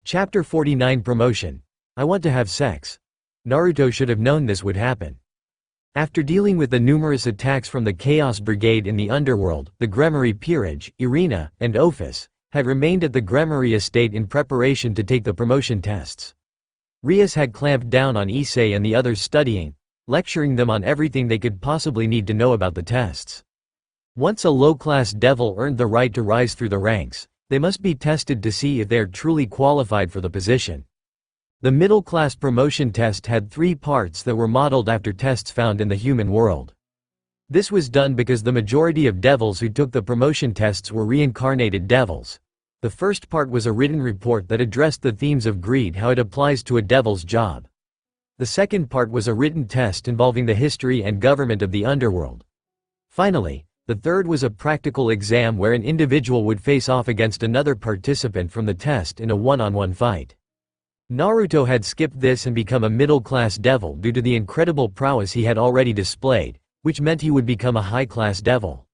Chapter 49 Promotion. I want to have sex. Naruto should have known this would happen. After dealing with the numerous attacks from the Chaos Brigade in the underworld, the Gremory Peerage, Irina, and Ophis had remained at the Gremory estate in preparation to take the promotion tests. Rias had clamped down on Issei and the others studying, lecturing them on everything they could possibly need to know about the tests. Once a low-class devil earned the right to rise through the ranks, they must be tested to see if they are truly qualified for the position. The middle-class promotion test had 3 parts that were modeled after tests found in the human world. This was done because the majority of devils who took the promotion tests were reincarnated devils. The first part was a written report that addressed the themes of greed, how it applies to a devil's job. The second part was a written test involving the history and government of the underworld. Finally, the third was a practical exam where an individual would face off against another participant from the test in a one-on-one fight. Naruto had skipped this and become a middle-class devil due to the incredible prowess he had already displayed, which meant he would become a high-class devil.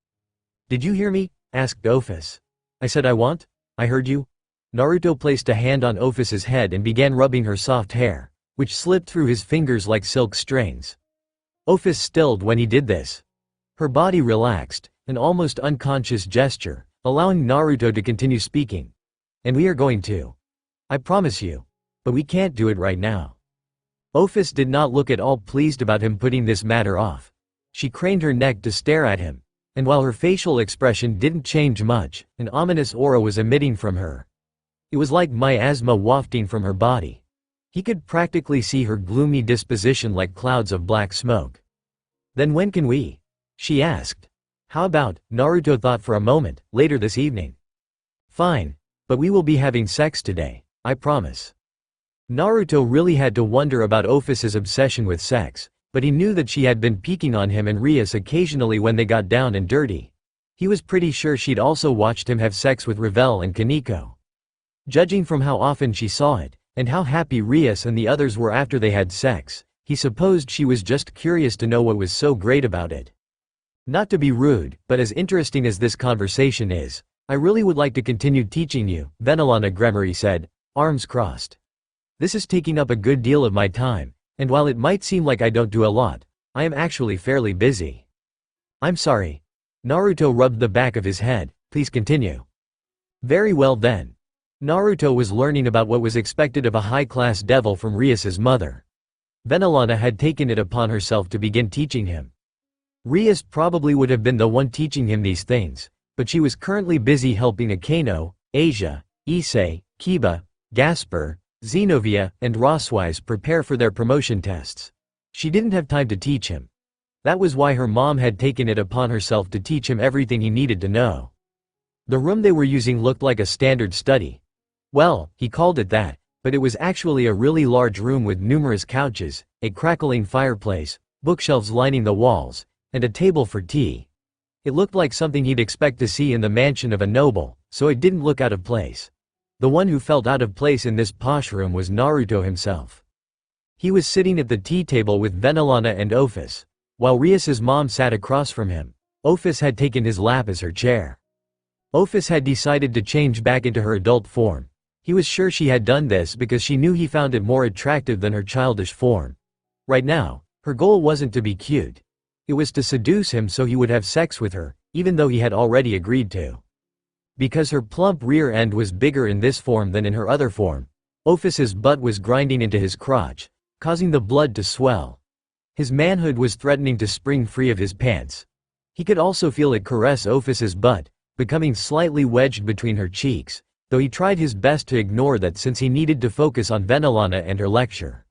"Did you hear me?" asked Ophis. "I said I want? I heard you." Naruto placed a hand on Ophis's head and began rubbing her soft hair, which slipped through his fingers like silk strings. Ophis stilled when he did this. Her body relaxed, an almost unconscious gesture, allowing Naruto to continue speaking. "And we are going to. I promise you. But we can't do it right now." Ophis did not look at all pleased about him putting this matter off. She craned her neck to stare at him, and while her facial expression didn't change much, an ominous aura was emitting from her. It was like miasma wafting from her body. He could practically see her gloomy disposition like clouds of black smoke. "Then when can we?" she asked. "How about," Naruto thought for a moment, "later this evening?" "Fine. But we will be having sex today, I promise." Naruto really had to wonder about Ophis's obsession with sex, but he knew that she had been peeking on him and Rias occasionally when they got down and dirty. He was pretty sure she'd also watched him have sex with Revel and Kaneko. Judging from how often she saw it, and how happy Rias and the others were after they had sex, he supposed she was just curious to know what was so great about it. "Not to be rude, but as interesting as this conversation is, I really would like to continue teaching you," Venelana Gremory said, arms crossed. "This is taking up a good deal of my time, and while it might seem like I don't do a lot, I am actually fairly busy." "I'm sorry." Naruto rubbed the back of his head. "Please continue." "Very well then." Naruto was learning about what was expected of a high-class devil from Rias's mother. Venelana had taken it upon herself to begin teaching him. Rias probably would have been the one teaching him these things, but she was currently busy helping Akano, Asia, Issei, Kiba, Gasper, Xenovia, and Roswise prepare for their promotion tests. She didn't have time to teach him. That was why her mom had taken it upon herself to teach him everything he needed to know. The room they were using looked like a standard study. Well, he called it that, but it was actually a really large room with numerous couches, a crackling fireplace, bookshelves lining the walls, and a table for tea. It looked like something he'd expect to see in the mansion of a noble, so it didn't look out of place. The one who felt out of place in this posh room was Naruto himself. He was sitting at the tea table with Venelana and Ophis, while Rias's mom sat across from him. Ophis had taken his lap as her chair. Ophis had decided to change back into her adult form. He was sure she had done this because she knew he found it more attractive than her childish form. Right now, her goal wasn't to be cute. It was to seduce him so he would have sex with her, even though he had already agreed to. Because her plump rear end was bigger in this form than in her other form, Ophis's butt was grinding into his crotch, causing the blood to swell. His manhood was threatening to spring free of his pants. He could also feel it caress Ophis's butt, becoming slightly wedged between her cheeks, though he tried his best to ignore that since he needed to focus on Venelana and her lecture.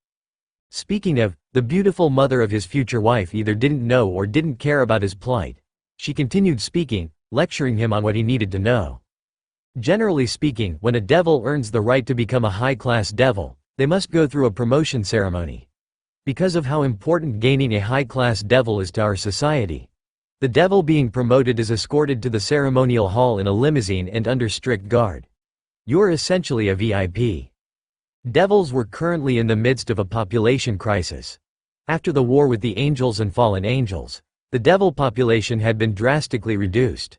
Speaking of, the beautiful mother of his future wife either didn't know or didn't care about his plight. She continued speaking, lecturing him on what he needed to know. Generally speaking, when a devil earns the right to become a high-class devil, they must go through a promotion ceremony. Because of how important gaining a high-class devil is to our society, the devil being promoted is escorted to the ceremonial hall in a limousine and under strict guard. You're essentially a VIP. Devils were currently in the midst of a population crisis. After the war with the angels and fallen angels, the devil population had been drastically reduced.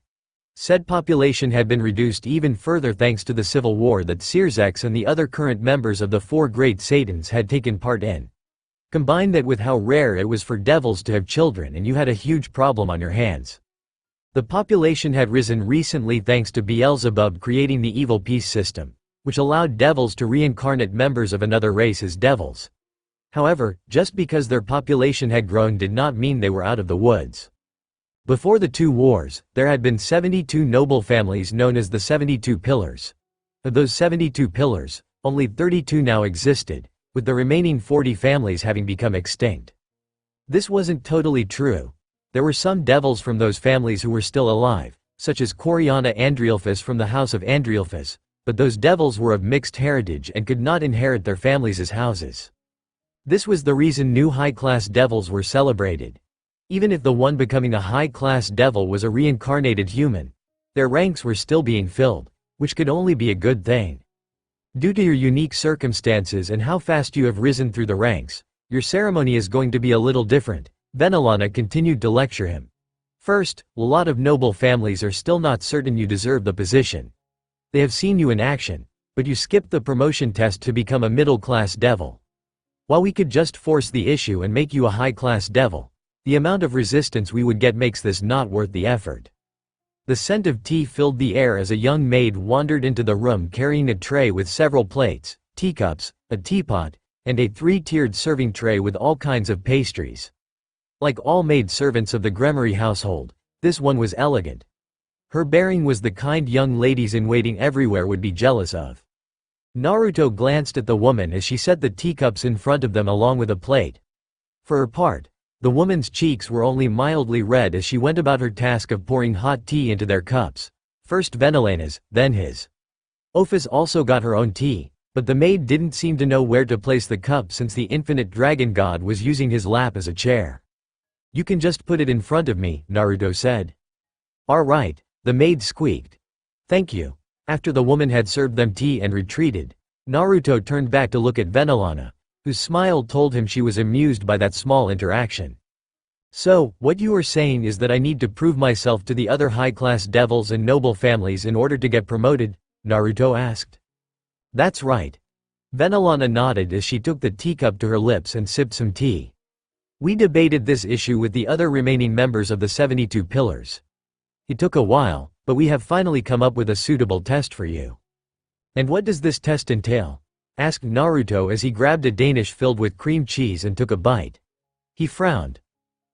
Said population had been reduced even further thanks to the civil war that Searsex and the other current members of the four great Satans had taken part in. Combine that with how rare it was for devils to have children and you had a huge problem on your hands. The population had risen recently thanks to Beelzebub creating the evil peace system, which allowed devils to reincarnate members of another race as devils. However, just because their population had grown did not mean they were out of the woods. Before the two wars, there had been 72 noble families known as the 72 Pillars. Of those 72 pillars, only 32 now existed, with the remaining 40 families having become extinct. This wasn't totally true. There were some devils from those families who were still alive, such as Coriana Andrielphus from the house of Andrielphus, but those devils were of mixed heritage and could not inherit their families' houses. This was the reason new high-class devils were celebrated. Even if the one becoming a high-class devil was a reincarnated human, their ranks were still being filled, which could only be a good thing. Due to your unique circumstances and how fast you have risen through the ranks, your ceremony is going to be a little different, Venelana continued to lecture him. First, a lot of noble families are still not certain you deserve the position. They have seen you in action, but you skipped the promotion test to become a middle-class devil. While we could just force the issue and make you a high-class devil, the amount of resistance we would get makes this not worth the effort. The scent of tea filled the air as a young maid wandered into the room carrying a tray with several plates, teacups, a teapot, and a three-tiered serving tray with all kinds of pastries. Like all maid servants of the Gremory household, this one was elegant. Her bearing was the kind young ladies-in-waiting everywhere would be jealous of. Naruto glanced at the woman as she set the teacups in front of them along with a plate. For her part, the woman's cheeks were only mildly red as she went about her task of pouring hot tea into their cups, first Venelana's, then his. Ophis also got her own tea, but the maid didn't seem to know where to place the cup since the infinite dragon god was using his lap as a chair. "You can just put it in front of me," Naruto said. "All right," the maid squeaked. "Thank you." After the woman had served them tea and retreated, Naruto turned back to look at Venelana, whose smile told him she was amused by that small interaction. "So, what you are saying is that I need to prove myself to the other high-class devils and noble families in order to get promoted?" Naruto asked. "That's right." Venelana nodded as she took the teacup to her lips and sipped some tea. "We debated this issue with the other remaining members of the 72 Pillars. It took a while, but we have finally come up with a suitable test for you." "And what does this test entail?" asked Naruto as he grabbed a Danish filled with cream cheese and took a bite. He frowned.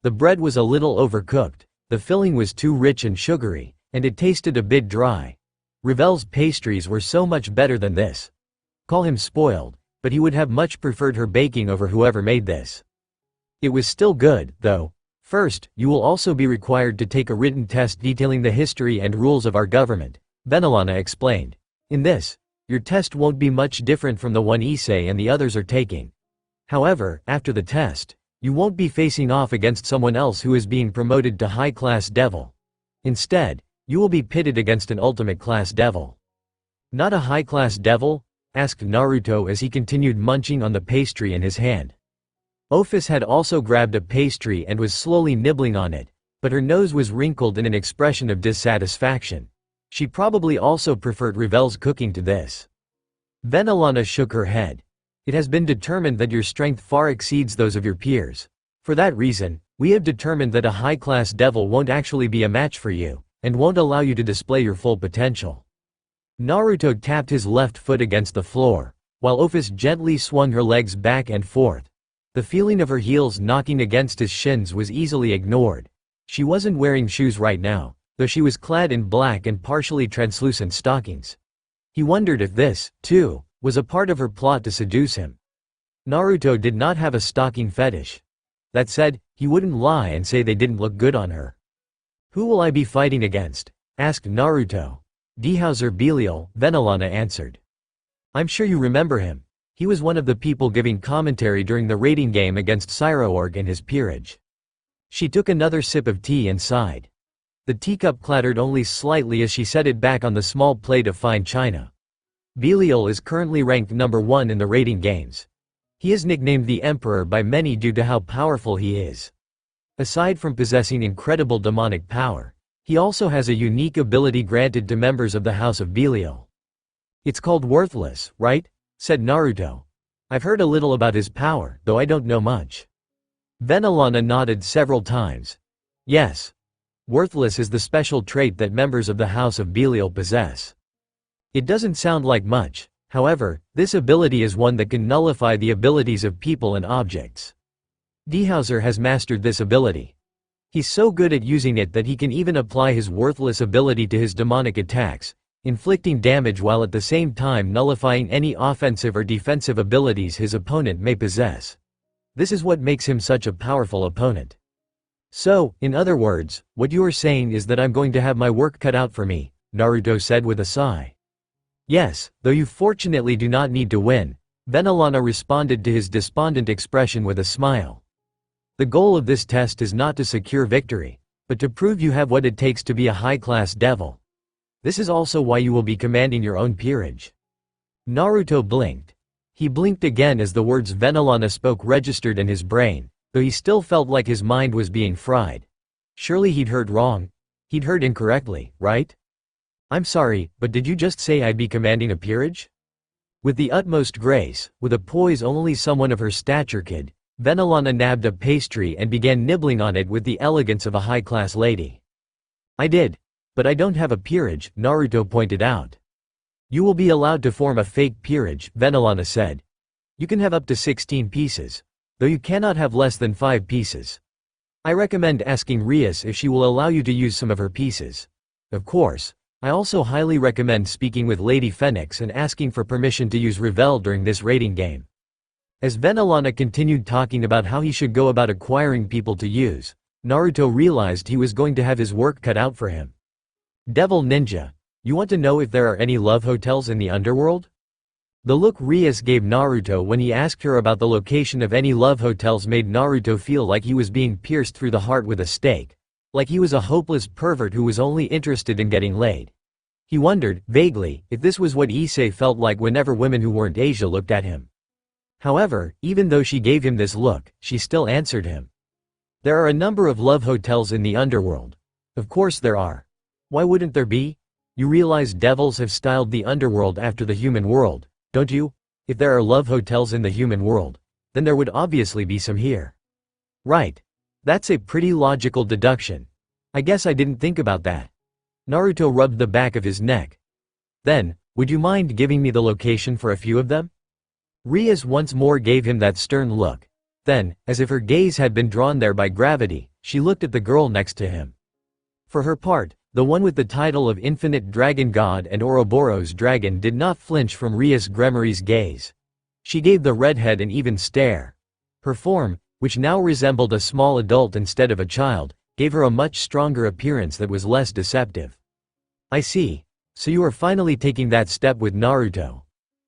The bread was a little overcooked, the filling was too rich and sugary, and it tasted a bit dry. Ravel's pastries were so much better than this. Call him spoiled, but he would have much preferred her baking over whoever made this. It was still good, though. "First, you will also be required to take a written test detailing the history and rules of our government," Venelana explained. "In this, your test won't be much different from the one Issei and the others are taking. However, after the test, you won't be facing off against someone else who is being promoted to high-class devil. Instead, you will be pitted against an ultimate class devil." "Not a high-class devil?" asked Naruto as he continued munching on the pastry in his hand. Ophis had also grabbed a pastry and was slowly nibbling on it, but her nose was wrinkled in an expression of dissatisfaction. She probably also preferred Ravel's cooking to this. Venelana shook her head. "It has been determined that your strength far exceeds those of your peers. For that reason, we have determined that a high-class devil won't actually be a match for you, and won't allow you to display your full potential." Naruto tapped his left foot against the floor, while Ophis gently swung her legs back and forth. The feeling of her heels knocking against his shins was easily ignored. She wasn't wearing shoes right now, though she was clad in black and partially translucent stockings. He wondered if this, too, was a part of her plot to seduce him. Naruto did not have a stocking fetish. That said, he wouldn't lie and say they didn't look good on her. "Who will I be fighting against?" asked Naruto. "Dehauser Belial," Venelana answered. "I'm sure you remember him. He was one of the people giving commentary during the raiding game against Cyroorg and his peerage." She took another sip of tea and sighed. The teacup clattered only slightly as she set it back on the small plate of fine china. Belial is currently ranked number 1 in the raiding games. He is nicknamed the Emperor by many due to how powerful he is. Aside from possessing incredible demonic power, He also has a unique ability granted to members of the House of Belial. It's called Worthless, right? Said Naruto. I've heard a little about his power, though I don't know much. Venelana nodded several times. Yes. Worthless is the special trait that members of the House of Belial possess. It doesn't sound like much, however, this ability is one that can nullify the abilities of people and objects. Dehauser has mastered this ability. He's so good at using it that he can even apply his worthless ability to his demonic attacks, inflicting damage while at the same time nullifying any offensive or defensive abilities his opponent may possess. This is what makes him such a powerful opponent. So, in other words, what you are saying is that I'm going to have my work cut out for me, Naruto said with a sigh. Yes, though you fortunately do not need to win, Venelana responded to his despondent expression with a smile. The goal of this test is not to secure victory, but to prove you have what it takes to be a high-class devil. This is also why you will be commanding your own peerage. Naruto blinked. He blinked again as the words Venelana spoke registered in his brain, though he still felt like his mind was being fried. Surely he'd heard wrong. He'd heard incorrectly, right? I'm sorry, but did you just say I'd be commanding a peerage? With the utmost grace, with a poise only someone of her stature could, Venelana nabbed a pastry and began nibbling on it with the elegance of a high-class lady. I did. But I don't have a peerage, Naruto pointed out. You will be allowed to form a fake peerage, Venelana said. You can have up to 16 pieces, though you cannot have less than 5 pieces. I recommend asking Rias if she will allow you to use some of her pieces. Of course, I also highly recommend speaking with Lady Phoenix and asking for permission to use Revel during this rating game. As Venelana continued talking about how he should go about acquiring people to use, Naruto realized he was going to have his work cut out for him. Devil Ninja, you want to know if there are any love hotels in the underworld? The look Rias gave Naruto when he asked her about the location of any love hotels made Naruto feel like he was being pierced through the heart with a stake, like he was a hopeless pervert who was only interested in getting laid. He wondered, vaguely, if this was what Issei felt like whenever women who weren't Asia looked at him. However, even though she gave him this look, she still answered him. There are a number of love hotels in the underworld. Of course there are. Why wouldn't there be? You realize devils have styled the underworld after the human world, don't you? If there are love hotels in the human world, then there would obviously be some here. Right. That's a pretty logical deduction. I guess I didn't think about that. Naruto rubbed the back of his neck. Then, would you mind giving me the location for a few of them? Rias once more gave him that stern look. Then, as if her gaze had been drawn there by gravity, she looked at the girl next to him. For her part, the one with the title of Infinite Dragon God and Ouroboros Dragon did not flinch from Rias Gremory's gaze. She gave the redhead an even stare. Her form, which now resembled a small adult instead of a child, gave her a much stronger appearance that was less deceptive. I see. So you are finally taking that step with Naruto.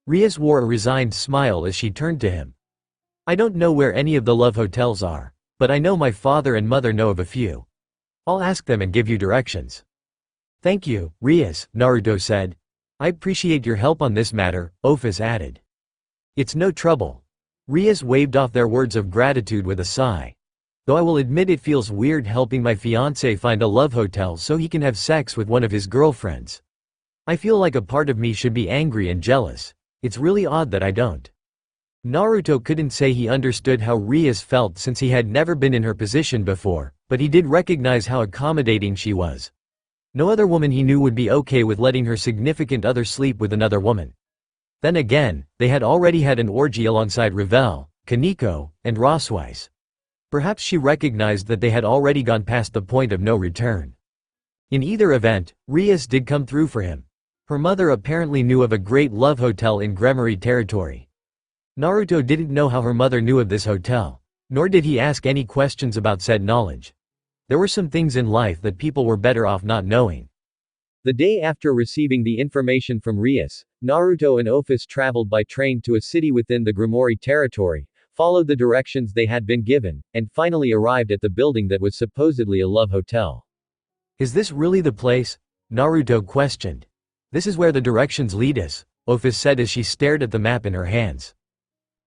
Rias wore a resigned smile as she turned to him. I don't know where any of the love hotels are, but I know my father and mother know of a few. I'll ask them and give you directions. Thank you, Rias, Naruto said. I appreciate your help on this matter, Ophis added. It's no trouble. Rias waved off their words of gratitude with a sigh. Though I will admit it feels weird helping my fiancé find a love hotel so he can have sex with one of his girlfriends. I feel like a part of me should be angry and jealous. It's really odd that I don't. Naruto couldn't say he understood how Rias felt since he had never been in her position before, but he did recognize how accommodating she was. No other woman he knew would be okay with letting her significant other sleep with another woman. Then again, they had already had an orgy alongside Revel, Kaneko, and Rosweiss. Perhaps she recognized that they had already gone past the point of no return. In either event, Rias did come through for him. Her mother apparently knew of a great love hotel in Gremory territory. Naruto didn't know how her mother knew of this hotel, nor did he ask any questions about said knowledge. There were some things in life that people were better off not knowing. The day after receiving the information from Rias, Naruto and Ophis traveled by train to a city within the Gremory territory, followed the directions they had been given, and finally arrived at the building that was supposedly a love hotel. Is this really the place? Naruto questioned. This is where the directions lead us, Ophis said as she stared at the map in her hands.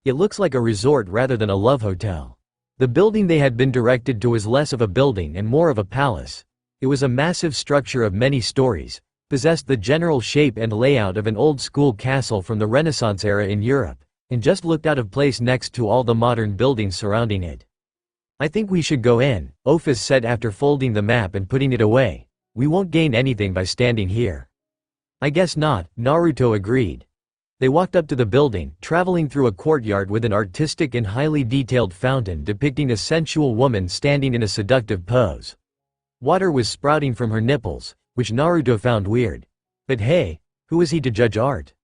It looks like a resort rather than a love hotel. The building they had been directed to was less of a building and more of a palace. It was a massive structure of many stories, possessed the general shape and layout of an old-school castle from the Renaissance era in Europe, and just looked out of place next to all the modern buildings surrounding it. "I think we should go in," Ophis said after folding the map and putting it away. "We won't gain anything by standing here." "I guess not," Naruto agreed. They walked up to the building, traveling through a courtyard with an artistic and highly detailed fountain depicting a sensual woman standing in a seductive pose. Water was sprouting from her nipples, which Naruto found weird. But hey, who was he to judge art?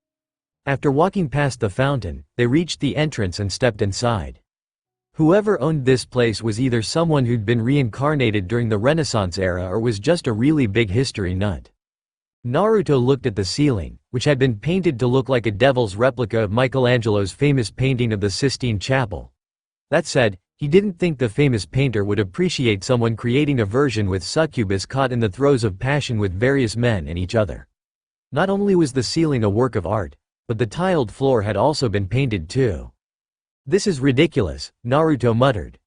After walking past the fountain, they reached the entrance and stepped inside. Whoever owned this place was either someone who'd been reincarnated during the Renaissance era or was just a really big history nut. Naruto looked at the ceiling, which had been painted to look like a devil's replica of Michelangelo's famous painting of the Sistine Chapel. That said, he didn't think the famous painter would appreciate someone creating a version with succubus caught in the throes of passion with various men and each other. Not only was the ceiling a work of art, but the tiled floor had also been painted too. "This is ridiculous," Naruto muttered.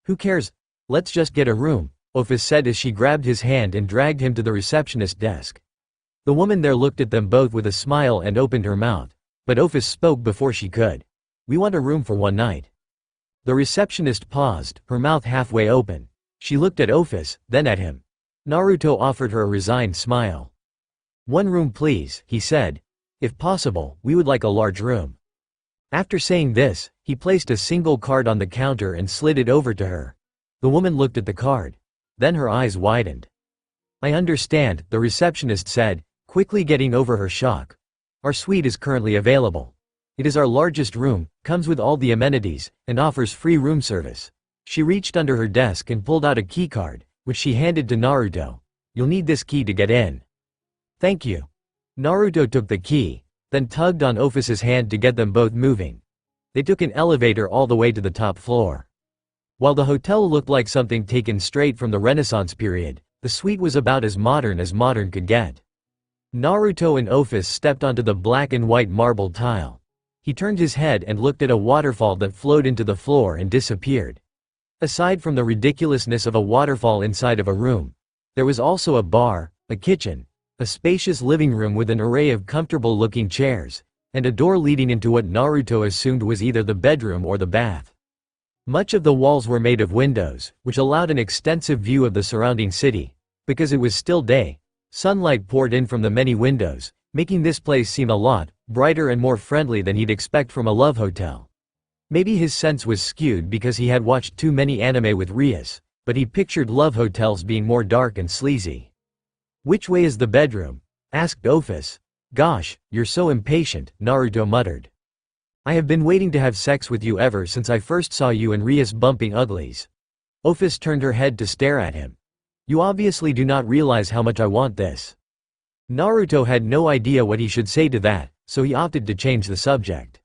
"Who cares? Let's just get a room," Ophis said as she grabbed his hand and dragged him to the receptionist desk. The woman there looked at them both with a smile and opened her mouth, but Ophis spoke before she could. "We want a room for one night." The receptionist paused, her mouth halfway open. She looked at Ophis, then at him. Naruto offered her a resigned smile. "One room please," he said. "If possible, we would like a large room." After saying this, he placed a single card on the counter and slid it over to her. The woman looked at the card. Then her eyes widened. "I understand," the receptionist said, quickly getting over her shock. "Our suite is currently available. It is our largest room, comes with all the amenities, and offers free room service." She reached under her desk and pulled out a key card, which she handed to Naruto. "You'll need this key to get in." "Thank you." Naruto took the key, then tugged on Ophis's hand to get them both moving. They took an elevator all the way to the top floor. While the hotel looked like something taken straight from the Renaissance period, the suite was about as modern could get. Naruto and Ophis stepped onto the black and white marble tile. He turned his head and looked at a waterfall that flowed into the floor and disappeared. Aside from the ridiculousness of a waterfall inside of a room, there was also a bar, a kitchen, a spacious living room with an array of comfortable-looking chairs, and a door leading into what Naruto assumed was either the bedroom or the bath. Much of the walls were made of windows, which allowed an extensive view of the surrounding city. Because it was still day, sunlight poured in from the many windows, making this place seem a lot brighter and more friendly than he'd expect from a love hotel. Maybe his sense was skewed because he had watched too many anime with Rias, but he pictured love hotels being more dark and sleazy. "Which way is the bedroom?" asked Ophis. "Gosh, you're so impatient," Naruto muttered. "I have been waiting to have sex with you ever since I first saw you and Rias bumping uglies." Ophis turned her head to stare at him. "You obviously do not realize how much I want this." Naruto had no idea what he should say to that, so he opted to change the subject.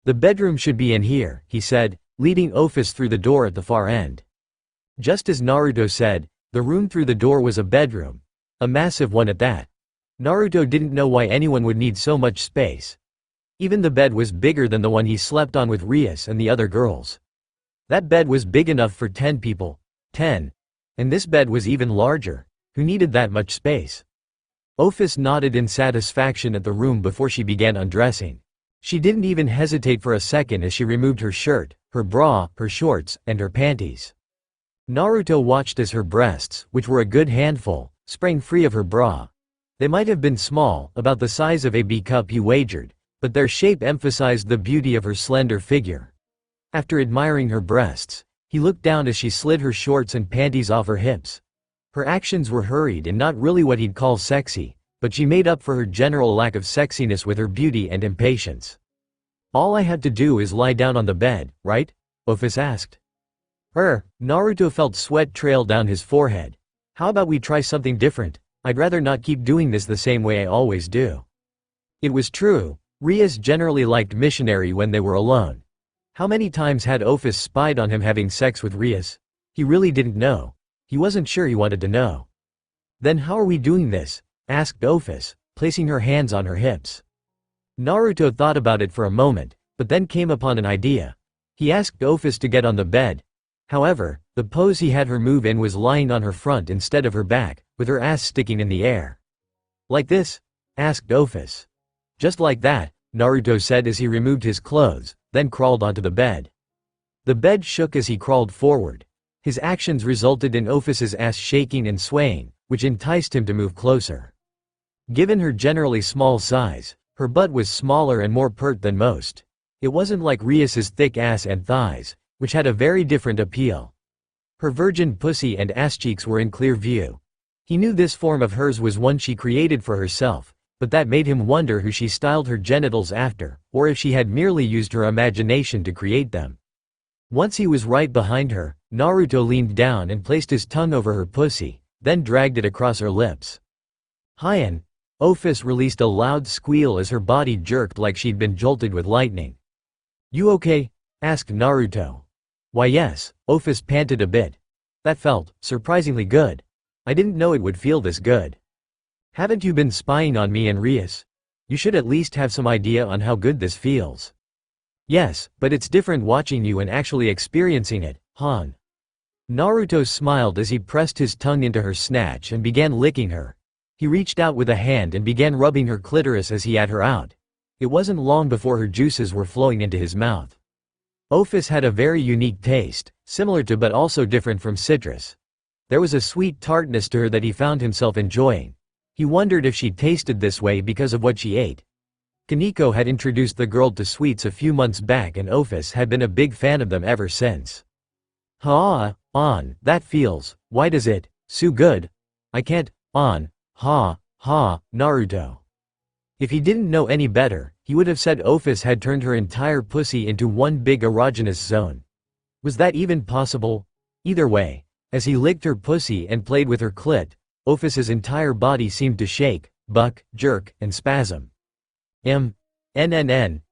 "The bedroom should be in here," he said, leading Ophis through the door at the far end. Just as Naruto said, the room through the door was a bedroom. A massive one at that. Naruto didn't know why anyone would need so much space. Even the bed was bigger than the one he slept on with Rias and the other girls. That bed was big enough for 10 people. 10. And this bed was even larger. Who needed that much space? Ophis nodded in satisfaction at the room before she began undressing. She didn't even hesitate for a second as she removed her shirt, her bra, her shorts, and her panties. Naruto watched as her breasts, which were a good handful, sprang free of her bra. They might have been small, about the size of a B cup he wagered, but their shape emphasized the beauty of her slender figure. After admiring her breasts, he looked down as she slid her shorts and panties off her hips. Her actions were hurried and not really what he'd call sexy, but she made up for her general lack of sexiness with her beauty and impatience. "All I had to do is lie down on the bed, right?" Ophis asked. Naruto felt sweat trail down his forehead. "How about we try something different? I'd rather not keep doing this the same way I always do." It was true, Rias generally liked missionary when they were alone. How many times had Ophis spied on him having sex with Rias? He really didn't know. He wasn't sure he wanted to know. "Then how are we doing this?" asked Ophis, placing her hands on her hips. Naruto thought about it for a moment, but then came upon an idea. He asked Ophis to get on the bed. However, the pose he had her move in was lying on her front instead of her back, with her ass sticking in the air. "Like this?" asked Office. "Just like that," Naruto said as he removed his clothes, then crawled onto the bed. The bed shook as he crawled forward. His actions resulted in Office's ass shaking and swaying, which enticed him to move closer. Given her generally small size, her butt was smaller and more pert than most. It wasn't like Rias's thick ass and thighs, which had a very different appeal. Her virgin pussy and ass cheeks were in clear view. He knew this form of hers was one she created for herself, but that made him wonder who she styled her genitals after, or if she had merely used her imagination to create them. Once he was right behind her, Naruto leaned down and placed his tongue over her pussy, then dragged it across her lips. "Hien!" Office released a loud squeal as her body jerked like she'd been jolted with lightning. "You okay?" asked Naruto. "Why yes," Office panted a bit. "That felt surprisingly good. I didn't know it would feel this good." "Haven't you been spying on me and Rias? You should at least have some idea on how good this feels." "Yes, but it's different watching you and actually experiencing it, Han." Naruto smiled as he pressed his tongue into her snatch and began licking her. He reached out with a hand and began rubbing her clitoris as he had her out. It wasn't long before her juices were flowing into his mouth. Office had a very unique taste, similar to but also different from citrus. There was a sweet tartness to her that he found himself enjoying. He wondered if she tasted this way because of what she ate. Kaneko had introduced the girl to sweets a few months back and Office had been a big fan of them ever since. That feels, why does it, so good? I can't, Naruto. If he didn't know any better, he would have said Office had turned her entire pussy into one big erogenous zone. Was that even possible? Either way, as he licked her pussy and played with her clit, Office's entire body seemed to shake, buck, jerk, and spasm. HNNN,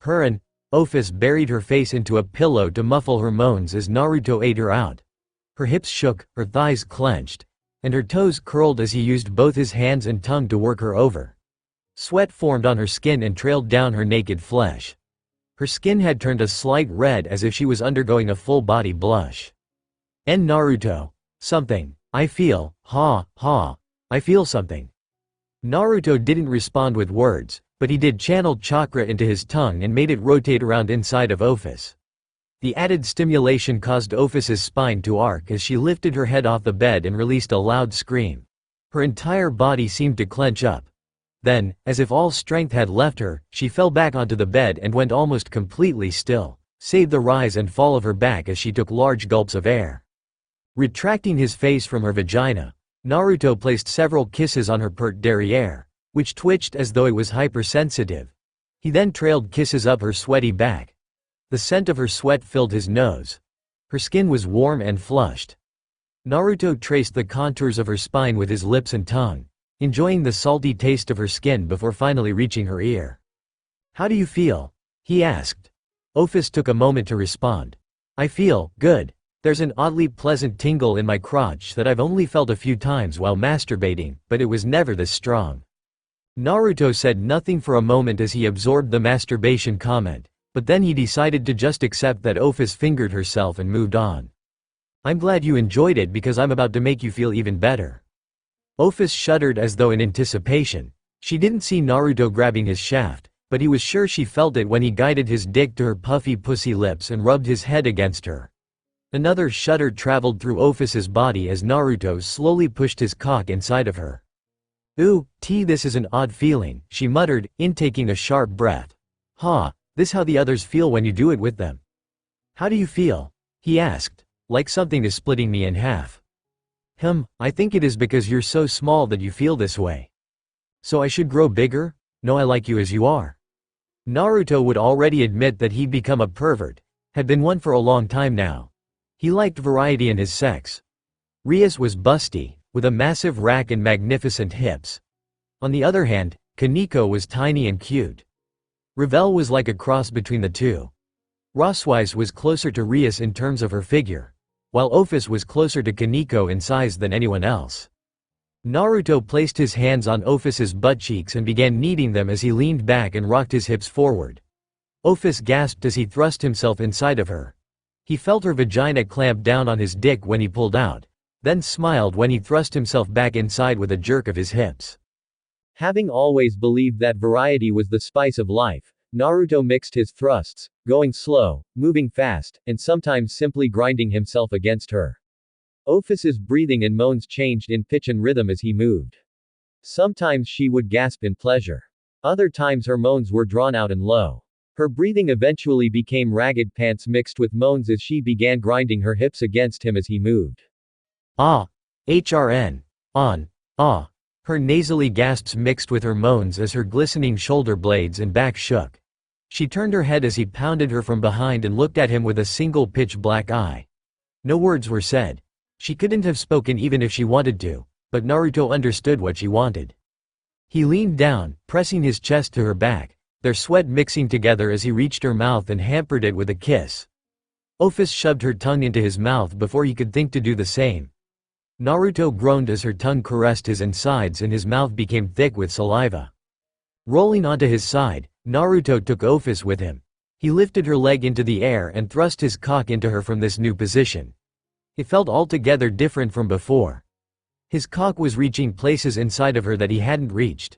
Hurin. Office buried her face into a pillow to muffle her moans as Naruto ate her out. Her hips shook, her thighs clenched, and her toes curled as he used both his hands and tongue to work her over. Sweat formed on her skin and trailed down her naked flesh. Her skin had turned a slight red as if she was undergoing a full-body blush. Naruto. Something. I feel, I feel something. Naruto didn't respond with words, but he did channel chakra into his tongue and made it rotate around inside of Office. The added stimulation caused Office's spine to arc as she lifted her head off the bed and released a loud scream. Her entire body seemed to clench up. Then, as if all strength had left her, she fell back onto the bed and went almost completely still, save the rise and fall of her back as she took large gulps of air. Retracting his face from her vagina, Naruto placed several kisses on her pert derriere, which twitched as though it was hypersensitive. He then trailed kisses up her sweaty back. The scent of her sweat filled his nose. Her skin was warm and flushed. Naruto traced the contours of her spine with his lips and tongue, enjoying the salty taste of her skin before finally reaching her ear. "How do you feel?" he asked. Office took a moment to respond. "I feel good. There's an oddly pleasant tingle in my crotch that I've only felt a few times while masturbating, but it was never this strong." Naruto said nothing for a moment as he absorbed the masturbation comment, but then he decided to just accept that Office fingered herself and moved on. "I'm glad you enjoyed it because I'm about to make you feel even better." Office shuddered as though in anticipation. She didn't see Naruto grabbing his shaft, but he was sure she felt it when he guided his dick to her puffy pussy lips and rubbed his head against her. Another shudder traveled through Office's body as Naruto slowly pushed his cock inside of her. "Ooh, this is an odd feeling," she muttered, intaking a sharp breath. This how the others feel when you do it with them." "How do you feel?" he asked. "Like something is splitting me in half." I think it is because you're so small that you feel this way." "So I should grow bigger? No, I like you as you are." Naruto would already admit that he'd become a pervert, had been one for a long time now. He liked variety in his sex. Rias was busty, with a massive rack and magnificent hips. On the other hand, Kaneko was tiny and cute. Revel was like a cross between the two. Roswise was closer to Rias in terms of her figure, while Office was closer to Kaneko in size than anyone else. Naruto placed his hands on Office's butt cheeks and began kneading them as he leaned back and rocked his hips forward. Office gasped as he thrust himself inside of her. He felt her vagina clamp down on his dick when he pulled out, then smiled when he thrust himself back inside with a jerk of his hips. Having always believed that variety was the spice of life, Naruto mixed his thrusts, going slow, moving fast, and sometimes simply grinding himself against her. Ophus's breathing and moans changed in pitch and rhythm as he moved. Sometimes she would gasp in pleasure. Other times her moans were drawn out and low. Her breathing eventually became ragged pants mixed with moans as she began grinding her hips against him as he moved. Ah! HRN. On. Ah! Her nasally gasps mixed with her moans as her glistening shoulder blades and back shook. She turned her head as he pounded her from behind and looked at him with a single pitch-black eye. No words were said. She couldn't have spoken even if she wanted to, but Naruto understood what she wanted. He leaned down, pressing his chest to her back, their sweat mixing together as he reached her mouth and hampered it with a kiss. Ophus shoved her tongue into his mouth before he could think to do the same. Naruto groaned as her tongue caressed his insides and his mouth became thick with saliva. Rolling onto his side, Naruto took Ophus with him. He lifted her leg into the air and thrust his cock into her from this new position. It felt altogether different from before. His cock was reaching places inside of her that he hadn't reached.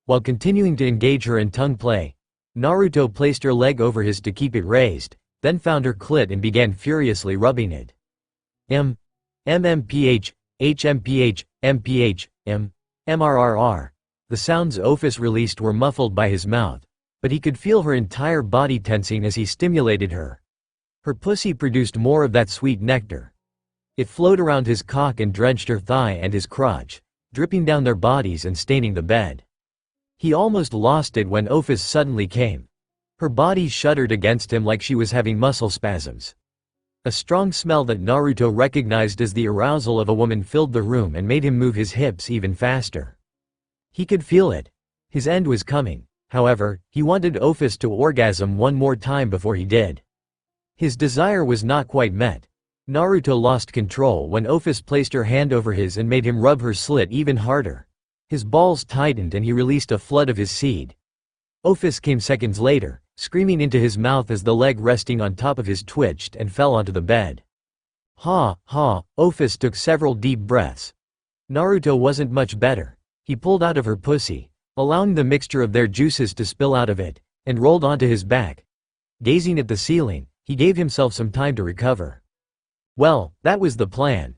While continuing to engage her in tongue play, Naruto placed her leg over his to keep it raised, then found her clit and began furiously rubbing it. MMPH, HMPH, MPH, MRRR. The sounds Ophus released were muffled by his mouth, but he could feel her entire body tensing as he stimulated her. Her pussy produced more of that sweet nectar. It flowed around his cock and drenched her thigh and his crotch, dripping down their bodies and staining the bed. He almost lost it when Ophus suddenly came. Her body shuddered against him like she was having muscle spasms. A strong smell that Naruto recognized as the arousal of a woman filled the room and made him move his hips even faster. He could feel it. His end was coming. However, he wanted Ophus to orgasm one more time before he did. His desire was not quite met. Naruto lost control when Ophus placed her hand over his and made him rub her slit even harder. His balls tightened and he released a flood of his seed. Ophus came seconds later, screaming into his mouth as the leg resting on top of his twitched and fell onto the bed. Ha, ha, Ophus took several deep breaths. Naruto wasn't much better. He pulled out of her pussy, allowing the mixture of their juices to spill out of it, and rolled onto his back. Gazing at the ceiling, he gave himself some time to recover. Well, that was the plan.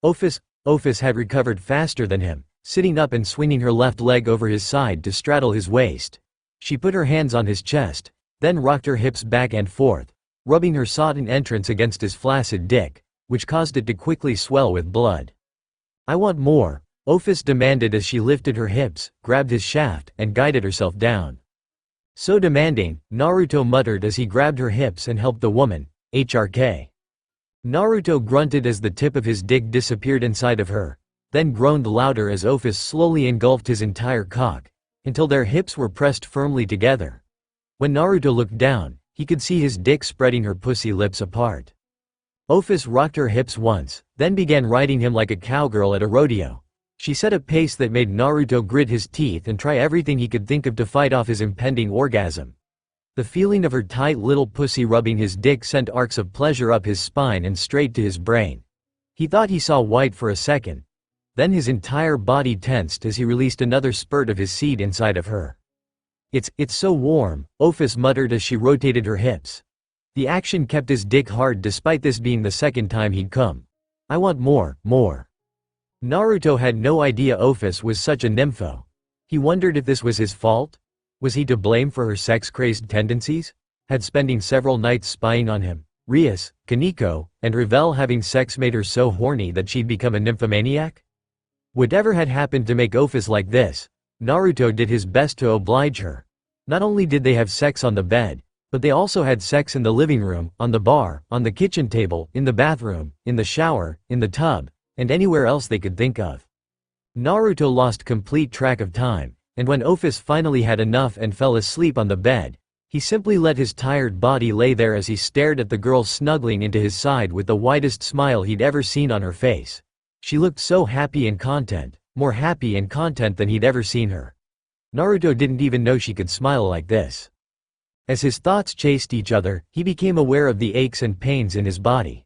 Ophus had recovered faster than him, sitting up and swinging her left leg over his side to straddle his waist. She put her hands on his chest, then rocked her hips back and forth, rubbing her sodden entrance against his flaccid dick, which caused it to quickly swell with blood. I want more, Ophus demanded as she lifted her hips, grabbed his shaft, and guided herself down. So demanding, Naruto muttered as he grabbed her hips and helped the woman, HRK. Naruto grunted as the tip of his dick disappeared inside of her, then groaned louder as Ophus slowly engulfed his entire cock, until their hips were pressed firmly together. When Naruto looked down, he could see his dick spreading her pussy lips apart. Ophus rocked her hips once, then began riding him like a cowgirl at a rodeo. She set a pace that made Naruto grit his teeth and try everything he could think of to fight off his impending orgasm. The feeling of her tight little pussy rubbing his dick sent arcs of pleasure up his spine and straight to his brain. He thought he saw white for a second. Then his entire body tensed as he released another spurt of his seed inside of her. It's so warm, Ophus muttered as she rotated her hips. The action kept his dick hard despite this being the second time he'd come. I want more. Naruto had no idea Ophus was such a nympho. He wondered if this was his fault. Was he to blame for her sex-crazed tendencies? Had spending several nights spying on him, Rias, Kaneko, and Revel having sex made her so horny that she'd become a nymphomaniac? Whatever had happened to make Ophus like this, Naruto did his best to oblige her. Not only did they have sex on the bed, but they also had sex in the living room, on the bar, on the kitchen table, in the bathroom, in the shower, in the tub, and anywhere else they could think of. Naruto lost complete track of time, and when Ophus finally had enough and fell asleep on the bed, he simply let his tired body lay there as he stared at the girl snuggling into his side with the widest smile he'd ever seen on her face. She looked so happy and content, more happy and content than he'd ever seen her. Naruto didn't even know she could smile like this. As his thoughts chased each other, he became aware of the aches and pains in his body.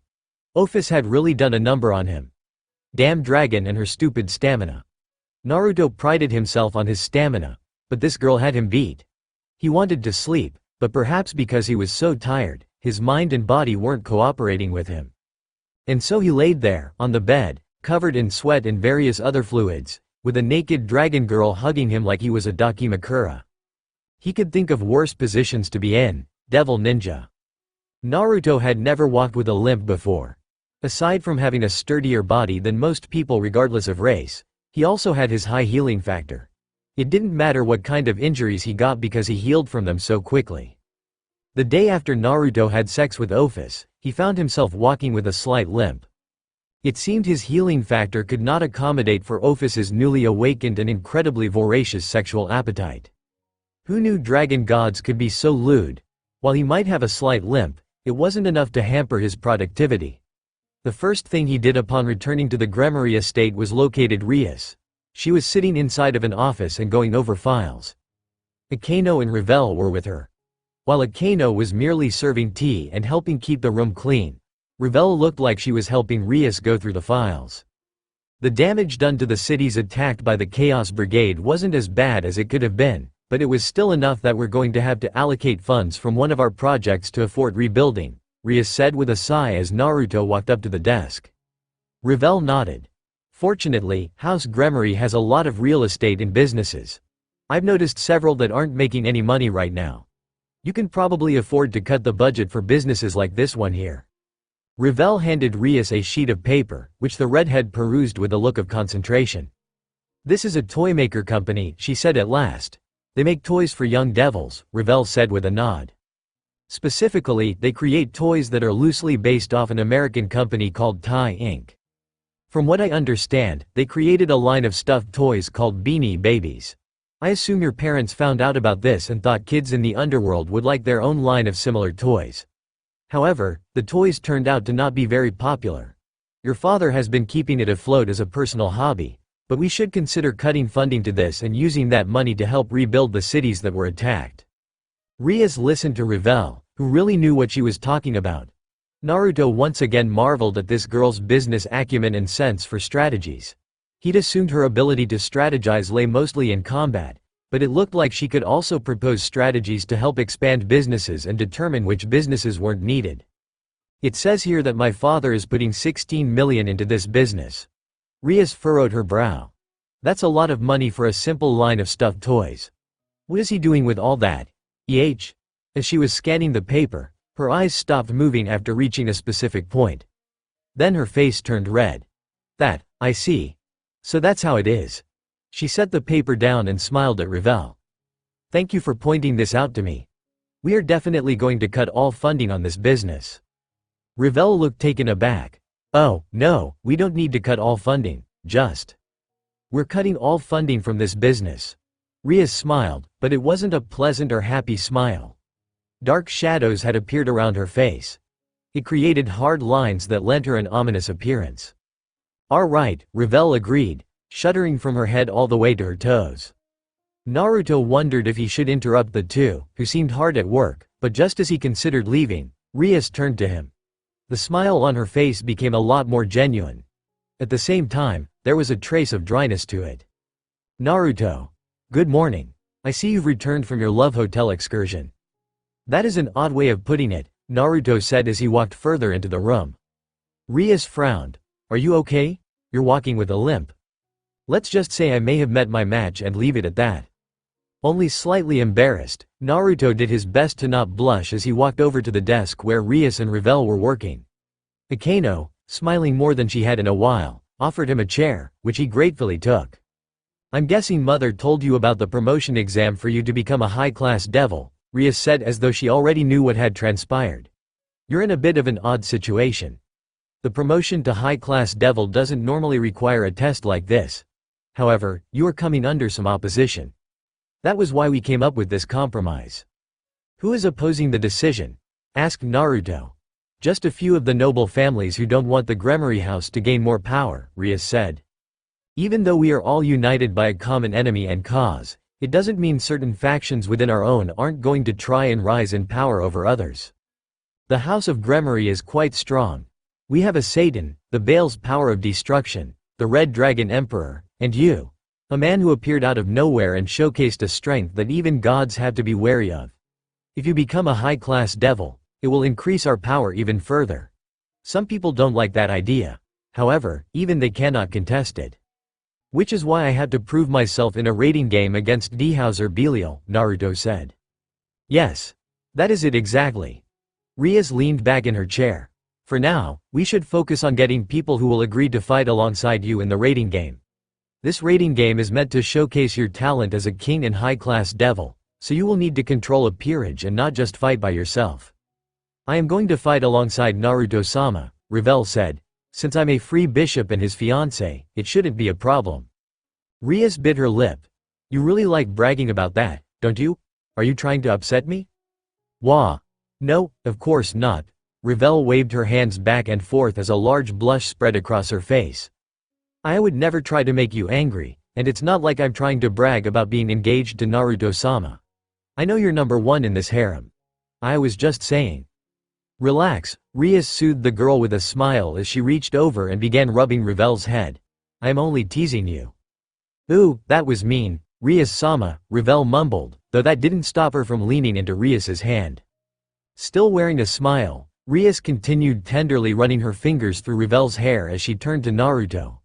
Ophus had really done a number on him. Damn dragon and her stupid stamina. Naruto prided himself on his stamina, but this girl had him beat. He wanted to sleep, but perhaps because he was so tired, his mind and body weren't cooperating with him. And so he laid there, on the bed, covered in sweat and various other fluids, with a naked dragon girl hugging him like he was a Dakimakura. He could think of worse positions to be in, devil ninja. Naruto had never walked with a limp before. Aside from having a sturdier body than most people regardless of race, he also had his high healing factor. It didn't matter what kind of injuries he got because he healed from them so quickly. The day after Naruto had sex with Ophis, he found himself walking with a slight limp. It seemed his healing factor could not accommodate for Ophis's newly awakened and incredibly voracious sexual appetite. Who knew dragon gods could be so lewd? While he might have a slight limp, it wasn't enough to hamper his productivity. The first thing he did upon returning to the Gremory estate was located Rias. She was sitting inside of an office and going over files. Akeno and Ravel were with her. While Akeno was merely serving tea and helping keep the room clean, Ravel looked like she was helping Rias go through the files. The damage done to the cities attacked by the Chaos Brigade wasn't as bad as it could have been, but it was still enough that we're going to have to allocate funds from one of our projects to afford rebuilding, Rias said with a sigh as Naruto walked up to the desk. Ravel nodded. Fortunately, House Gremory has a lot of real estate and businesses. I've noticed several that aren't making any money right now. You can probably afford to cut the budget for businesses like this one here. Ravel handed Rias a sheet of paper, which the redhead perused with a look of concentration. This is a toymaker company, she said at last. They make toys for young devils, Ravel said with a nod. Specifically, they create toys that are loosely based off an American company called Tai Inc. From what I understand, they created a line of stuffed toys called Beanie Babies. I assume your parents found out about this and thought kids in the underworld would like their own line of similar toys. However, the toys turned out to not be very popular. Your father has been keeping it afloat as a personal hobby, but we should consider cutting funding to this and using that money to help rebuild the cities that were attacked. Rias listened to Ravel, who really knew what she was talking about. Naruto once again marveled at this girl's business acumen and sense for strategies. He'd assumed her ability to strategize lay mostly in combat, but it looked like she could also propose strategies to help expand businesses and determine which businesses weren't needed. It says here that my father is putting 16 million into this business. Rias furrowed her brow. That's a lot of money for a simple line of stuffed toys. What is he doing with all that? As she was scanning the paper, her eyes stopped moving after reaching a specific point. Then her face turned red. That, I see. So that's how it is. She set the paper down and smiled at Ravel. Thank you for pointing this out to me. We are definitely going to cut all funding on this business. Ravel looked taken aback. Oh, no, we don't need to cut all funding, we're cutting all funding from this business. Rias smiled, but it wasn't a pleasant or happy smile. Dark shadows had appeared around her face. It created hard lines that lent her an ominous appearance. All right, Ravel agreed, shuddering from her head all the way to her toes. Naruto wondered if he should interrupt the two, who seemed hard at work, but just as he considered leaving, Rias turned to him. The smile on her face became a lot more genuine. At the same time, there was a trace of dryness to it. Naruto. Good morning. I see you've returned from your love hotel excursion. That is an odd way of putting it, Naruto said as he walked further into the room. Rias frowned. Are you okay? You're walking with a limp. Let's just say I may have met my match and leave it at that. Only slightly embarrassed, Naruto did his best to not blush as he walked over to the desk where Rias and Ravel were working. Akeno, smiling more than she had in a while, offered him a chair, which he gratefully took. I'm guessing mother told you about the promotion exam for you to become a high-class devil, Rias said as though she already knew what had transpired. You're in a bit of an odd situation. The promotion to high-class devil doesn't normally require a test like this. However, you are coming under some opposition. That was why we came up with this compromise. Who is opposing the decision? Asked Naruto. Just a few of the noble families who don't want the Gremory house to gain more power, Rias said. Even though we are all united by a common enemy and cause, it doesn't mean certain factions within our own aren't going to try and rise in power over others. The House of Gremory is quite strong. We have a Satan, the Baal's power of destruction, the Red Dragon Emperor, and you. A man who appeared out of nowhere and showcased a strength that even gods have to be wary of. If you become a high-class devil, it will increase our power even further. Some people don't like that idea. However, even they cannot contest it. Which is why I had to prove myself in a rating game against Belial, Naruto said. Yes. That is it exactly. Rias leaned back in her chair. For now, we should focus on getting people who will agree to fight alongside you in the rating game. This rating game is meant to showcase your talent as a king and high-class devil, so you will need to control a peerage and not just fight by yourself. I am going to fight alongside Naruto-sama, Revel said. Since I'm a free bishop and his fiancé, it shouldn't be a problem. Rias bit her lip. You really like bragging about that, don't you? Are you trying to upset me? Wah. No, of course not. Revel waved her hands back and forth as a large blush spread across her face. I would never try to make you angry, and it's not like I'm trying to brag about being engaged to Naruto-sama. I know you're number one in this harem. I was just saying. Relax, Rias soothed the girl with a smile as she reached over and began rubbing Revel's head. I am only teasing you. Ooh, that was mean, Rias-sama, Revel mumbled, though that didn't stop her from leaning into Rias's hand. Still wearing a smile, Rias continued tenderly running her fingers through Revel's hair as she turned to Naruto.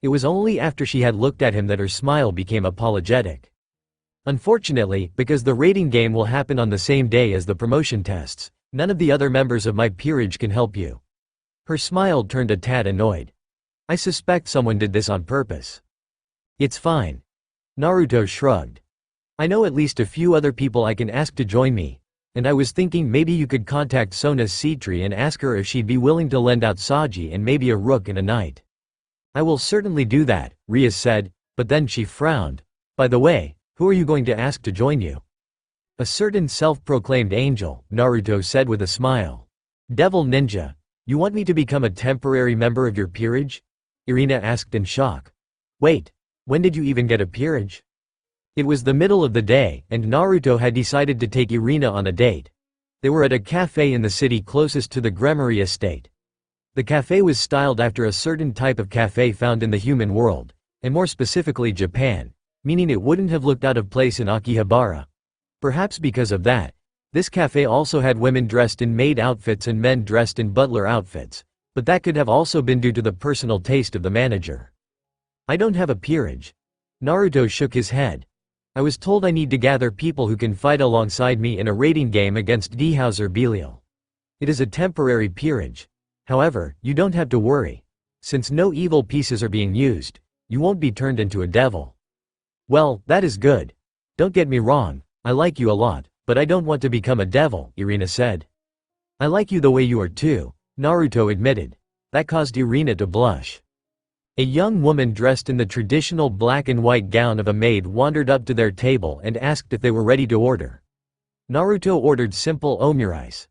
It was only after she had looked at him that her smile became apologetic. Unfortunately, because the rating game will happen on the same day as the promotion tests, none of the other members of my peerage can help you. Her smile turned a tad annoyed. I suspect someone did this on purpose. It's fine. Naruto shrugged. I know at least a few other people I can ask to join me, and I was thinking maybe you could contact Sona Citri and ask her if she'd be willing to lend out Saji and maybe a rook and a knight. I will certainly do that, Rias said, but then she frowned. By the way, who are you going to ask to join you? A certain self-proclaimed angel, Naruto said with a smile. Devil ninja, you want me to become a temporary member of your peerage? Irina asked in shock. Wait, when did you even get a peerage? It was the middle of the day, and Naruto had decided to take Irina on a date. They were at a cafe in the city closest to the Gremory estate. The cafe was styled after a certain type of cafe found in the human world, and more specifically Japan, meaning it wouldn't have looked out of place in Akihabara. Perhaps because of that, this cafe also had women dressed in maid outfits and men dressed in butler outfits, but that could have also been due to the personal taste of the manager. I don't have a peerage. Naruto shook his head. I was told I need to gather people who can fight alongside me in a rating game against Belial. It is a temporary peerage. However, you don't have to worry. Since no evil pieces are being used, you won't be turned into a devil. Well, that is good. Don't get me wrong. I like you a lot, but I don't want to become a devil, Irina said. I like you the way you are too, Naruto admitted. That caused Irina to blush. A young woman dressed in the traditional black and white gown of a maid wandered up to their table and asked if they were ready to order. Naruto ordered simple omurice.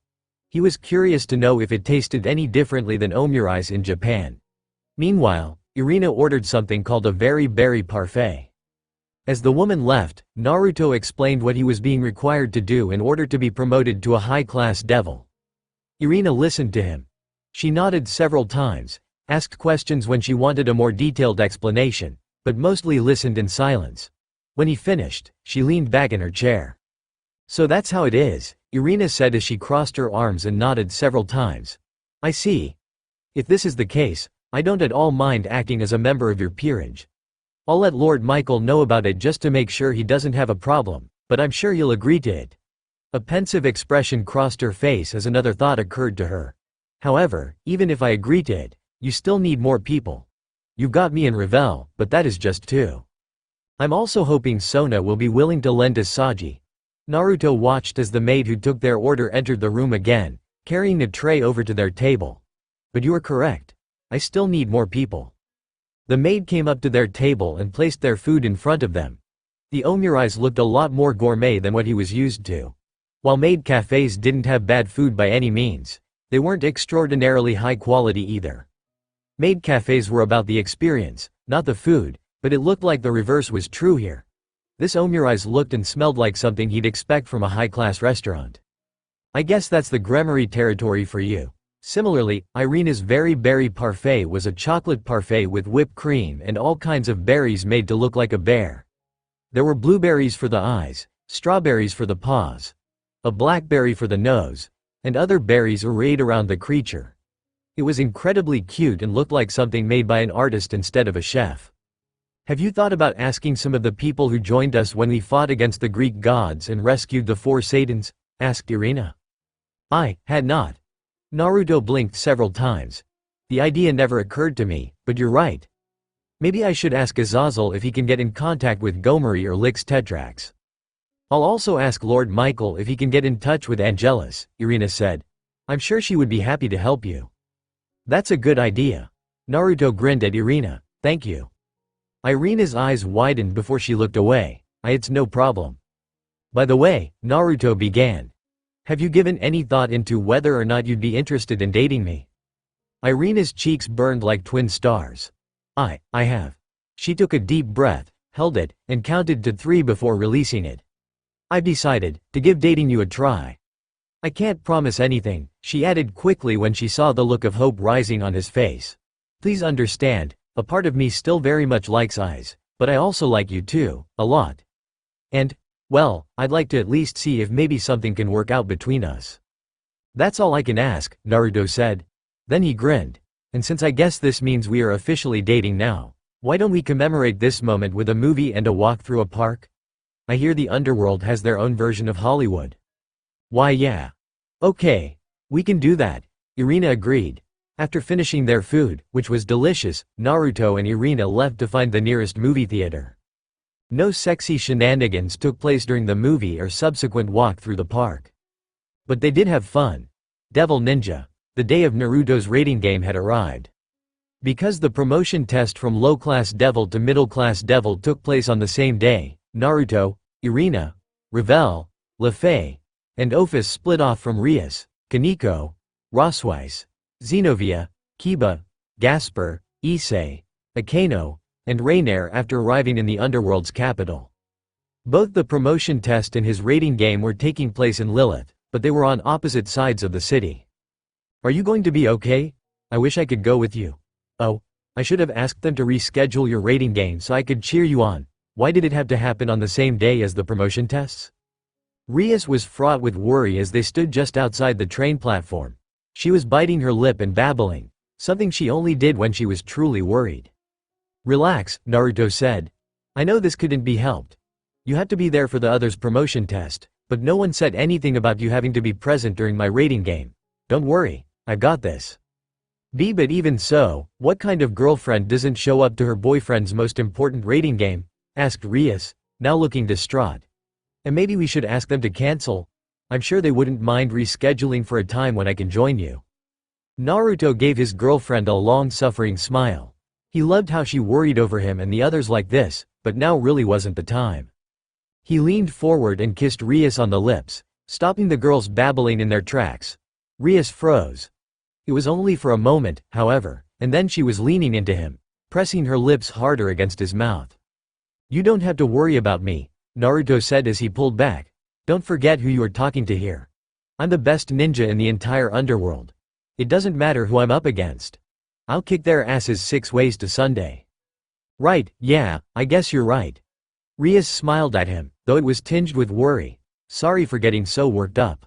He was curious to know if it tasted any differently than omurice in Japan. Meanwhile, Irina ordered something called a very berry parfait. As the woman left, Naruto explained what he was being required to do in order to be promoted to a high-class devil. Irina listened to him. She nodded several times, asked questions when she wanted a more detailed explanation, but mostly listened in silence. When he finished, she leaned back in her chair. So that's how it is, Irina said as she crossed her arms and nodded several times. I see. If this is the case, I don't at all mind acting as a member of your peerage. I'll let Lord Michael know about it just to make sure he doesn't have a problem, but I'm sure you'll agree to it. A pensive expression crossed her face as another thought occurred to her. However, even if I agree to it, you still need more people. You've got me and Revel, but that is just two. I'm also hoping Sona will be willing to lend us Saji. Naruto watched as the maid who took their order entered the room again, carrying a tray over to their table. But you are correct. I still need more people. The maid came up to their table and placed their food in front of them. The omurice looked a lot more gourmet than what he was used to. While maid cafes didn't have bad food by any means, they weren't extraordinarily high quality either. Maid cafes were about the experience, not the food, but it looked like the reverse was true here. This omurice looked and smelled like something he'd expect from a high-class restaurant. I guess that's the Gremory territory for you. Similarly, Irina's very berry parfait was a chocolate parfait with whipped cream and all kinds of berries made to look like a bear. There were blueberries for the eyes, strawberries for the paws, a blackberry for the nose, and other berries arrayed around the creature. It was incredibly cute and looked like something made by an artist instead of a chef. Have you thought about asking some of the people who joined us when we fought against the Greek gods and rescued the 4 Satans? Asked Irina. I had not. Naruto blinked several times. The idea never occurred to me, but you're right. Maybe I should ask Azazel if he can get in contact with Gomeri or Lix Tetrax. I'll also ask Lord Michael if he can get in touch with Angelus, Irina said. I'm sure she would be happy to help you. That's a good idea. Naruto grinned at Irina. Thank you. Irina's eyes widened before she looked away. It's no problem. By the way, Naruto began. Have you given any thought into whether or not you'd be interested in dating me? Irina's cheeks burned like twin stars. I have. She took a deep breath, held it, and counted to 3 before releasing it. I've decided to give dating you a try. I can't promise anything, she added quickly when she saw the look of hope rising on his face. Please understand, a part of me still very much likes eyes, but I also like you too, a lot. And, well, I'd like to at least see if maybe something can work out between us. That's all I can ask, Naruto said. Then he grinned. And since I guess this means we are officially dating now, why don't we commemorate this moment with a movie and a walk through a park? I hear the underworld has their own version of Hollywood. Why yeah. Okay. We can do that, Irina agreed. After finishing their food, which was delicious, Naruto and Irina left to find the nearest movie theater. No sexy shenanigans took place during the movie or subsequent walk through the park. But they did have fun. Devil Ninja. The day of Naruto's rating game had arrived. Because the promotion test from low-class devil to middle-class devil took place on the same day, Naruto, Irina, Revel, Lefay, and Ophis split off from Rias, Kaneko, Rosweiss, Zenovia, Kiba, Gasper, Issei, Akeno, and Rainier after arriving in the underworld's capital. Both the promotion test and his rating game were taking place in Lilith, but they were on opposite sides of the city. Are you going to be okay? I wish I could go with you. Oh, I should have asked them to reschedule your rating game so I could cheer you on. Why did it have to happen on the same day as the promotion tests? Rias was fraught with worry as they stood just outside the train platform. She was biting her lip and babbling, something she only did when she was truly worried. Relax, Naruto said. I know this couldn't be helped. You had to be there for the others' promotion test, but no one said anything about you having to be present during my rating game. Don't worry, I got this. But even so, what kind of girlfriend doesn't show up to her boyfriend's most important rating game? Asked Rias, now looking distraught. And maybe we should ask them to cancel? I'm sure they wouldn't mind rescheduling for a time when I can join you. Naruto gave his girlfriend a long-suffering smile. He loved how she worried over him and the others like this, but now really wasn't the time. He leaned forward and kissed Rias on the lips, stopping the girls babbling in their tracks. Rias froze. It was only for a moment, however, and then she was leaning into him, pressing her lips harder against his mouth. You don't have to worry about me, Naruto said as he pulled back. Don't forget who you are talking to here. I'm the best ninja in the entire underworld. It doesn't matter who I'm up against. I'll kick their asses 6 ways to Sunday. Right, yeah, I guess you're right. Rias smiled at him, though it was tinged with worry. Sorry for getting so worked up.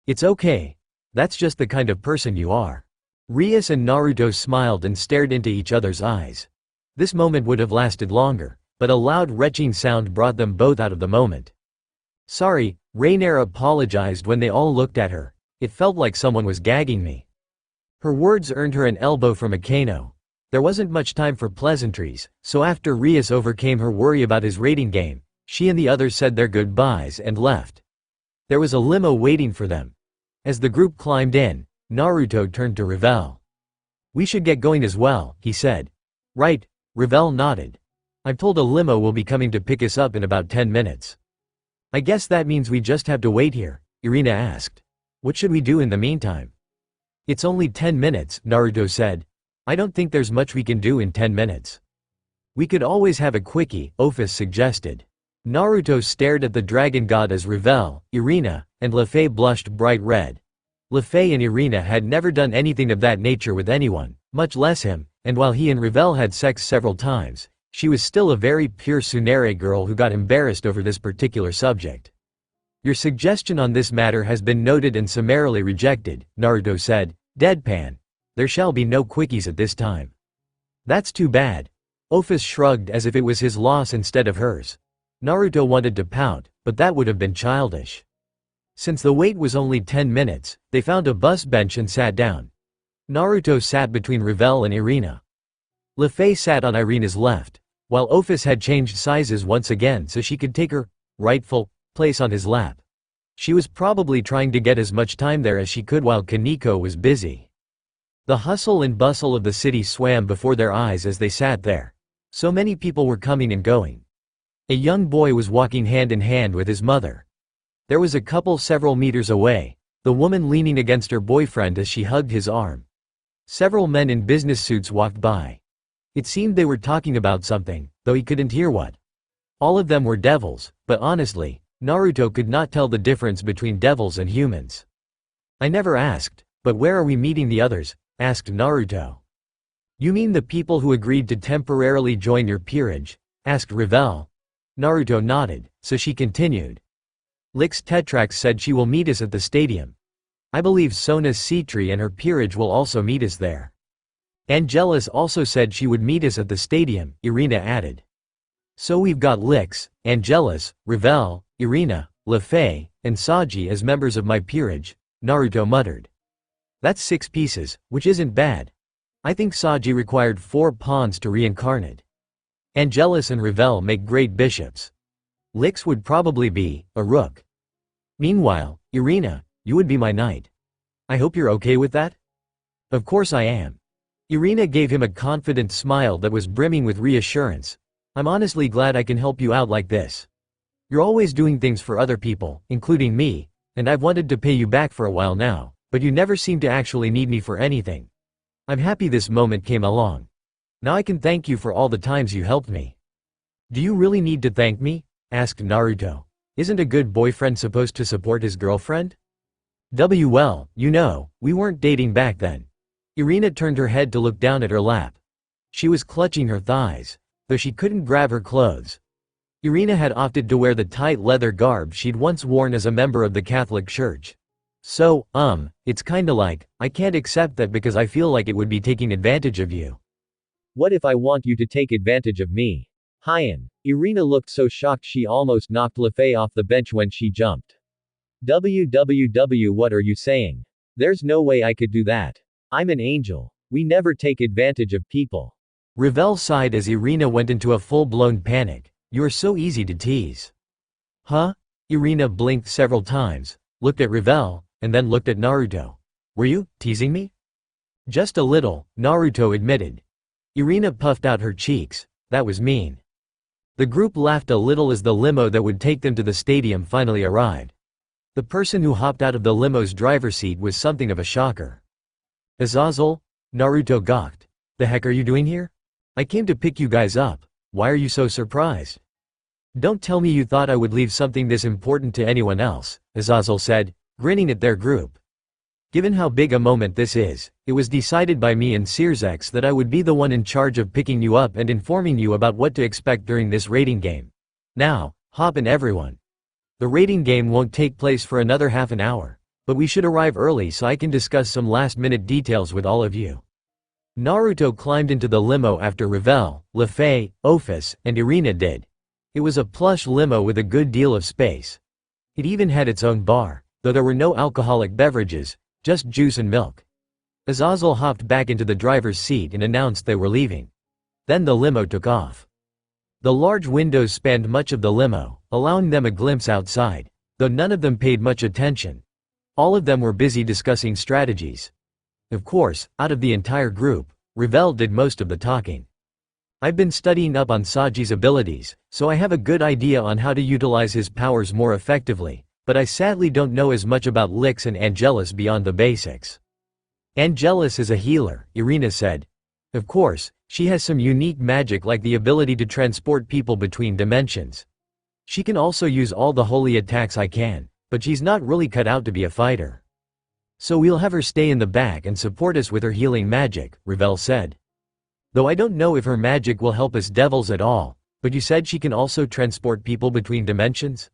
It's okay. That's just the kind of person you are. Rias and Naruto smiled and stared into each other's eyes. This moment would have lasted longer, but a loud retching sound brought them both out of the moment. Sorry, Rainier apologized when they all looked at her. It felt like someone was gagging me. Her words earned her an elbow from Akeno. There wasn't much time for pleasantries, so after Rias overcame her worry about his rating game, she and the others said their goodbyes and left. There was a limo waiting for them. As the group climbed in, Naruto turned to Revel. We should get going as well, he said. Right, Revel nodded. I'm told a limo will be coming to pick us up in about 10 minutes. I guess that means we just have to wait here, Irina asked. What should we do in the meantime? It's only 10 minutes, Naruto said. I don't think there's much we can do in 10 minutes. We could always have a quickie, Ophis suggested. Naruto stared at the dragon god as Revel, Irina, and Lefay blushed bright red. Lefay and Irina had never done anything of that nature with anyone, much less him, and while he and Ravel had sex several times, she was still a very pure Tsunere girl who got embarrassed over this particular subject. Your suggestion on this matter has been noted and summarily rejected, Naruto said, deadpan. There shall be no quickies at this time. That's too bad. Office shrugged as if it was his loss instead of hers. Naruto wanted to pout, but that would have been childish. Since the wait was only 10 minutes, they found a bus bench and sat down. Naruto sat between Ravel and Irina. Lefay sat on Irina's left, while Office had changed sizes once again so she could take her rightful place on his lap. She was probably trying to get as much time there as she could while Kaneko was busy. The hustle and bustle of the city swam before their eyes as they sat there. So many people were coming and going. A young boy was walking hand in hand with his mother. There was a couple several meters away, the woman leaning against her boyfriend as she hugged his arm. Several men in business suits walked by. It seemed they were talking about something, though he couldn't hear what. All of them were devils, but honestly, Naruto could not tell the difference between devils and humans. I never asked, but where are we meeting the others? Asked Naruto. You mean the people who agreed to temporarily join your peerage? Asked Ravel. Naruto nodded, so she continued. Lix Tetrax said she will meet us at the stadium. I believe Sona Citri and her peerage will also meet us there. Angelus also said she would meet us at the stadium, Irina added. So we've got Lix, Angelus, Ravel, Irina, Lefay, and Saji as members of my peerage, Naruto muttered. That's 6 pieces, which isn't bad. I think Saji required 4 pawns to reincarnate. Angelus and Ravel make great bishops. Lix would probably be a rook. Meanwhile, Irina, you would be my knight. I hope you're okay with that? Of course I am. Irina gave him a confident smile that was brimming with reassurance. I'm honestly glad I can help you out like this. You're always doing things for other people, including me, and I've wanted to pay you back for a while now, but you never seem to actually need me for anything. I'm happy this moment came along. Now I can thank you for all the times you helped me. Do you really need to thank me? Asked Naruto. Isn't a good boyfriend supposed to support his girlfriend? Well, you know, we weren't dating back then. Irina turned her head to look down at her lap. She was clutching her thighs, though she couldn't grab her clothes. Irina had opted to wear the tight leather garb she'd once worn as a member of the Catholic Church. So, it's kinda like, I can't accept that because I feel like it would be taking advantage of you. What if I want you to take advantage of me? Hyan. Irina looked so shocked she almost knocked Lefay off the bench when she jumped. What are you saying? There's no way I could do that. I'm an angel. We never take advantage of people. Ravel sighed as Irina went into a full-blown panic. You're so easy to tease. Huh? Irina blinked several times, looked at Ravel, and then looked at Naruto. Were you teasing me? Just a little, Naruto admitted. Irina puffed out her cheeks. That was mean. The group laughed a little as the limo that would take them to the stadium finally arrived. The person who hopped out of the limo's driver's seat was something of a shocker. Azazel? Naruto gawked. The heck are you doing here? I came to pick you guys up. Why are you so surprised? Don't tell me you thought I would leave something this important to anyone else, Azazel said, grinning at their group. Given how big a moment this is, it was decided by me and Searsex that I would be the one in charge of picking you up and informing you about what to expect during this rating game. Now, hop in everyone. The rating game won't take place for another half an hour, but we should arrive early so I can discuss some last-minute details with all of you. Naruto climbed into the limo after Ravel, Lefay, Office, and Irina did. It was a plush limo with a good deal of space. It even had its own bar, though there were no alcoholic beverages, just juice and milk. Azazel hopped back into the driver's seat and announced they were leaving. Then the limo took off. The large windows spanned much of the limo, allowing them a glimpse outside, though none of them paid much attention. All of them were busy discussing strategies. Of course, out of the entire group, Ravel did most of the talking. I've been studying up on Saji's abilities, so I have a good idea on how to utilize his powers more effectively, but I sadly don't know as much about Lix and Angelus beyond the basics. Angelus is a healer, Irina said. Of course, she has some unique magic like the ability to transport people between dimensions. She can also use all the holy attacks I can, but she's not really cut out to be a fighter. So we'll have her stay in the back and support us with her healing magic, Ravel said. Though I don't know if her magic will help us devils at all, but you said she can also transport people between dimensions?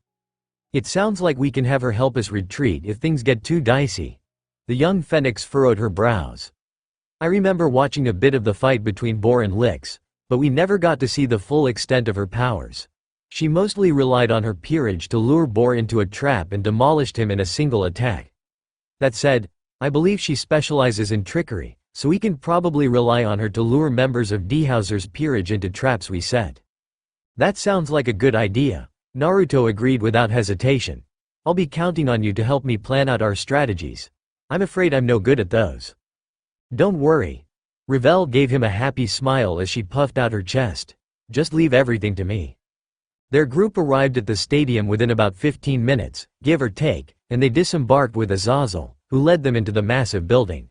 It sounds like we can have her help us retreat if things get too dicey. The young phoenix furrowed her brows. I remember watching a bit of the fight between Boar and Lix, but we never got to see the full extent of her powers. She mostly relied on her peerage to lure Boar into a trap and demolished him in a single attack. That said, I believe she specializes in trickery, so we can probably rely on her to lure members of Dhauser's peerage into traps we set. That sounds like a good idea, Naruto agreed without hesitation. I'll be counting on you to help me plan out our strategies. I'm afraid I'm no good at those. Don't worry. Ravel gave him a happy smile as she puffed out her chest. Just leave everything to me. Their group arrived at the stadium within about 15 minutes, give or take, and they disembarked with Azazel, who led them into the massive building.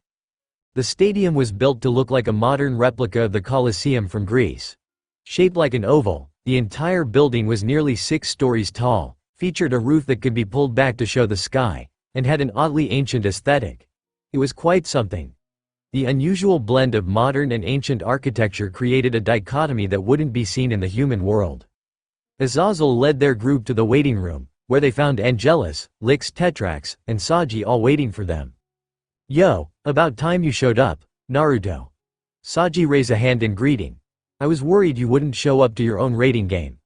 The stadium was built to look like a modern replica of the Colosseum from Greece. Shaped like an oval, the entire building was nearly 6 stories tall, featured a roof that could be pulled back to show the sky, and had an oddly ancient aesthetic. It was quite something. The unusual blend of modern and ancient architecture created a dichotomy that wouldn't be seen in the human world. Azazel led their group to the waiting room, where they found Angelus, Lix Tetrax, and Saji all waiting for them. Yo, about time you showed up, Naruto. Saji raised a hand in greeting. I was worried you wouldn't show up to your own rating game.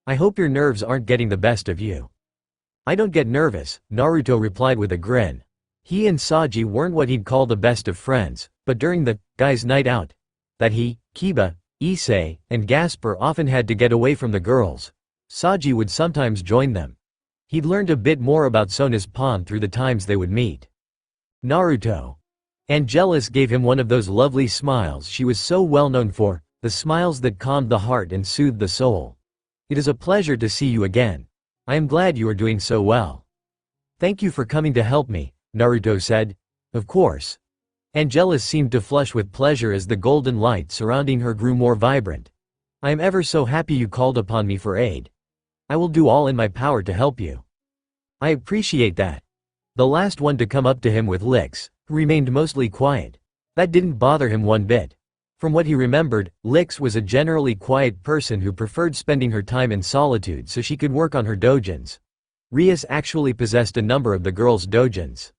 I hope your nerves aren't getting the best of you. I don't get nervous, Naruto replied with a grin. He and Saji weren't what he'd call the best of friends, but during the guys' night out, that he, Kiba, Issei, and Gasper often had to get away from the girls, Saji would sometimes join them. He'd learned a bit more about Sona's pawn through the times they would meet. Naruto. Angelus gave him one of those lovely smiles she was so well known for, the smiles that calmed the heart and soothed the soul. It is a pleasure to see you again. I am glad you are doing so well. Thank you for coming to help me, Naruto said. Of course. Angelus seemed to flush with pleasure as the golden light surrounding her grew more vibrant. I am ever so happy you called upon me for aid. I will do all in my power to help you. I appreciate that. The last one to come up to him with Lix, who remained mostly quiet. That didn't bother him one bit. From what he remembered, Lix was a generally quiet person who preferred spending her time in solitude so she could work on her dojins. Rias actually possessed a number of the girls' dojins.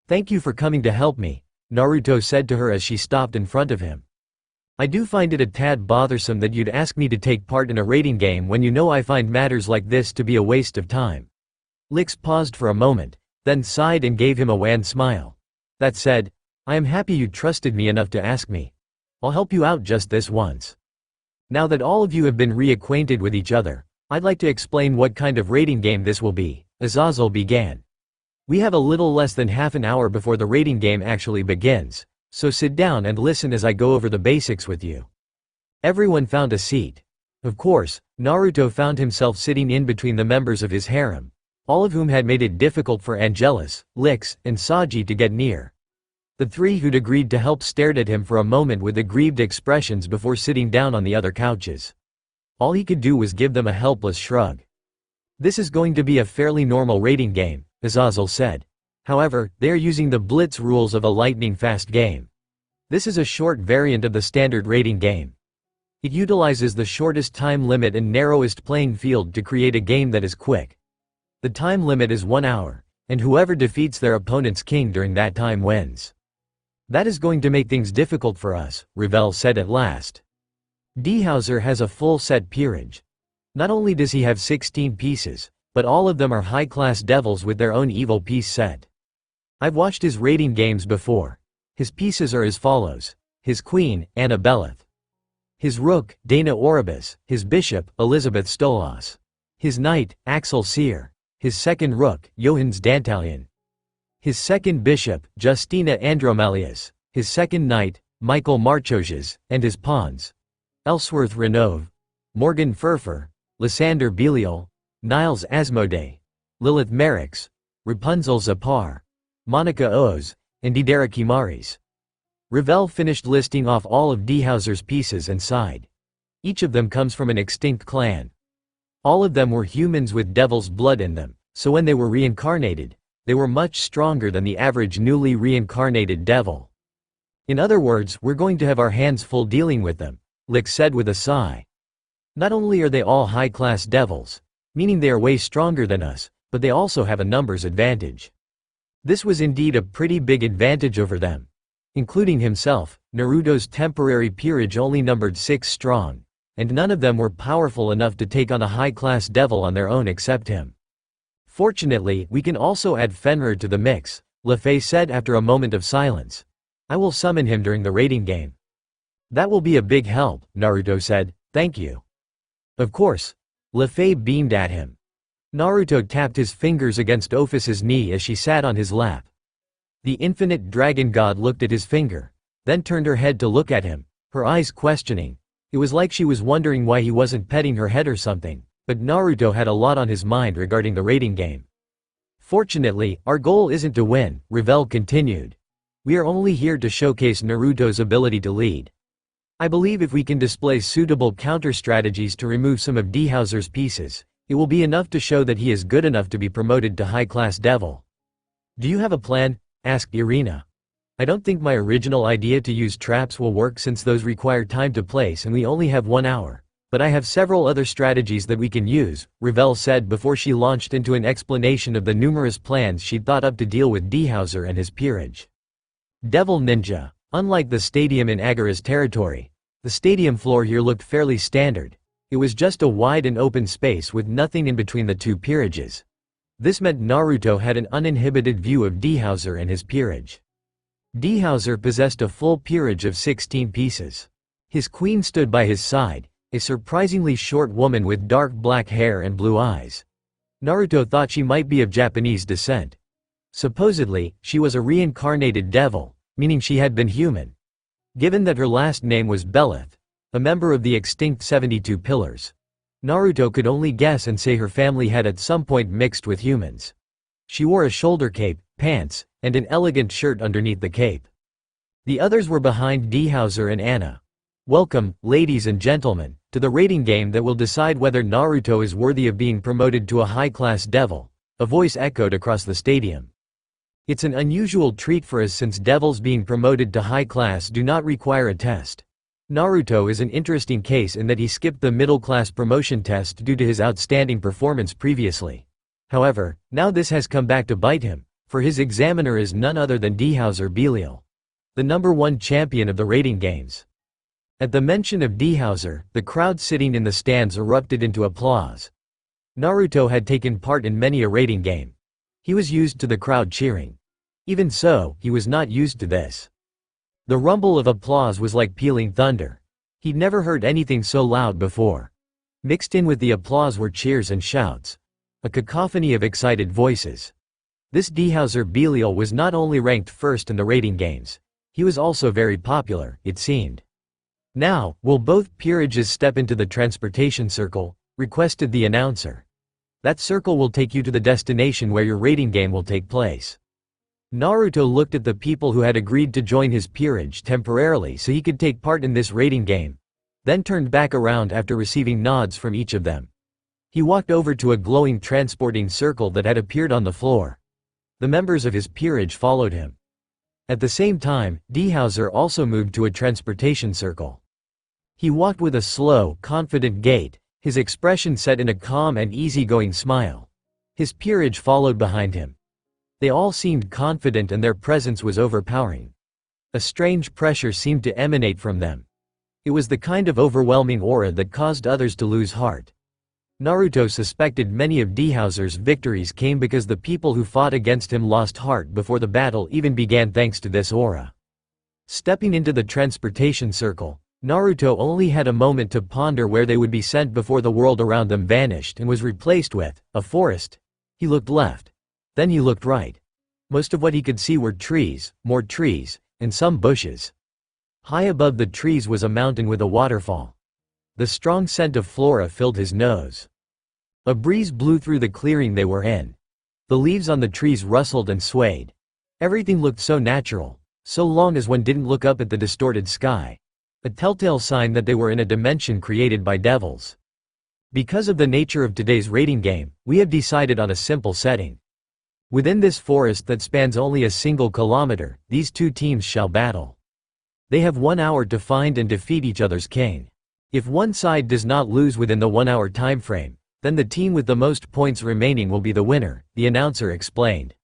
Thank you for coming to help me, Naruto said to her as she stopped in front of him. I do find it a tad bothersome that you'd ask me to take part in a rating game when you know I find matters like this to be a waste of time. Lix paused for a moment, then sighed and gave him a wan smile. That said, I am happy you trusted me enough to ask me. I'll help you out just this once. Now that all of you have been reacquainted with each other, I'd like to explain what kind of rating game this will be, Azazel began. We have a little less than half an hour before the rating game actually begins, so sit down and listen as I go over the basics with you. Everyone found a seat. Of course, Naruto found himself sitting in between the members of his harem, all of whom had made it difficult for Angelus, Lix, and Saji to get near. The three who'd agreed to help stared at him for a moment with aggrieved expressions before sitting down on the other couches. All he could do was give them a helpless shrug. This is going to be a fairly normal rating game, Azazel said. However, they are using the blitz rules of a lightning-fast game. This is a short variant of the standard rating game. It utilizes the shortest time limit and narrowest playing field to create a game that is quick. The time limit is 1 hour, and whoever defeats their opponent's king during that time wins. That is going to make things difficult for us, Ravel said at last. Dhauser has a full-set peerage. Not only does he have 16 pieces, but all of them are high-class devils with their own evil piece set. I've watched his rating games before. His pieces are as follows. His queen, Annabelith. His rook, Dana Oribus. His bishop, Elizabeth Stolas. His knight, Axel Seer. His second rook, Johannes Dantalion. His second bishop, Justina Andromalius. His second knight, Michael Marchoses, and his pawns, Ellsworth Renove, Morgan Furfer, Lysander Belial, Niles Asmodee, Lilith Merrickx, Rapunzel Zapar, Monica Oz, and Didera Kimaris. Ravel finished listing off all of Dhauser's pieces and sighed. Each of them comes from an extinct clan. All of them were humans with devil's blood in them, so when they were reincarnated, They were much stronger than the average newly reincarnated devil. In other words, we're going to have our hands full dealing with them, Lick said with a sigh. Not only are they all high-class devils, meaning they are way stronger than us, but they also have a numbers advantage. This was indeed a pretty big advantage over them. Including himself, Naruto's temporary peerage only numbered 6 strong, and none of them were powerful enough to take on a high-class devil on their own except him. Fortunately, we can also add Fenrir to the mix, Luffy said after a moment of silence. I will summon him during the raiding game. That will be a big help, Naruto said, thank you. Of course. Luffy beamed at him. Naruto tapped his fingers against Ophus's knee as she sat on his lap. The infinite dragon god looked at his finger, then turned her head to look at him, her eyes questioning. It was like she was wondering why he wasn't petting her head or something, but Naruto had a lot on his mind regarding the raiding game. Fortunately, our goal isn't to win, Revel continued. We are only here to showcase Naruto's ability to lead. I believe if we can display suitable counter-strategies to remove some of Dehauser's pieces, it will be enough to show that he is good enough to be promoted to high-class devil. Do you have a plan? Asked Irina. I don't think my original idea to use traps will work since those require time to place and we only have 1 hour. But I have several other strategies that we can use, Revel said before she launched into an explanation of the numerous plans she'd thought up to deal with Dehauser and his peerage. Devil Ninja. Unlike the stadium in Agara's territory, the stadium floor here looked fairly standard. It was just a wide and open space with nothing in between the two peerages. This meant Naruto had an uninhibited view of Dehauser and his peerage. Dehauser possessed a full peerage of 16 pieces. His queen stood by his side, a surprisingly short woman with dark black hair and blue eyes. Naruto thought she might be of Japanese descent. Supposedly, she was a reincarnated devil, meaning she had been human. Given that her last name was Belith, a member of the extinct 72 Pillars, Naruto could only guess and say her family had at some point mixed with humans. She wore a shoulder cape, pants, and an elegant shirt underneath the cape. The others were behind Dehauser and Anna. Welcome, ladies and gentlemen, to the rating game that will decide whether Naruto is worthy of being promoted to a high-class devil, a voice echoed across the stadium. It's an unusual treat for us since devils being promoted to high class do not require a test. Naruto is an interesting case in that he skipped the middle class promotion test due to his outstanding performance previously. However, now this has come back to bite him, for his examiner is none other than Dehauser Belial, the #1 champion of the rating games. At the mention of Dehauser, the crowd sitting in the stands erupted into applause. Naruto had taken part in many a rating game. He was used to the crowd cheering. Even so, he was not used to this. The rumble of applause was like pealing thunder. He'd never heard anything so loud before. Mixed in with the applause were cheers and shouts. A cacophony of excited voices. This Dehauser Belial was not only ranked first in the rating games, he was also very popular, it seemed. Now, will both peerages step into the transportation circle? Requested the announcer. That circle will take you to the destination where your rating game will take place. Naruto looked at the people who had agreed to join his peerage temporarily so he could take part in this rating game, then turned back around after receiving nods from each of them. He walked over to a glowing transporting circle that had appeared on the floor. The members of his peerage followed him. At the same time, Dehauser also moved to a transportation circle. He walked with a slow, confident gait, his expression set in a calm and easygoing smile. His peerage followed behind him. They all seemed confident and their presence was overpowering. A strange pressure seemed to emanate from them. It was the kind of overwhelming aura that caused others to lose heart. Naruto suspected many of Dehauser's victories came because the people who fought against him lost heart before the battle even began thanks to this aura. Stepping into the transportation circle, Naruto only had a moment to ponder where they would be sent before the world around them vanished and was replaced with a forest. He looked left. Then he looked right. Most of what he could see were trees, more trees, and some bushes. High above the trees was a mountain with a waterfall. The strong scent of flora filled his nose. A breeze blew through the clearing they were in. The leaves on the trees rustled and swayed. Everything looked so natural, so long as one didn't look up at the distorted sky. A telltale sign that they were in a dimension created by devils. Because of the nature of today's rating game, we have decided on a simple setting. Within this forest that spans only a single kilometer, these two teams shall battle. They have 1 hour to find and defeat each other's king. If one side does not lose within the 1 hour time frame, then the team with the most points remaining will be the winner, the announcer explained.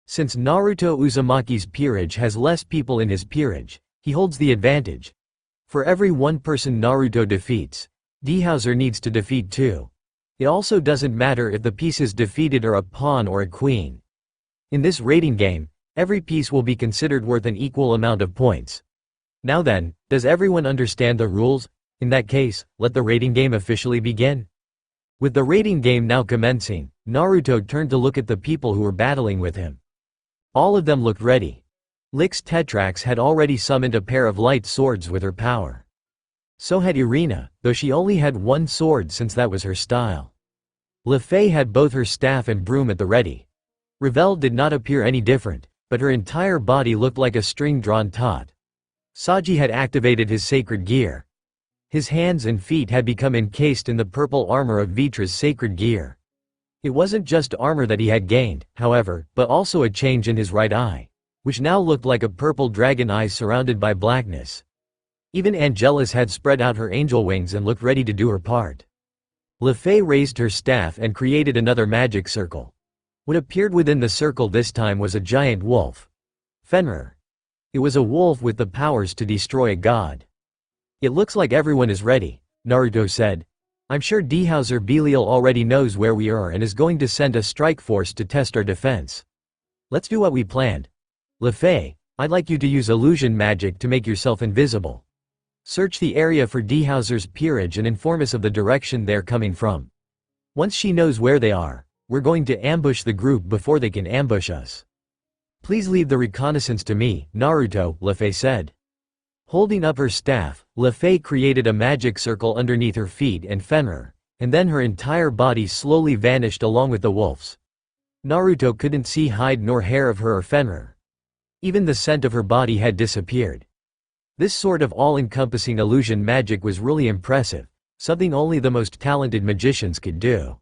Since Naruto Uzumaki's peerage has less people in his peerage, he holds the advantage. For every one person Naruto defeats, D-Hauser needs to defeat 2. It also doesn't matter if the pieces defeated are a pawn or a queen. In this rating game, every piece will be considered worth an equal amount of points. Now then, does everyone understand the rules? In that case, let the rating game officially begin. With the rating game now commencing, Naruto turned to look at the people who were battling with him. All of them looked ready. Lix Tetrax had already summoned a pair of light swords with her power. So had Irina, though she only had one sword since that was her style. Lefei had both her staff and broom at the ready. Revel did not appear any different, but her entire body looked like a string drawn taut. Saji had activated his sacred gear. His hands and feet had become encased in the purple armor of Vitra's sacred gear. It wasn't just armor that he had gained, however, but also a change in his right eye, which now looked like a purple dragon eye surrounded by blackness. Even Angelus had spread out her angel wings and looked ready to do her part. Lefei raised her staff and created another magic circle. What appeared within the circle this time was a giant wolf. Fenrir. It was a wolf with the powers to destroy a god. It looks like everyone is ready, Naruto said. I'm sure D-Hauser Belial already knows where we are and is going to send a strike force to test our defense. Let's do what we planned. Lefei, I'd like you to use illusion magic to make yourself invisible. Search the area for D-Hauser's peerage and inform us of the direction they're coming from. Once she knows where they are, we're going to ambush the group before they can ambush us. Please leave the reconnaissance to me, Naruto, Lefei said. Holding up her staff, Lefei created a magic circle underneath her feet and Fenrir, and then her entire body slowly vanished along with the wolves. Naruto couldn't see hide nor hair of her or Fenrir. Even the scent of her body had disappeared. This sort of all-encompassing illusion magic was really impressive, something only the most talented magicians could do.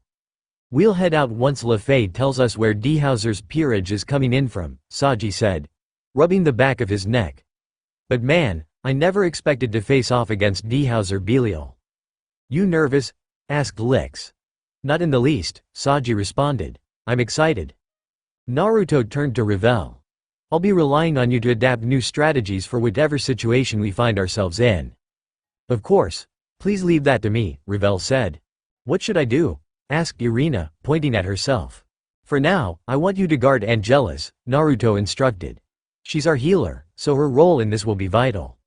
We'll head out once Lefei tells us where D-Hauser's peerage is coming in from, Saji said, rubbing the back of his neck. But man, I never expected to face off against D-Hauser Belial. You nervous? Asked Lix. Not in the least, Saji responded. I'm excited. Naruto turned to Revel. I'll be relying on you to adapt new strategies for whatever situation we find ourselves in. Of course. Please leave that to me, Revel said. What should I do? Asked Irina, pointing at herself. For now, I want you to guard Angelus, Naruto instructed. She's our healer, so her role in this will be vital.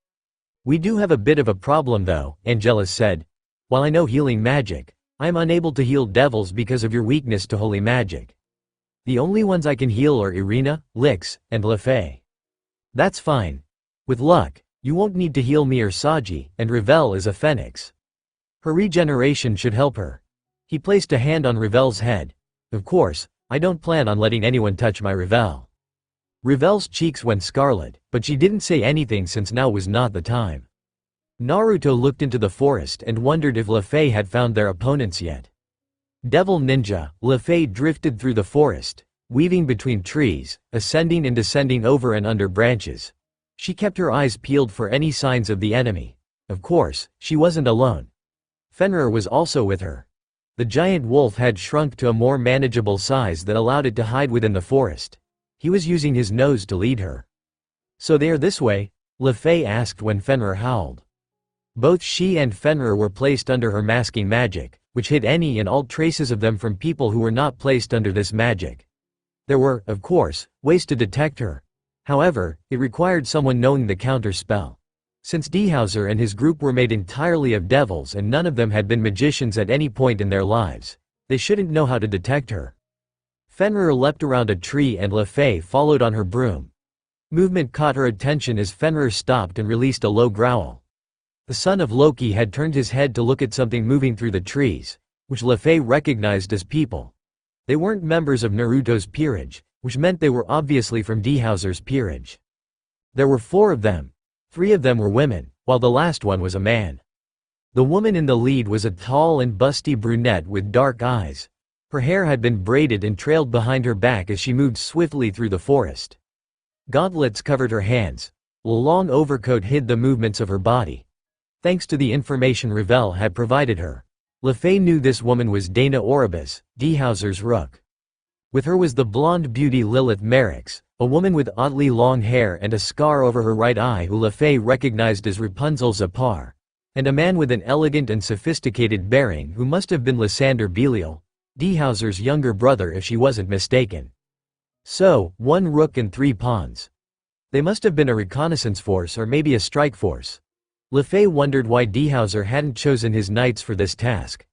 We do have a bit of a problem though, Angelus said. While I know healing magic, I am unable to heal devils because of your weakness to holy magic. The only ones I can heal are Irina, Lix, and Lefei. That's fine. With luck, you won't need to heal me or Saji, and Revel is a phoenix. Her regeneration should help her. He placed a hand on Revel's head. Of course, I don't plan on letting anyone touch my Revel. Revel's cheeks went scarlet, but she didn't say anything since now was not the time. Naruto looked into the forest and wondered if Lefei had found their opponents yet. Devil Ninja, Lefei drifted through the forest, weaving between trees, ascending and descending over and under branches. She kept her eyes peeled for any signs of the enemy. Of course, she wasn't alone. Fenrir was also with her. The giant wolf had shrunk to a more manageable size that allowed it to hide within the forest. He was using his nose to lead her. So they are this way? Lefei asked when Fenrir howled. Both she and Fenrir were placed under her masking magic, which hid any and all traces of them from people who were not placed under this magic. There were, of course, ways to detect her. However, it required someone knowing the counter spell. Since D-Hauser and his group were made entirely of devils and none of them had been magicians at any point in their lives, they shouldn't know how to detect her. Fenrir leapt around a tree and Lefei followed on her broom. Movement caught her attention as Fenrir stopped and released a low growl. The son of Loki had turned his head to look at something moving through the trees, which Lefei recognized as people. They weren't members of Naruto's peerage, which meant they were obviously from D-Hauser's peerage. There were 4 of them. 3 of them were women, while the last one was a man. The woman in the lead was a tall and busty brunette with dark eyes. Her hair had been braided and trailed behind her back as she moved swiftly through the forest. Gauntlets covered her hands. A long overcoat hid the movements of her body. Thanks to the information Ravel had provided her, LeFay knew this woman was Dana Oribus, D. Hauser's rook. With her was the blonde beauty Lilith Merricks, a woman with oddly long hair and a scar over her right eye who LeFay recognized as Rapunzel Zapar, and a man with an elegant and sophisticated bearing who must have been Lysander Belial, D. Hauser's younger brother if she wasn't mistaken. So, 1 rook and 3 pawns. They must have been a reconnaissance force or maybe a strike force. LeFay wondered why D. Hauser hadn't chosen his knights for this task.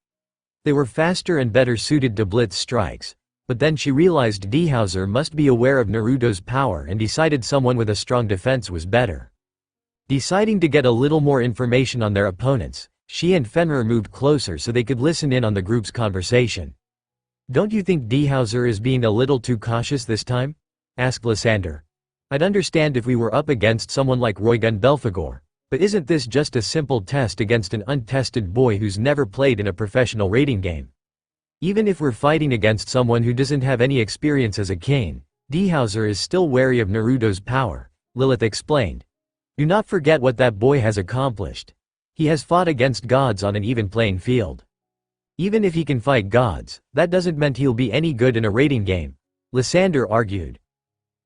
They were faster and better suited to blitz strikes, but then she realized D. Hauser must be aware of Naruto's power and decided someone with a strong defense was better. Deciding to get a little more information on their opponents, she and Fenrir moved closer so they could listen in on the group's conversation. "Don't you think D. Hauser is being a little too cautious this time?" asked Lysander. "I'd understand if we were up against someone like Roygun Belphegor, but isn't this just a simple test against an untested boy who's never played in a professional raiding game? Even if we're fighting against someone who doesn't have any experience as a king, D. Hauser is still wary of Naruto's power," Lilith explained. "Do not forget what that boy has accomplished. He has fought against gods on an even playing field. Even if he can fight gods, that doesn't mean he'll be any good in a raiding game," Lysander argued.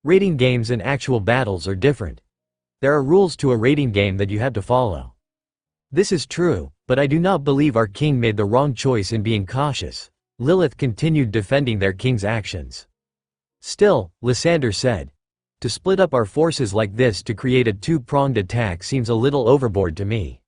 "Raiding games and actual battles are different. There are rules to a raiding game that you have to follow." "This is true, but I do not believe our king made the wrong choice in being cautious," Lilith continued defending their king's actions. "Still," Lysander said, "to split up our forces like this to create a two-pronged attack seems a little overboard to me."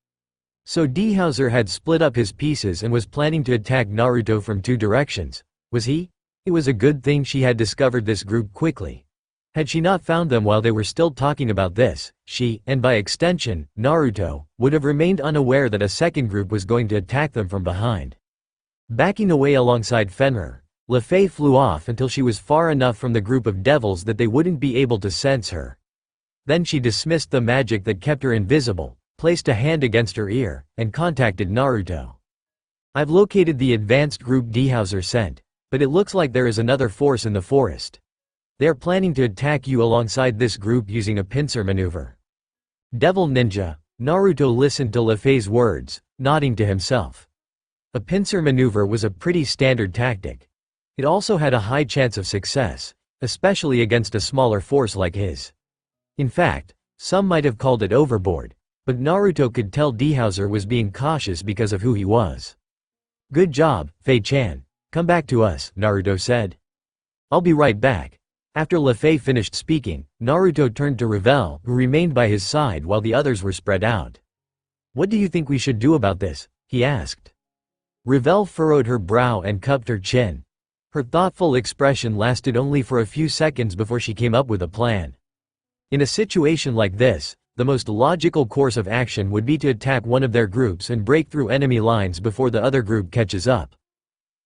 So D. Hauser had split up his pieces and was planning to attack Naruto from 2 directions, was he? It was a good thing she had discovered this group quickly. Had she not found them while they were still talking about this, she, and by extension, Naruto, would have remained unaware that a second group was going to attack them from behind. Backing away alongside Fenrir, LeFay flew off until she was far enough from the group of devils that they wouldn't be able to sense her. Then she dismissed the magic that kept her invisible, placed a hand against her ear, and contacted Naruto. "I've located the advanced group D. Hauser sent, but it looks like there is another force in the forest. They are planning to attack you alongside this group using a pincer maneuver." Devil Ninja, Naruto listened to LeFay's words, nodding to himself. A pincer maneuver was a pretty standard tactic. It also had a high chance of success, especially against a smaller force like his. In fact, some might have called it overboard, but Naruto could tell D. Hauser was being cautious because of who he was. "Good job, Fei-chan. Come back to us," Naruto said. "I'll be right back." After LeFay finished speaking, Naruto turned to Ravel, who remained by his side while the others were spread out. "What do you think we should do about this?" he asked. Ravel furrowed her brow and cupped her chin. Her thoughtful expression lasted only for a few seconds before she came up with a plan. In a situation like this, the most logical course of action would be to attack one of their groups and break through enemy lines before the other group catches up.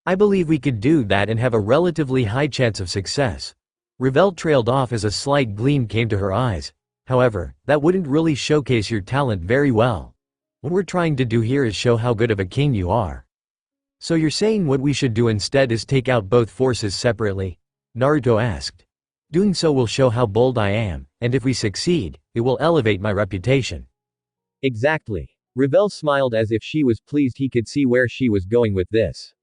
"I believe we could do that and have a relatively high chance of success." Ravel trailed off as a slight gleam came to her eyes. "However, that wouldn't really showcase your talent very well. What we're trying to do here is show how good of a king you are." "So you're saying what we should do instead is take out both forces separately?" Naruto asked. "Doing so will show how bold I am, and if we succeed, it will elevate my reputation." "Exactly." Ravel smiled as if she was pleased he could see where she was going with this.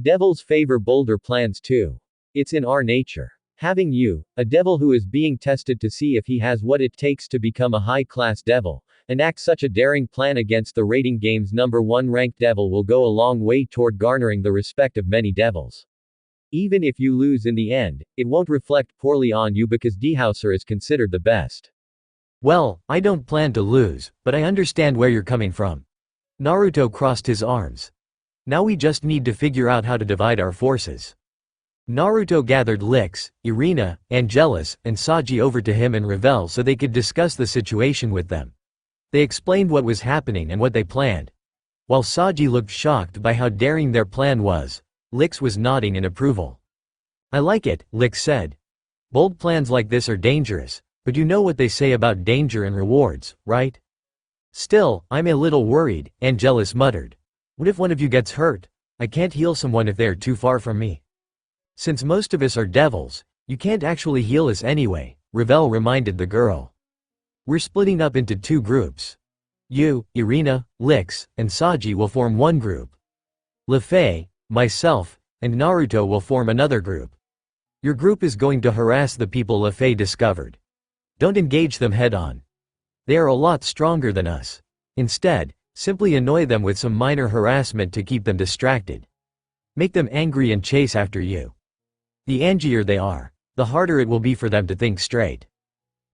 "Devils favor bolder plans too. It's in our nature. Having you, a devil who is being tested to see if he has what it takes to become a high-class devil, enact such a daring plan against the rating game's #1 ranked devil will go a long way toward garnering the respect of many devils. Even if you lose in the end, it won't reflect poorly on you because D. Hauser is considered the best." "Well, I don't plan to lose, but I understand where you're coming from." Naruto crossed his arms. "Now we just need to figure out how to divide our forces." Naruto gathered Lix, Irina, Angelus, and Saji over to him and Ravel so they could discuss the situation with them. They explained what was happening and what they planned. While Saji looked shocked by how daring their plan was, Lix was nodding in approval. "I like it," Lix said. "Bold plans like this are dangerous, but you know what they say about danger and rewards, right?" "Still, I'm a little worried," Angelus muttered. "What if one of you gets hurt? I can't heal someone if they are too far from me." Since most of us are devils, you can't actually heal us anyway, Ravel reminded the girl. We're splitting up into 2 groups. You, Irina, Lix, and Saji will form one group. Lefei, myself, and Naruto will form another group. Your group is going to harass the people Lefei discovered. Don't engage them head-on. They are a lot stronger than us. Instead, simply annoy them with some minor harassment to keep them distracted. Make them angry and chase after you. The angrier they are, the harder it will be for them to think straight.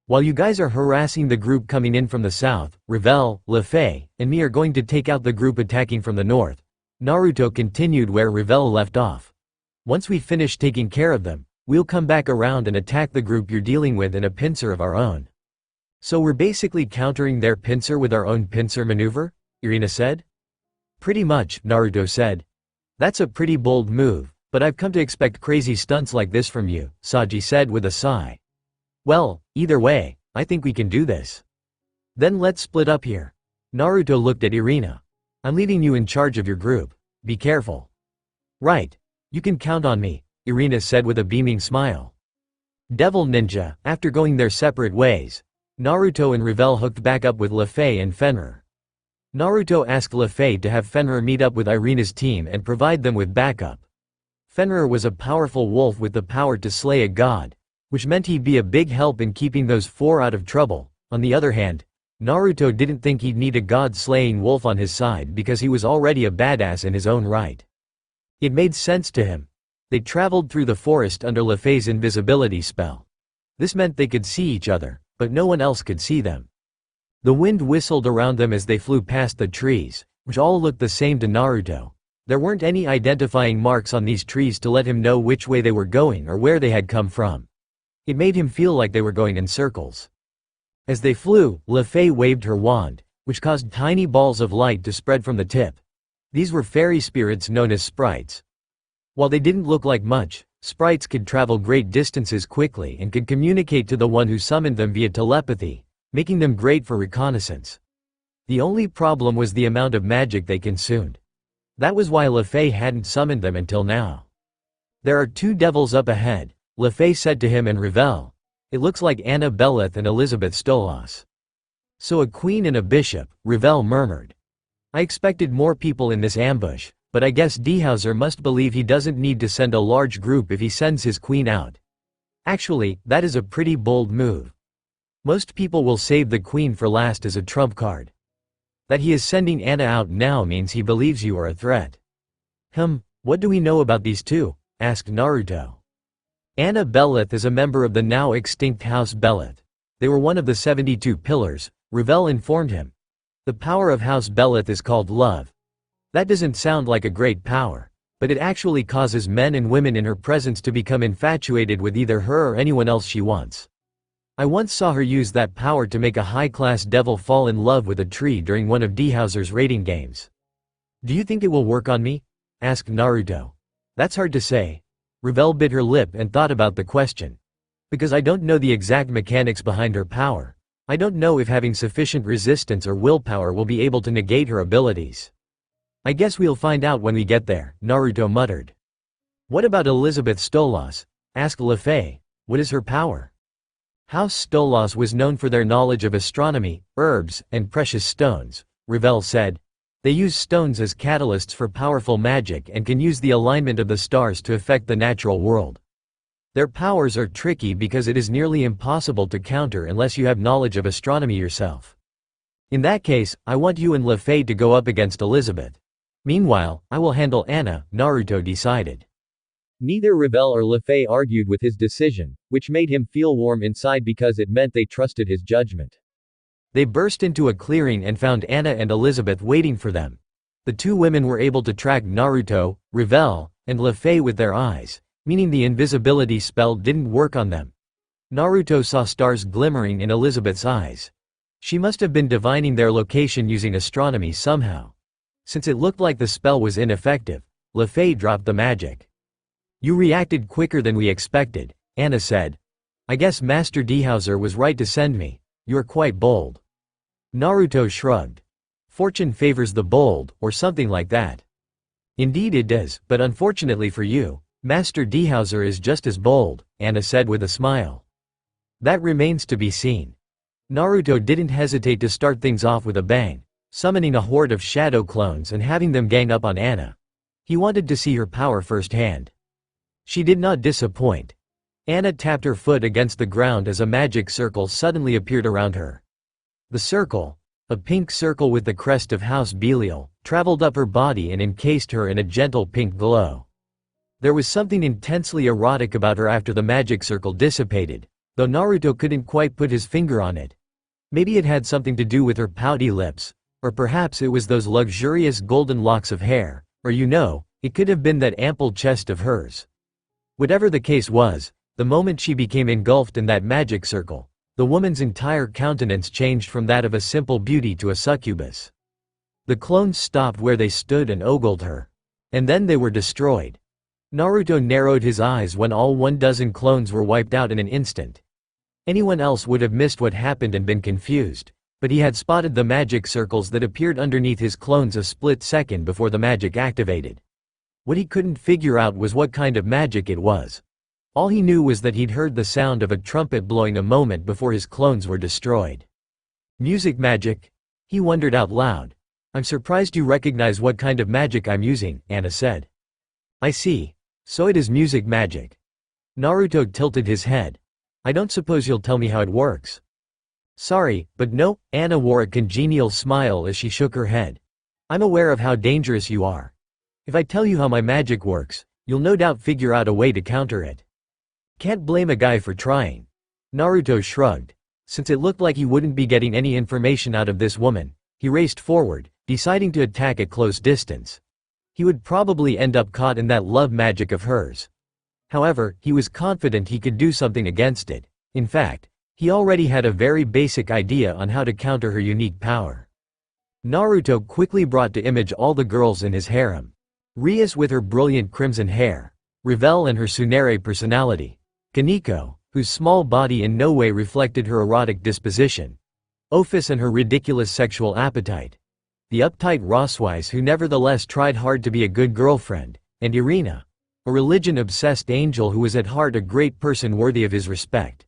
While you guys are harassing the group coming in from the south, Ravel, Lefei, and me are going to take out the group attacking from the north. Naruto continued where Ravel left off. Once we finish taking care of them, we'll come back around and attack the group you're dealing with in a pincer of our own. So we're basically countering their pincer with our own pincer maneuver? Irina said. Pretty much, Naruto said. That's a pretty bold move, but I've come to expect crazy stunts like this from you, Saji said with a sigh. Well, either way, I think we can do this. Then let's split up here. Naruto looked at Irina. I'm leaving you in charge of your group. Be careful. Right. You can count on me, Irina said with a beaming smile. Devil Ninja, after going their separate ways, Naruto and Ravel hooked back up with Lefei and Fenrir. Naruto asked Lefei to have Fenrir meet up with Irina's team and provide them with backup. Fenrir was a powerful wolf with the power to slay a god, which meant he'd be a big help in keeping those 4 out of trouble. On the other hand, Naruto didn't think he'd need a god-slaying wolf on his side because he was already a badass in his own right. It made sense to him. They traveled through the forest under Lefei's invisibility spell. This meant they could see each other, but no one else could see them. The wind whistled around them as they flew past the trees, which all looked the same to Naruto. There weren't any identifying marks on these trees to let him know which way they were going or where they had come from. It made him feel like they were going in circles. As they flew, Lefei waved her wand, which caused tiny balls of light to spread from the tip. These were fairy spirits known as sprites. While they didn't look like much, sprites could travel great distances quickly and could communicate to the one who summoned them via telepathy, making them great for reconnaissance. The only problem was the amount of magic they consumed. That was why Lefei hadn't summoned them until now. There are 2 devils up ahead, Lefei said to him and Ravel. It looks like Anna Beleth and Elizabeth Stolas. So a queen and a bishop, Ravel murmured. I expected more people in this ambush, but I guess Dehauser must believe he doesn't need to send a large group if he sends his queen out. Actually, that is a pretty bold move. Most people will save the queen for last as a trump card. That he is sending Anna out now means he believes you are a threat. What do we know about these 2? Asked Naruto. Anna Beleth is a member of the now extinct House Beleth. They were one of the 72 pillars, Ravel informed him. The power of House Beleth is called love. That doesn't sound like a great power, but it actually causes men and women in her presence to become infatuated with either her or anyone else she wants. I once saw her use that power to make a high-class devil fall in love with a tree during one of Dehauser's rating games. Do you think it will work on me? Asked Naruto. That's hard to say. Ravel bit her lip and thought about the question. Because I don't know the exact mechanics behind her power. I don't know if having sufficient resistance or willpower will be able to negate her abilities. I guess we'll find out when we get there, Naruto muttered. What about Elizabeth Stolas? Asked Lefei. What is her power? House Stolas was known for their knowledge of astronomy, herbs, and precious stones, Ravel said. They use stones as catalysts for powerful magic and can use the alignment of the stars to affect the natural world. Their powers are tricky because it is nearly impossible to counter unless you have knowledge of astronomy yourself. In that case, I want you and Lefei to go up against Elizabeth. Meanwhile, I will handle Anna, Naruto decided. Neither Ravel or Lefei argued with his decision, which made him feel warm inside because it meant they trusted his judgment. They burst into a clearing and found Anna and Elizabeth waiting for them. The 2 women were able to track Naruto, Ravel, and Lefei with their eyes, meaning the invisibility spell didn't work on them. Naruto saw stars glimmering in Elizabeth's eyes. She must have been divining their location using astronomy somehow. Since it looked like the spell was ineffective, Lefei dropped the magic. You reacted quicker than we expected, Anna said. I guess Master Dehauser was right to send me. You're quite bold. Naruto shrugged. Fortune favors the bold, or something like that. Indeed it does, but unfortunately for you, Master Dehauser is just as bold, Anna said with a smile. That remains to be seen. Naruto didn't hesitate to start things off with a bang, summoning a horde of shadow clones and having them gang up on Anna. He wanted to see her power firsthand. She did not disappoint. Anna tapped her foot against the ground as a magic circle suddenly appeared around her. The circle, a pink circle with the crest of House Belial, traveled up her body and encased her in a gentle pink glow. There was something intensely erotic about her after the magic circle dissipated, though Naruto couldn't quite put his finger on it. Maybe it had something to do with her pouty lips, or perhaps it was those luxurious golden locks of hair, or it could have been that ample chest of hers. Whatever the case was, the moment she became engulfed in that magic circle, the woman's entire countenance changed from that of a simple beauty to a succubus. The clones stopped where they stood and ogled her. And then they were destroyed. Naruto narrowed his eyes when all 12 clones were wiped out in an instant. Anyone else would have missed what happened and been confused, but he had spotted the magic circles that appeared underneath his clones a split second before the magic activated. What he couldn't figure out was what kind of magic it was. All he knew was that he'd heard the sound of a trumpet blowing a moment before his clones were destroyed. Music magic? He wondered out loud. I'm surprised you recognize what kind of magic I'm using, Anna said. I see. So it is music magic. Naruto tilted his head. I don't suppose you'll tell me how it works. Sorry, but no, Anna wore a congenial smile as she shook her head. I'm aware of how dangerous you are. If I tell you how my magic works, you'll no doubt figure out a way to counter it. Can't blame a guy for trying. Naruto shrugged. Since it looked like he wouldn't be getting any information out of this woman, he raced forward, deciding to attack at close distance. He would probably end up caught in that love magic of hers. However, he was confident he could do something against it. In fact, he already had a very basic idea on how to counter her unique power. Naruto quickly brought to image all the girls in his harem. Rias with her brilliant crimson hair, Revel and her tsundere personality, Kaneko, whose small body in no way reflected her erotic disposition, Ophis and her ridiculous sexual appetite, the uptight Roswise who nevertheless tried hard to be a good girlfriend, and Irina, a religion-obsessed angel who was at heart a great person worthy of his respect.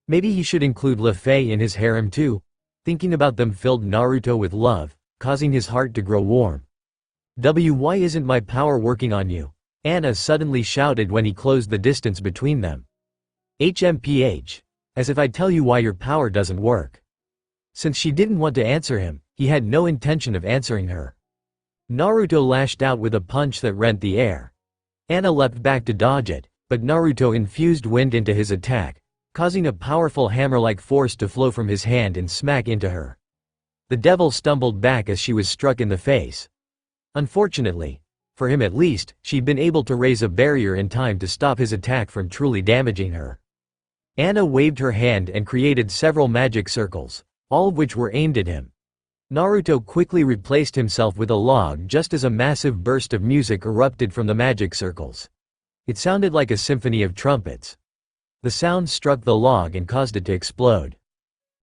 Maybe he should include Lefei in his harem too. Thinking about them filled Naruto with love, causing his heart to grow warm. Why isn't my power working on you? Anna suddenly shouted when he closed the distance between them. HMPH. As if I'd tell you why your power doesn't work. Since she didn't want to answer him, he had no intention of answering her. Naruto lashed out with a punch that rent the air. Anna leapt back to dodge it, but Naruto infused wind into his attack, causing a powerful hammer-like force to flow from his hand and smack into her. The devil stumbled back as she was struck in the face. Unfortunately, for him at least, she'd been able to raise a barrier in time to stop his attack from truly damaging her. Anna waved her hand and created several magic circles, all of which were aimed at him. Naruto quickly replaced himself with a log just as a massive burst of music erupted from the magic circles. It sounded like a symphony of trumpets. The sound struck the log and caused it to explode.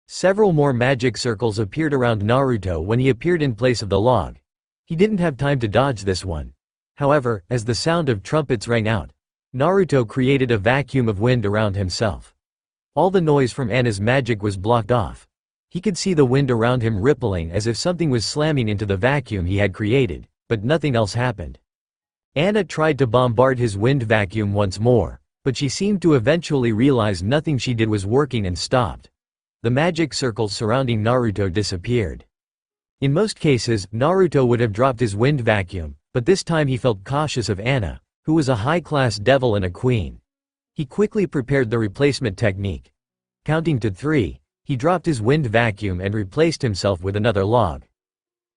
Several more magic circles appeared around Naruto when he appeared in place of the log. He didn't have time to dodge this one. However, as the sound of trumpets rang out, Naruto created a vacuum of wind around himself. All the noise from Anna's magic was blocked off. He could see the wind around him rippling as if something was slamming into the vacuum he had created, but nothing else happened. Anna tried to bombard his wind vacuum once more, but she seemed to eventually realize nothing she did was working and stopped. The magic circles surrounding Naruto disappeared. In most cases, Naruto would have dropped his wind vacuum, but this time he felt cautious of Anna, who was a high-class devil and a queen. He quickly prepared the replacement technique. Counting to 3, he dropped his wind vacuum and replaced himself with another log.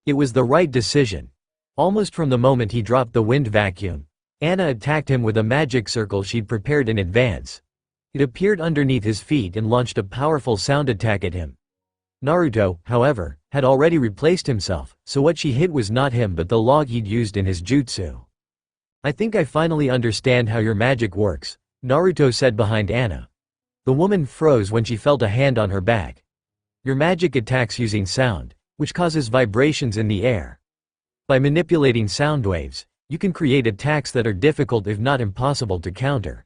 It was the right decision. Almost from the moment he dropped the wind vacuum, Anna attacked him with a magic circle she'd prepared in advance. It appeared underneath his feet and launched a powerful sound attack at him. Naruto, however, had already replaced himself, so what she hit was not him but the log he'd used in his jutsu. I think I finally understand how your magic works, Naruto said behind Anna. The woman froze when she felt a hand on her back. Your magic attacks using sound, which causes vibrations in the air. By manipulating sound waves, You can create attacks that are difficult if not impossible to counter.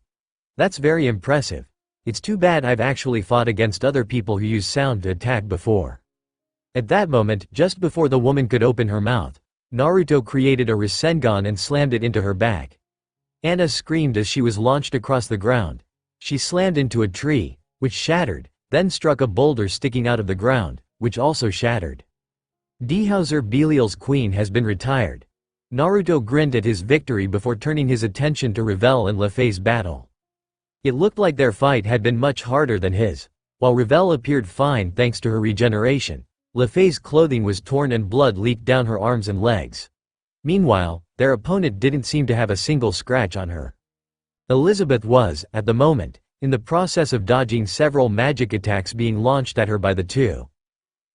That's very impressive. It's too bad I've actually fought against other people who use sound to attack before. At that moment, just before the woman could open her mouth, Naruto created a Rasengan and slammed it into her back. Anna screamed as she was launched across the ground. She slammed into a tree, which shattered, then struck a boulder sticking out of the ground, which also shattered. Dhauser Belial's queen has been retired. Naruto grinned at his victory before turning his attention to Revel and Luffy's battle. It looked like their fight had been much harder than his. While Revel appeared fine thanks to her regeneration, Luffy's clothing was torn and blood leaked down her arms and legs. Meanwhile, their opponent didn't seem to have a single scratch on her. Elizabeth was, at the moment, in the process of dodging several magic attacks being launched at her by the two.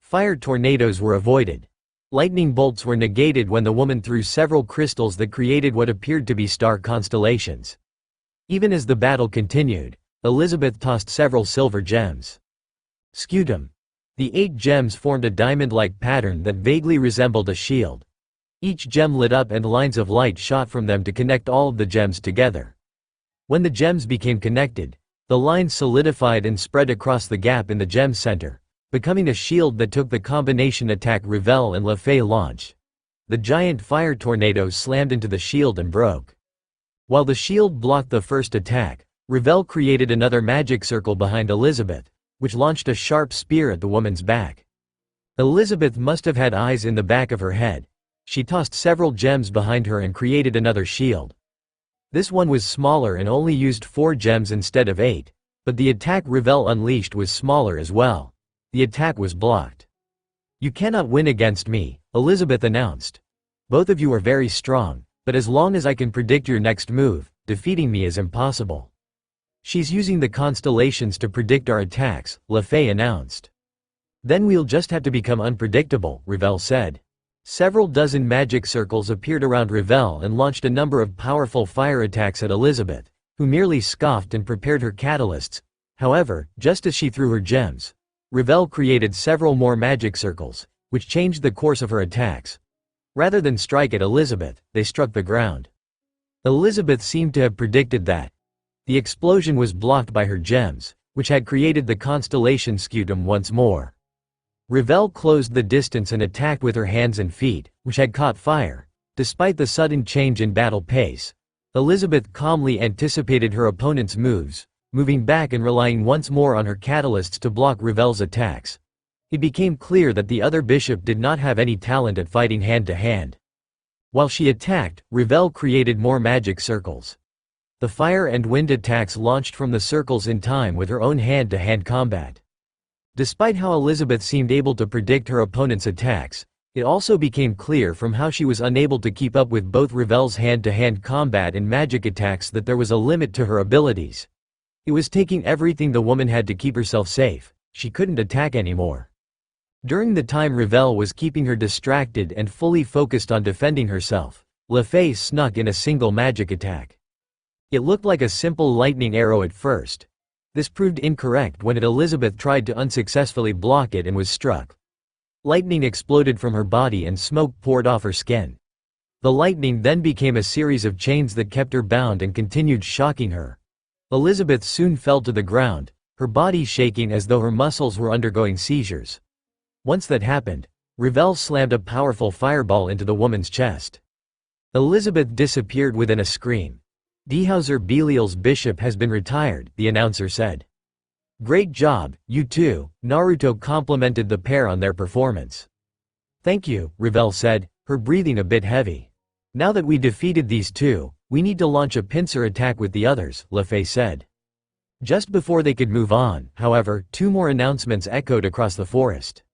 Fire tornadoes were avoided. Lightning bolts were negated when the woman threw several crystals that created what appeared to be star constellations. Even as the battle continued, Elizabeth tossed several silver gems. Scutum. The 8 gems formed a diamond-like pattern that vaguely resembled a shield. Each gem lit up and lines of light shot from them to connect all of the gems together. When the gems became connected, the lines solidified and spread across the gap in the gem center, becoming a shield that took the combination attack Revel and Luffy launched. The giant fire tornado slammed into the shield and broke. While the shield blocked the first attack, Revel created another magic circle behind Elizabeth, which launched a sharp spear at the woman's back. Elizabeth must have had eyes in the back of her head. She tossed several gems behind her and created another shield. This one was smaller and only used 4 gems instead of 8, but the attack Revel unleashed was smaller as well. The attack was blocked. "You cannot win against me," Elizabeth announced. "Both of you are very strong, but as long as I can predict your next move, defeating me is impossible." "She's using the constellations to predict our attacks," Luffy announced. "Then we'll just have to become unpredictable," Revel said. Several dozen magic circles appeared around Revel and launched a number of powerful fire attacks at Elizabeth, who merely scoffed and prepared her catalysts. However, just as she threw her gems, Revel created several more magic circles, which changed the course of her attacks. Rather than strike at Elizabeth, they struck the ground. Elizabeth seemed to have predicted that. The explosion was blocked by her gems, which had created the constellation Scutum once more. Revel closed the distance and attacked with her hands and feet, which had caught fire. Despite the sudden change in battle pace, Elizabeth calmly anticipated her opponent's moves, moving back and relying once more on her catalysts to block Revel's attacks. It became clear that the other bishop did not have any talent at fighting hand-to-hand. While she attacked, Revel created more magic circles. The fire and wind attacks launched from the circles in time with her own hand-to-hand combat. Despite how Elizabeth seemed able to predict her opponent's attacks, it also became clear from how she was unable to keep up with both Revel's hand-to-hand combat and magic attacks that there was a limit to her abilities. It was taking everything the woman had to keep herself safe. She couldn't attack anymore. During the time Revel was keeping her distracted and fully focused on defending herself, Luffy snuck in a single magic attack. It looked like a simple lightning arrow at first. This proved incorrect when Elizabeth tried to unsuccessfully block it and was struck. Lightning exploded from her body and smoke poured off her skin. The lightning then became a series of chains that kept her bound and continued shocking her. Elizabeth soon fell to the ground, her body shaking as though her muscles were undergoing seizures. Once that happened, Revel slammed a powerful fireball into the woman's chest. Elizabeth disappeared within a scream. Dhauser Belial's bishop has been retired, the announcer said. "Great job, you two," Naruto complimented the pair on their performance. "Thank you," Revel said, her breathing a bit heavy. "Now that we defeated these two, we need to launch a pincer attack with the others," Luffy said. Just before they could move on, however, 2 more announcements echoed across the forest.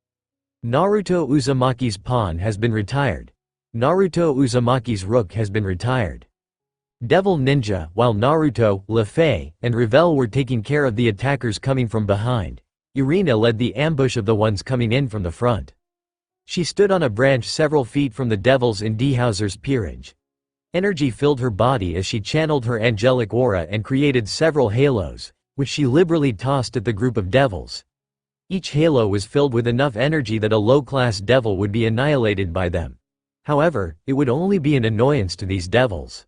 Naruto Uzumaki's pawn has been retired. Naruto Uzumaki's rook has been retired. Devil Ninja. While Naruto, Luffy, and Revel were taking care of the attackers coming from behind, Irina led the ambush of the ones coming in from the front. She stood on a branch several feet from the devils in Dhauser's peerage. Energy filled her body as she channeled her angelic aura and created several halos, which she liberally tossed at the group of devils. Each halo was filled with enough energy that a low-class devil would be annihilated by them. However, it would only be an annoyance to these devils.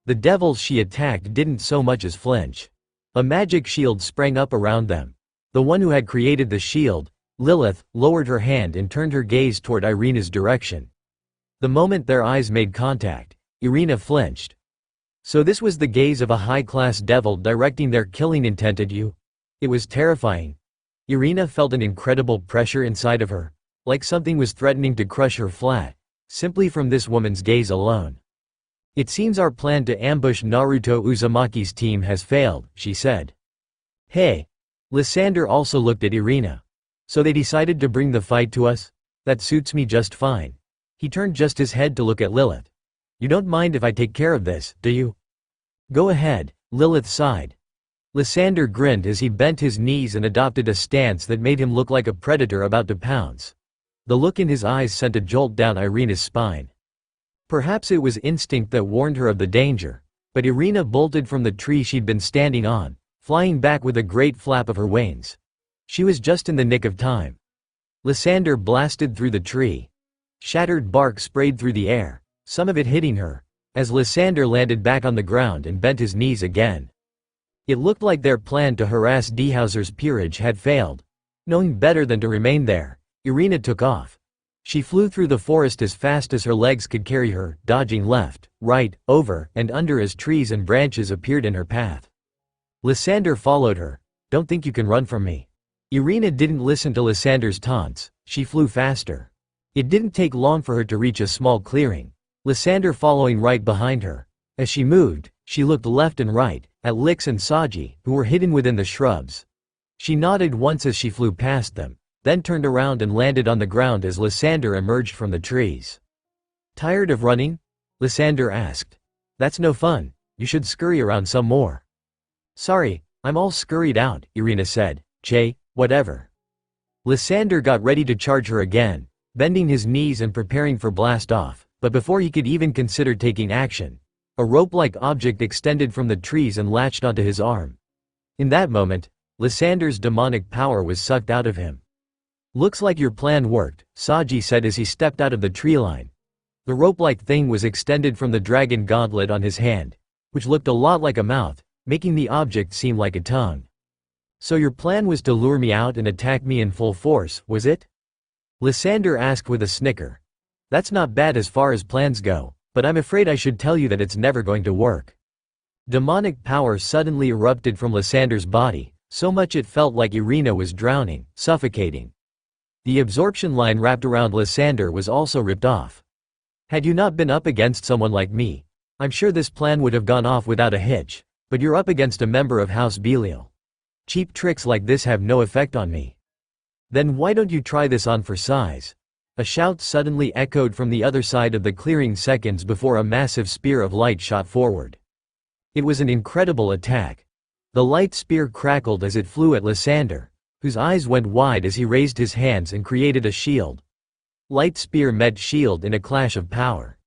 The devils she attacked didn't so much as flinch. A magic shield sprang up around them. The one who had created the shield, Lilith, lowered her hand and turned her gaze toward Irina's direction. The moment their eyes made contact, Irina flinched. So this was the gaze of a high-class devil directing their killing intent at you? It was terrifying. Irina felt an incredible pressure inside of her, like something was threatening to crush her flat, simply from this woman's gaze alone. It seems our plan to ambush Naruto Uzumaki's team has failed, she said. Hey. Lysander also looked at Irina. So they decided to bring the fight to us? That suits me just fine. He turned just his head to look at Lilith. You don't mind if I take care of this, do you? Go ahead, Lilith sighed. Lysander grinned as he bent his knees and adopted a stance that made him look like a predator about to pounce. The look in his eyes sent a jolt down Irina's spine. Perhaps it was instinct that warned her of the danger, but Irina bolted from the tree she'd been standing on, flying back with a great flap of her wings. She was just in the nick of time. Lysander blasted through the tree. Shattered bark sprayed through the air, some of it hitting her, as Lysander landed back on the ground and bent his knees again. It looked like their plan to harass Dehauser's peerage had failed. Knowing better than to remain there, Irina took off. She flew through the forest as fast as her legs could carry her, dodging left, right, over, and under as trees and branches appeared in her path. Lysander followed her. Don't think you can run from me. Irina didn't listen to Lysander's taunts, she flew faster. It didn't take long for her to reach a small clearing, Lysander following right behind her. As she moved, she looked left and right, at Lix and Saji, who were hidden within the shrubs. She nodded once as she flew past them, then turned around and landed on the ground as Lysander emerged from the trees. Tired of running? Lysander asked. That's no fun, you should scurry around some more. Sorry, I'm all scurried out, Irina said. Che, whatever. Lysander got ready to charge her again, bending his knees and preparing for blast off, but before he could even consider taking action, a rope-like object extended from the trees and latched onto his arm. In that moment, Lysander's demonic power was sucked out of him. Looks like your plan worked, Saji said as he stepped out of the tree line. The rope-like thing was extended from the dragon gauntlet on his hand, which looked a lot like a mouth, making the object seem like a tongue. So your plan was to lure me out and attack me in full force, was it? Lysander asked with a snicker. That's not bad as far as plans go, but I'm afraid I should tell you that it's never going to work. Demonic power suddenly erupted from Lysander's body, so much it felt like Irina was drowning, suffocating. The absorption line wrapped around Lysander was also ripped off. Had you not been up against someone like me, I'm sure this plan would have gone off without a hitch, but you're up against a member of House Belial. Cheap tricks like this have no effect on me. Then why don't you try this on for size? A shout suddenly echoed from the other side of the clearing seconds before a massive spear of light shot forward. It was an incredible attack. The light spear crackled as it flew at Lysander, whose eyes went wide as he raised his hands and created a shield. Light spear met shield in a clash of power.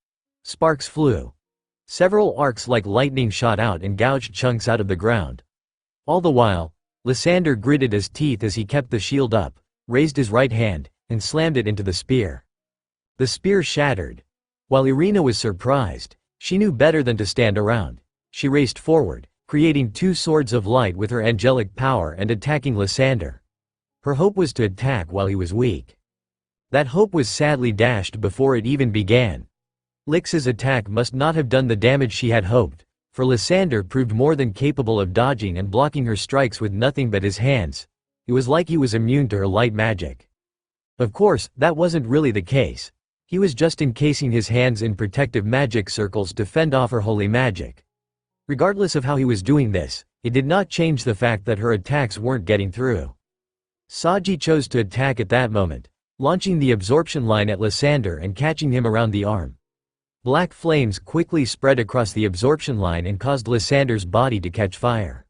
Sparks flew. Several arcs like lightning shot out and gouged chunks out of the ground. All the while, Lysander gritted his teeth as he kept the shield up, raised his right hand, and slammed it into the spear. The spear shattered. While Irina was surprised, she knew better than to stand around. She raced forward, creating two swords of light with her angelic power and attacking Lysander. Her hope was to attack while he was weak. That hope was sadly dashed before it even began. Lix's attack must not have done the damage she had hoped, for Lysander proved more than capable of dodging and blocking her strikes with nothing but his hands. It was like he was immune to her light magic. Of course, that wasn't really the case. He was just encasing his hands in protective magic circles to fend off her holy magic. Regardless of how he was doing this, it did not change the fact that her attacks weren't getting through. Saji chose to attack at that moment, launching the absorption line at Lysander and catching him around the arm. Black flames quickly spread across the absorption line and caused Lysander's body to catch fire.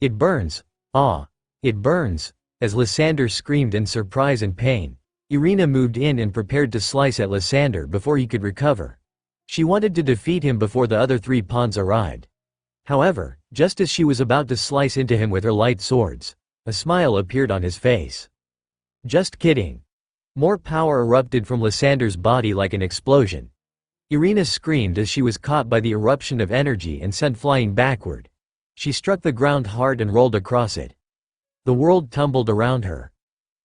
It burns. Ah! It burns! As Lysander screamed in surprise and pain, Irina moved in and prepared to slice at Lysander before he could recover. She wanted to defeat him before the other three pawns arrived. However, just as she was about to slice into him with her light swords, a smile appeared on his face. Just kidding. More power erupted from Lysander's body like an explosion. Irina screamed as she was caught by the eruption of energy and sent flying backward. She struck the ground hard and rolled across it. The world tumbled around her.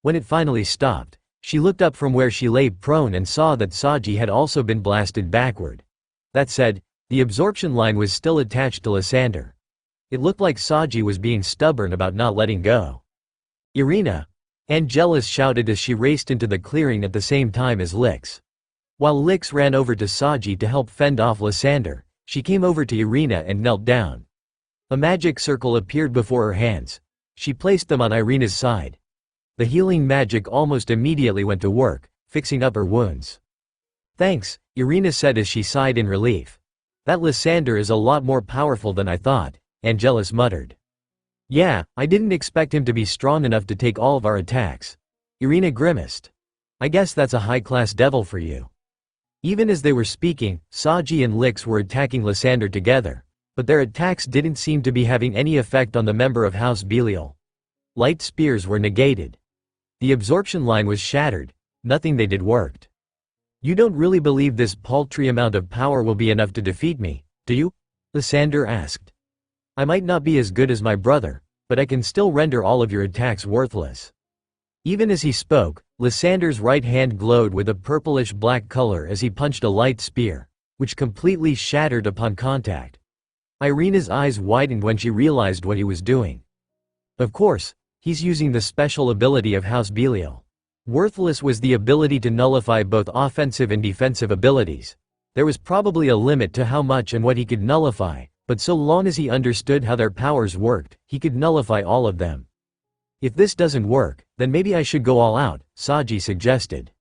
When it finally stopped, she looked up from where she lay prone and saw that Saji had also been blasted backward. That said, the absorption line was still attached to Lysander. It looked like Saji was being stubborn about not letting go. "Irina!" Angelus shouted as she raced into the clearing at the same time as Lix. While Lix ran over to Saji to help fend off Lysander, she came over to Irina and knelt down. A magic circle appeared before her hands. She placed them on Irina's side. The healing magic almost immediately went to work, fixing up her wounds. "Thanks," Irina said as she sighed in relief. "That Lysander is a lot more powerful than I thought," Angelus muttered. "Yeah, I didn't expect him to be strong enough to take all of our attacks." Irina grimaced. "I guess that's a high-class devil for you." Even as they were speaking, Saji and Lix were attacking Lysander together, but their attacks didn't seem to be having any effect on the member of House Belial. Light spears were negated. The absorption line was shattered. Nothing they did worked. "You don't really believe this paltry amount of power will be enough to defeat me, do you?" Lysander asked. "I might not be as good as my brother, but I can still render all of your attacks worthless." Even as he spoke, Lysander's right hand glowed with a purplish-black color as he punched a light spear, which completely shattered upon contact. Irina's eyes widened when she realized what he was doing. Of course, he's using the special ability of House Belial. Worthless was the ability to nullify both offensive and defensive abilities. There was probably a limit to how much and what he could nullify, but so long as he understood how their powers worked, he could nullify all of them. "If this doesn't work, then maybe I should go all out," Saji suggested.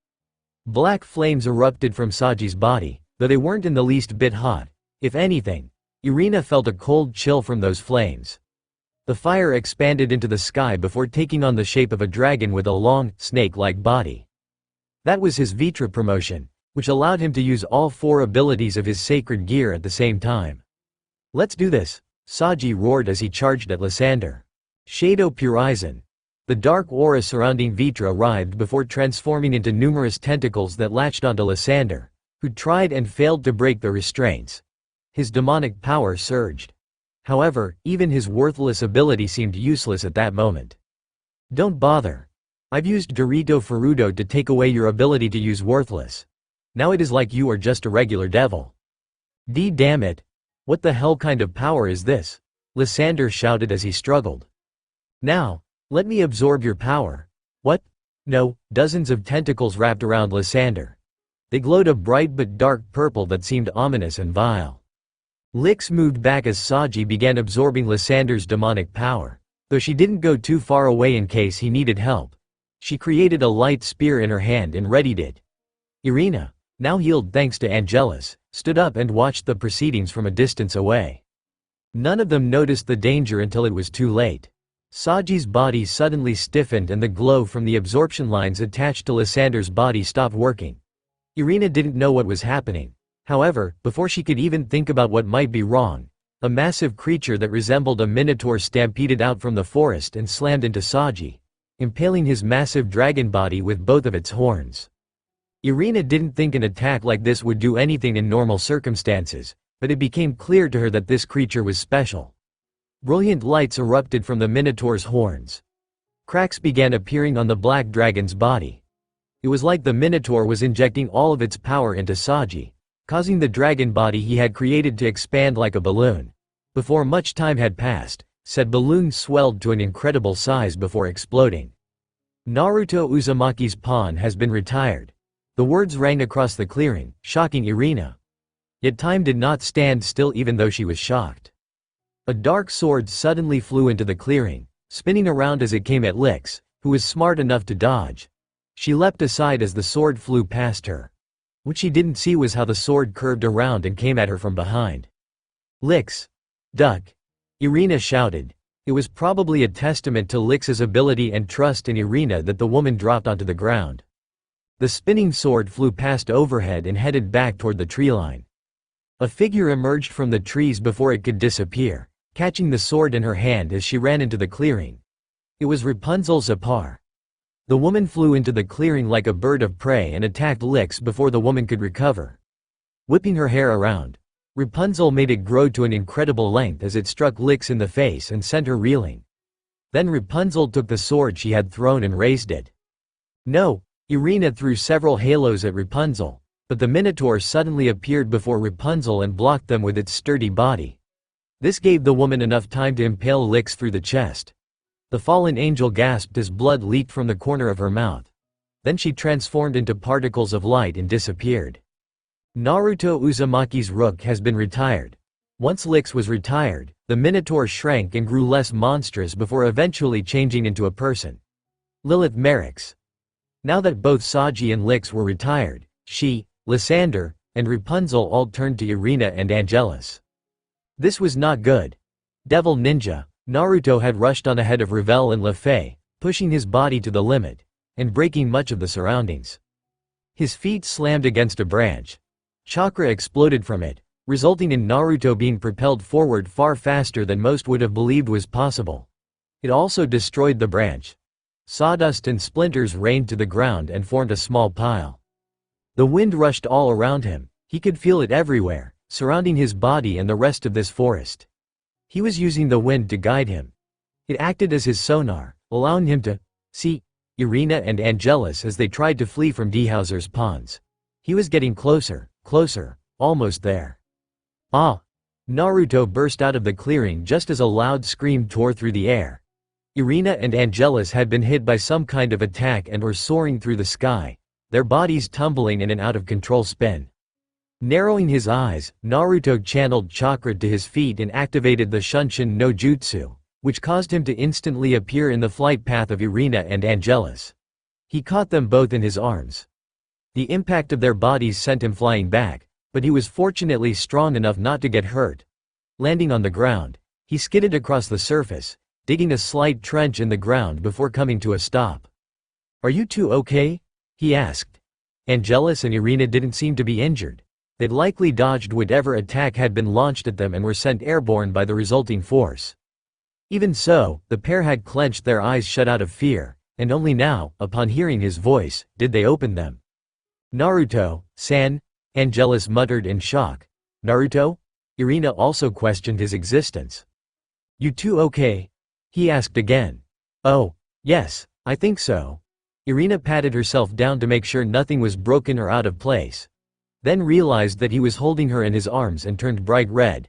Black flames erupted from Saji's body, though they weren't in the least bit hot. If anything, Irina felt a cold chill from those flames. The fire expanded into the sky before taking on the shape of a dragon with a long, snake-like body. That was his Vitra promotion, which allowed him to use all 4 abilities of his sacred gear at the same time. "Let's do this," Saji roared as he charged at Lysander. Shadow Purizon. The dark aura surrounding Vitra writhed before transforming into numerous tentacles that latched onto Lysander, who tried and failed to break the restraints. His demonic power surged. However, even his worthless ability seemed useless at that moment. "Don't bother. I've used Dorito Ferudo to take away your ability to use worthless. Now it is like you are just a regular devil." Damn it. What the hell kind of power is this?" Lysander shouted as he struggled. "Now, let me absorb your power." "What?" "No," dozens of tentacles wrapped around Lysander. They glowed a bright but dark purple that seemed ominous and vile. Lix moved back as Saji began absorbing Lysander's demonic power, though she didn't go too far away in case he needed help. She created a light spear in her hand and readied it. Irina, now healed thanks to Angelus, stood up and watched the proceedings from a distance away. None of them noticed the danger until it was too late. Saji's body suddenly stiffened and the glow from the absorption lines attached to Lysander's body stopped working. Irina didn't know what was happening. However, before she could even think about what might be wrong, a massive creature that resembled a minotaur stampeded out from the forest and slammed into Saji, impaling his massive dragon body with both of its horns. Irina didn't think an attack like this would do anything in normal circumstances, but it became clear to her that this creature was special. Brilliant lights erupted from the minotaur's horns. Cracks began appearing on the black dragon's body. It was like the minotaur was injecting all of its power into Saji, causing the dragon body he had created to expand like a balloon. Before much time had passed, said balloon swelled to an incredible size before exploding. "Naruto Uzumaki's pawn has been retired." The words rang across the clearing, shocking Irina. Yet time did not stand still even though she was shocked. A dark sword suddenly flew into the clearing, spinning around as it came at Lix, who was smart enough to dodge. She leapt aside as the sword flew past her. What she didn't see was how the sword curved around and came at her from behind. "Lix! Duck!" Irina shouted. It was probably a testament to Lix's ability and trust in Irina that the woman dropped onto the ground. The spinning sword flew past overhead and headed back toward the tree line. A figure emerged from the trees before it could disappear, catching the sword in her hand as she ran into the clearing. It was Rapunzel Zapar. The woman flew into the clearing like a bird of prey and attacked Lix before the woman could recover. Whipping her hair around, Rapunzel made it grow to an incredible length as it struck Lix in the face and sent her reeling. Then Rapunzel took the sword she had thrown and raised it. No, Irina threw several halos at Rapunzel, but the Minotaur suddenly appeared before Rapunzel and blocked them with its sturdy body. This gave the woman enough time to impale Lix through the chest. The fallen angel gasped as blood leaked from the corner of her mouth. Then she transformed into particles of light and disappeared. Naruto Uzumaki's rook has been retired. Once Lix was retired, the Minotaur shrank and grew less monstrous before eventually changing into a person. Lilith Merrick's. Now that both Saji and Lix were retired, she, Lysander, and Rapunzel all turned to Irina and Angelus. This was not good. Devil Ninja, Naruto had rushed on ahead of Ravel and Lefay, pushing his body to the limit, and breaking much of the surroundings. His feet slammed against a branch. Chakra exploded from it, resulting in Naruto being propelled forward far faster than most would have believed was possible. It also destroyed the branch. Sawdust and splinters rained to the ground and formed a small pile. The wind rushed all around him. He could feel it everywhere, surrounding his body and the rest of this forest. He was using the wind to guide him. It acted as his sonar, allowing him to see Irina and Angelus as they tried to flee from Dehauser's pawns. He was getting closer, closer, almost there. Ah! Naruto burst out of the clearing just as a loud scream tore through the air. Irina and Angelus had been hit by some kind of attack and were soaring through the sky, their bodies tumbling in an out-of-control spin. Narrowing his eyes, Naruto channeled chakra to his feet and activated the Shunshin no Jutsu, which caused him to instantly appear in the flight path of Irina and Angelus. He caught them both in his arms. The impact of their bodies sent him flying back, but he was fortunately strong enough not to get hurt. Landing on the ground, he skidded across the surface, digging a slight trench in the ground before coming to a stop. "Are you two okay?" he asked. Angelus and Irina didn't seem to be injured. They'd likely dodged whatever attack had been launched at them and were sent airborne by the resulting force. Even so, the pair had clenched their eyes shut out of fear, and only now, upon hearing his voice, did they open them. "Naruto-san," Angelus muttered in shock. "Naruto?" Irina also questioned his existence. "You two okay?" he asked again. "Oh, yes, I think so." Irina patted herself down to make sure nothing was broken or out of place. Then realized that he was holding her in his arms and turned bright red.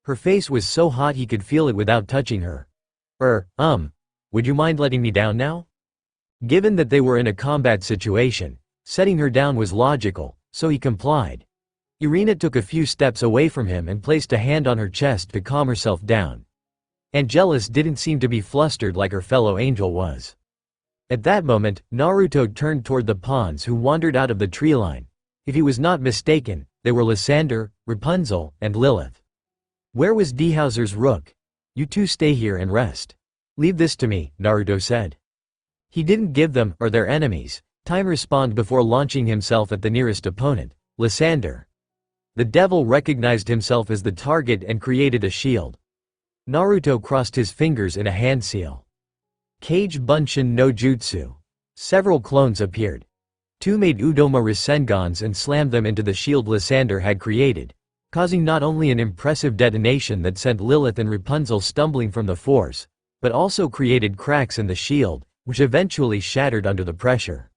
Her face was so hot he could feel it without touching her. Would you mind letting me down now?" Given that they were in a combat situation, setting her down was logical, so he complied. Irina took a few steps away from him and placed a hand on her chest to calm herself down. Angelus didn't seem to be flustered like her fellow angel was. At that moment, Naruto turned toward the pawns who wandered out of the tree line. If he was not mistaken, they were Lysander, Rapunzel, and Lilith. "Where was Dehauser's rook? You two stay here and rest. Leave this to me," Naruto said. He didn't give them, or their enemies, time to respond before launching himself at the nearest opponent, Lysander. The devil recognized himself as the target and created a shield. Naruto crossed his fingers in a hand seal. Kage Bunshin no Jutsu. Several clones appeared. Two made Udoma Rasengans and slammed them into the shield Lysander had created, causing not only an impressive detonation that sent Lilith and Rapunzel stumbling from the force, but also created cracks in the shield, which eventually shattered under the pressure.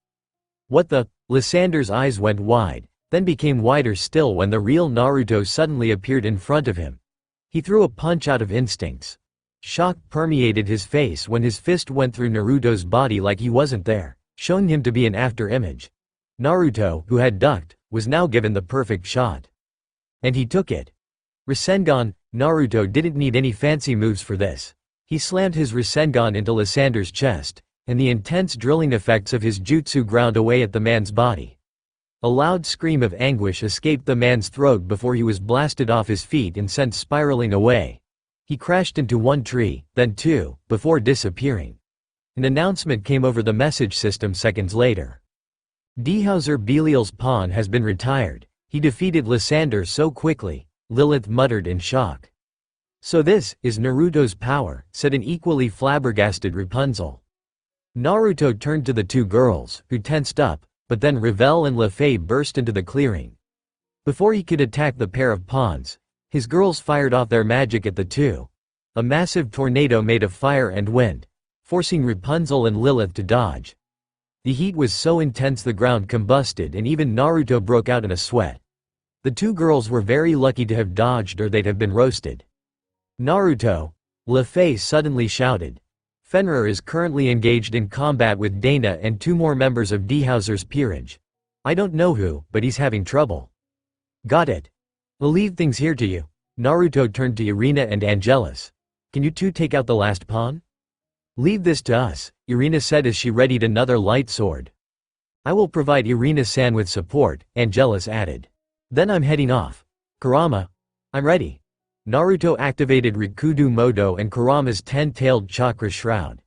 "What the?" Lysander's eyes went wide, then became wider still when the real Naruto suddenly appeared in front of him. He threw a punch out of instincts. Shock permeated his face when his fist went through Naruto's body like he wasn't there, showing him to be an after-image. Naruto, who had ducked, was now given the perfect shot. And he took it. Rasengan. Naruto didn't need any fancy moves for this. He slammed his Rasengan into Lysander's chest, and the intense drilling effects of his jutsu ground away at the man's body. A loud scream of anguish escaped the man's throat before he was blasted off his feet and sent spiraling away. He crashed into one tree, then two, before disappearing. An announcement came over the message system seconds later. "Dehauser Belial's pawn has been retired. He defeated Lysander so quickly," Lilith muttered in shock. "So this is Naruto's power," said an equally flabbergasted Rapunzel. Naruto turned to the two girls, who tensed up, but then Ravel and Lefay burst into the clearing. Before he could attack the pair of pawns, his girls fired off their magic at the two. A massive tornado made of fire and wind, forcing Rapunzel and Lilith to dodge. The heat was so intense the ground combusted and even Naruto broke out in a sweat. The two girls were very lucky to have dodged or they'd have been roasted. Naruto! Lefay suddenly shouted. Fenrir is currently engaged in combat with Dana and two more members of Dehauser's peerage. I don't know who, but he's having trouble. Got it. We'll leave things here to you. Naruto turned to Irina and Angelus. Can you two take out the last pawn? Leave this to us, Irina said as she readied another light sword. I will provide Irina-san with support, Angelus added. Then I'm heading off. Kurama. I'm ready. Naruto activated Rikudo Moto and Kurama's 10-tailed chakra shroud.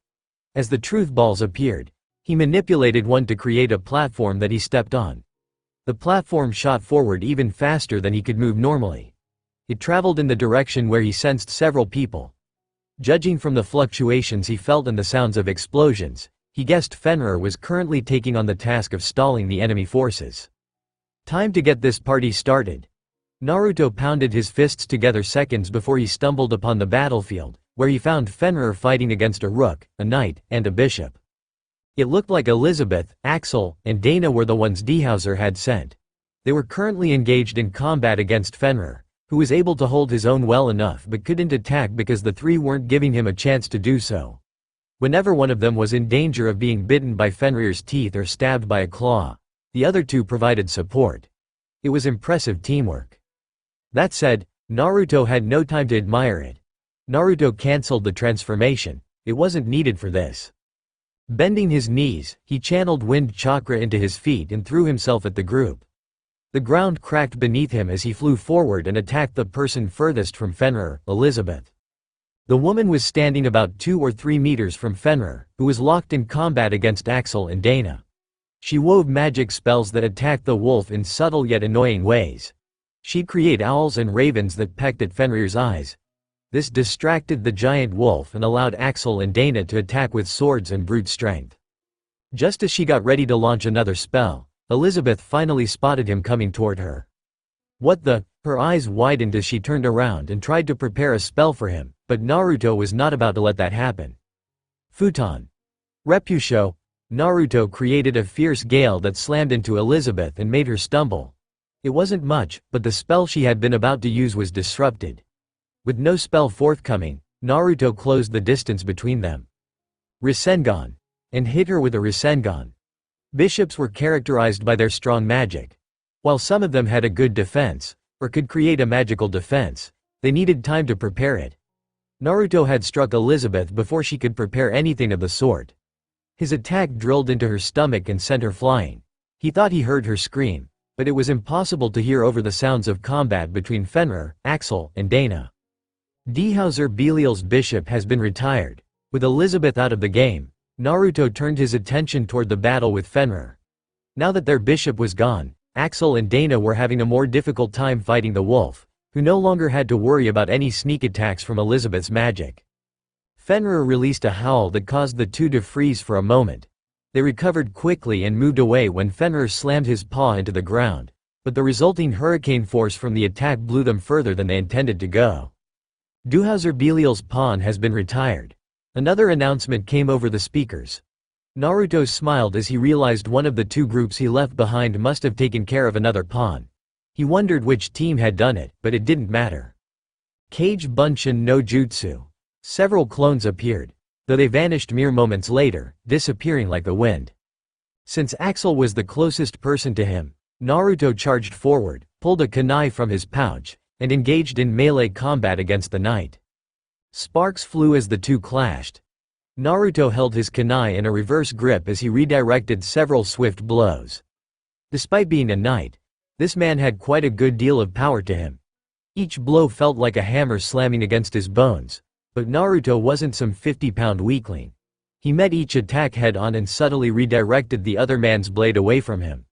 As the truth balls appeared, he manipulated one to create a platform that he stepped on. The platform shot forward even faster than he could move normally. It traveled in the direction where he sensed several people. Judging from the fluctuations he felt and the sounds of explosions, he guessed Fenrir was currently taking on the task of stalling the enemy forces. Time to get this party started. Naruto pounded his fists together seconds before he stumbled upon the battlefield, where he found Fenrir fighting against a rook, a knight, and a bishop. It looked like Elizabeth, Axel, and Dana were the ones Dehauser had sent. They were currently engaged in combat against Fenrir, who was able to hold his own well enough but couldn't attack because the three weren't giving him a chance to do so. Whenever one of them was in danger of being bitten by Fenrir's teeth or stabbed by a claw, the other two provided support. It was impressive teamwork. That said, Naruto had no time to admire it. Naruto cancelled the transformation. It wasn't needed for this. Bending his knees, he channeled wind chakra into his feet and threw himself at the group. The ground cracked beneath him as he flew forward and attacked the person furthest from Fenrir, Elizabeth. The woman was standing about 2 or 3 meters from Fenrir, who was locked in combat against Axel and Dana. She wove magic spells that attacked the wolf in subtle yet annoying ways. She'd create owls and ravens that pecked at Fenrir's eyes. This distracted the giant wolf and allowed Axel and Dana to attack with swords and brute strength. Just as she got ready to launch another spell, Elizabeth finally spotted him coming toward her. What the? Her eyes widened as she turned around and tried to prepare a spell for him, but Naruto was not about to let that happen. Futon. Repusho. Naruto created a fierce gale that slammed into Elizabeth and made her stumble. It wasn't much, but the spell she had been about to use was disrupted. With no spell forthcoming, Naruto closed the distance between them. Rasengan. And hit her with a Rasengan. Bishops were characterized by their strong magic. While some of them had a good defense, or could create a magical defense, they needed time to prepare it. Naruto had struck Elizabeth before she could prepare anything of the sort. His attack drilled into her stomach and sent her flying. He thought he heard her scream, but it was impossible to hear over the sounds of combat between Fenrir, Axel, and Dana. Dehauser Belial's bishop has been retired. With Elizabeth out of the game, Naruto turned his attention toward the battle with Fenrir. Now that their bishop was gone, Axel and Dana were having a more difficult time fighting the wolf, who no longer had to worry about any sneak attacks from Elizabeth's magic. Fenrir released a howl that caused the two to freeze for a moment. They recovered quickly and moved away when Fenrir slammed his paw into the ground, but the resulting hurricane force from the attack blew them further than they intended to go. Dehauser Belial's pawn has been retired. Another announcement came over the speakers. Naruto smiled as he realized one of the two groups he left behind must have taken care of another pawn. He wondered which team had done it, but it didn't matter. Kage Bunshin no Jutsu. Several clones appeared, though they vanished mere moments later, disappearing like the wind. Since Axel was the closest person to him, Naruto charged forward, pulled a kunai from his pouch, and engaged in melee combat against the knight. Sparks flew as the two clashed. Naruto held his kunai in a reverse grip as he redirected several swift blows. Despite being a knight, this man had quite a good deal of power to him. Each blow felt like a hammer slamming against his bones, but Naruto wasn't some 50-pound weakling. He met each attack head-on and subtly redirected the other man's blade away from him.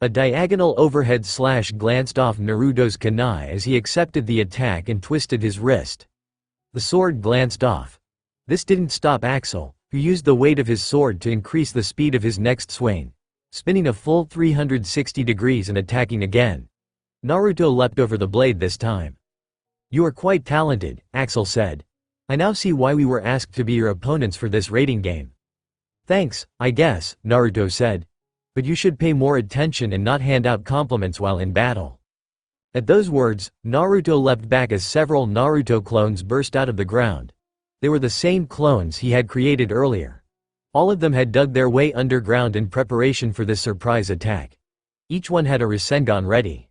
A diagonal overhead slash glanced off Naruto's kunai as he accepted the attack and twisted his wrist. The sword glanced off. This didn't stop Axel, who used the weight of his sword to increase the speed of his next swing, spinning a full 360 degrees and attacking again. Naruto leapt over the blade this time. "You are quite talented," Axel said. "I now see why we were asked to be your opponents for this rating game." "Thanks, I guess," Naruto said. "But you should pay more attention and not hand out compliments while in battle." At those words, Naruto leapt back as several Naruto clones burst out of the ground. They were the same clones he had created earlier. All of them had dug their way underground in preparation for this surprise attack. Each one had a Rasengan ready.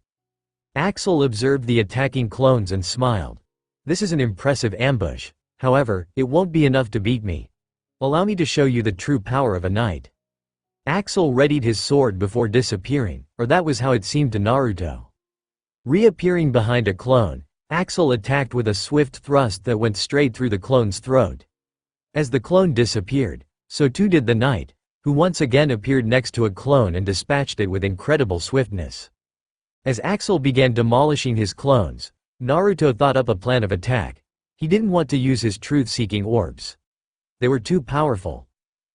Axel observed the attacking clones and smiled. "This is an impressive ambush. However, it won't be enough to beat me. Allow me to show you the true power of a knight." Axel readied his sword before disappearing, or that was how it seemed to Naruto. Reappearing behind a clone, Axel attacked with a swift thrust that went straight through the clone's throat. As the clone disappeared, so too did the knight, who once again appeared next to a clone and dispatched it with incredible swiftness. As Axel began demolishing his clones, Naruto thought up a plan of attack. He didn't want to use his truth-seeking orbs. They were too powerful.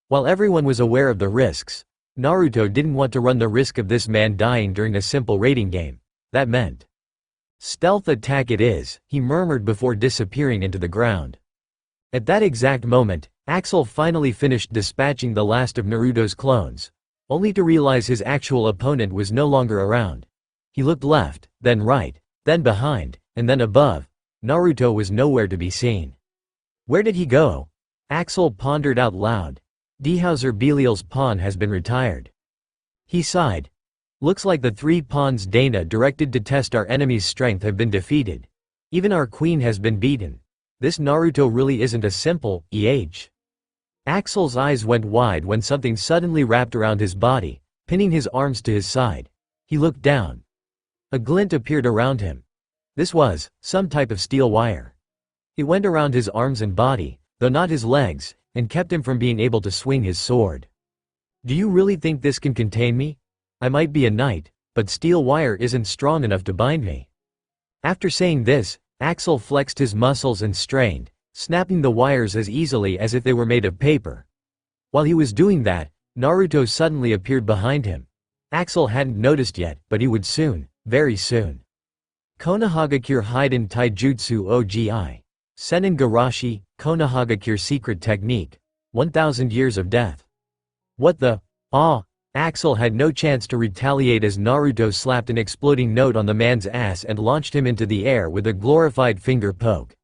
While everyone was aware of the risks, Naruto didn't want to run the risk of this man dying during a simple raiding game. That meant stealth attack it is, he murmured before disappearing into the ground. At that exact moment, Axel finally finished dispatching the last of Naruto's clones, only to realize his actual opponent was no longer around. He looked left, then right, then behind, and then above. Naruto was nowhere to be seen. Where did he go? Axel pondered out loud. Dhauser Belial's pawn has been retired. He sighed. Looks like the 3 pawns Dana directed to test our enemy's strength have been defeated. Even our queen has been beaten. This Naruto really isn't a simple Axel's eyes went wide when something suddenly wrapped around his body, pinning his arms to his side. He looked down. A glint appeared around him. This was some type of steel wire. It went around his arms and body, though not his legs, and kept him from being able to swing his sword. "Do you really think this can contain me? I might be a knight, but steel wire isn't strong enough to bind me." After saying this, Axel flexed his muscles and strained, snapping the wires as easily as if they were made of paper. While he was doing that, Naruto suddenly appeared behind him. Axel hadn't noticed yet, but he would soon, very soon. Konohagakure Hiden Taijutsu Ogi. Senin Garashi, Konohagakure Secret Technique. 1000 Years of Death. What the? Axel had no chance to retaliate as Naruto slapped an exploding note on the man's ass and launched him into the air with a glorified finger poke.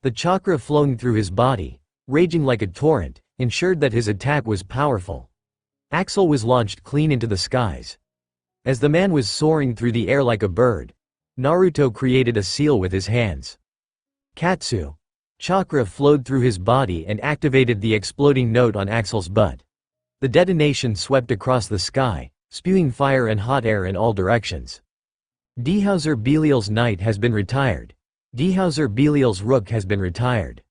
The chakra flowing through his body, raging like a torrent, ensured that his attack was powerful. Axel was launched clean into the skies. As the man was soaring through the air like a bird, Naruto created a seal with his hands. Katsu. Chakra flowed through his body and activated the exploding note on Axel's butt. The detonation swept across the sky, spewing fire and hot air in all directions. Dhauser Belial's knight has been retired. Dhauser Belial's rook has been retired.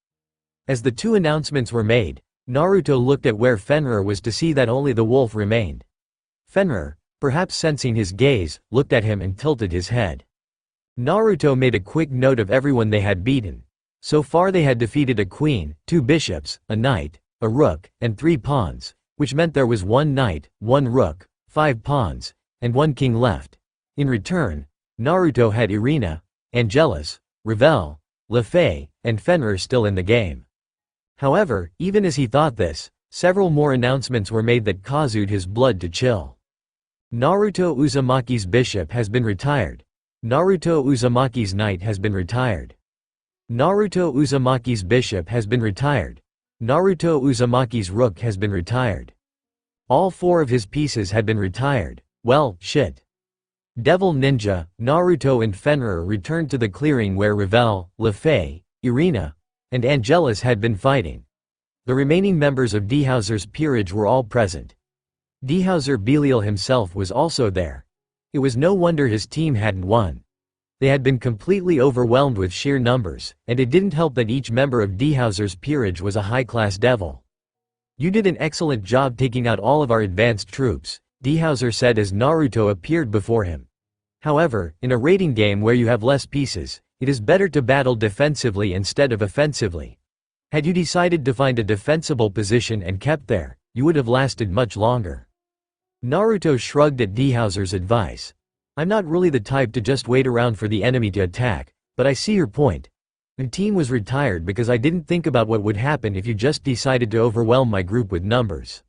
As the two announcements were made, Naruto looked at where Fenrir was to see that only the wolf remained. Fenrir, perhaps sensing his gaze, looked at him and tilted his head. Naruto made a quick note of everyone they had beaten. So far they had defeated a queen, 2 bishops, a knight, a rook, and 3 pawns, which meant there was 1 knight, 1 rook, 5 pawns, and 1 king left. In return, Naruto had Irina, Angelus, Revel, Lefay, and Fenrir still in the game. However, even as he thought this, several more announcements were made that caused his blood to chill. Naruto Uzumaki's bishop has been retired. Naruto Uzumaki's knight has been retired. Naruto Uzumaki's bishop has been retired. Naruto Uzumaki's rook has been retired. All 4 of his pieces had been retired. Well, shit. Devil Ninja, Naruto and Fenrir returned to the clearing where Revel, Lefay, Irina, and Angelus had been fighting. The remaining members of Dhauser's peerage were all present. Dhauser Belial himself was also there. It was no wonder his team hadn't won. They had been completely overwhelmed with sheer numbers, and it didn't help that each member of Dhauser's peerage was a high-class devil. "You did an excellent job taking out all of our advanced troops," Dhauser said as Naruto appeared before him. "However, in a raiding game where you have less pieces, it is better to battle defensively instead of offensively. Had you decided to find a defensible position and kept there, you would have lasted much longer. Naruto shrugged at Dehauser's advice. I'm not really the type to just wait around for the enemy to attack, but I see your point. The team was retired because I didn't think about what would happen if you just decided to overwhelm my group with numbers.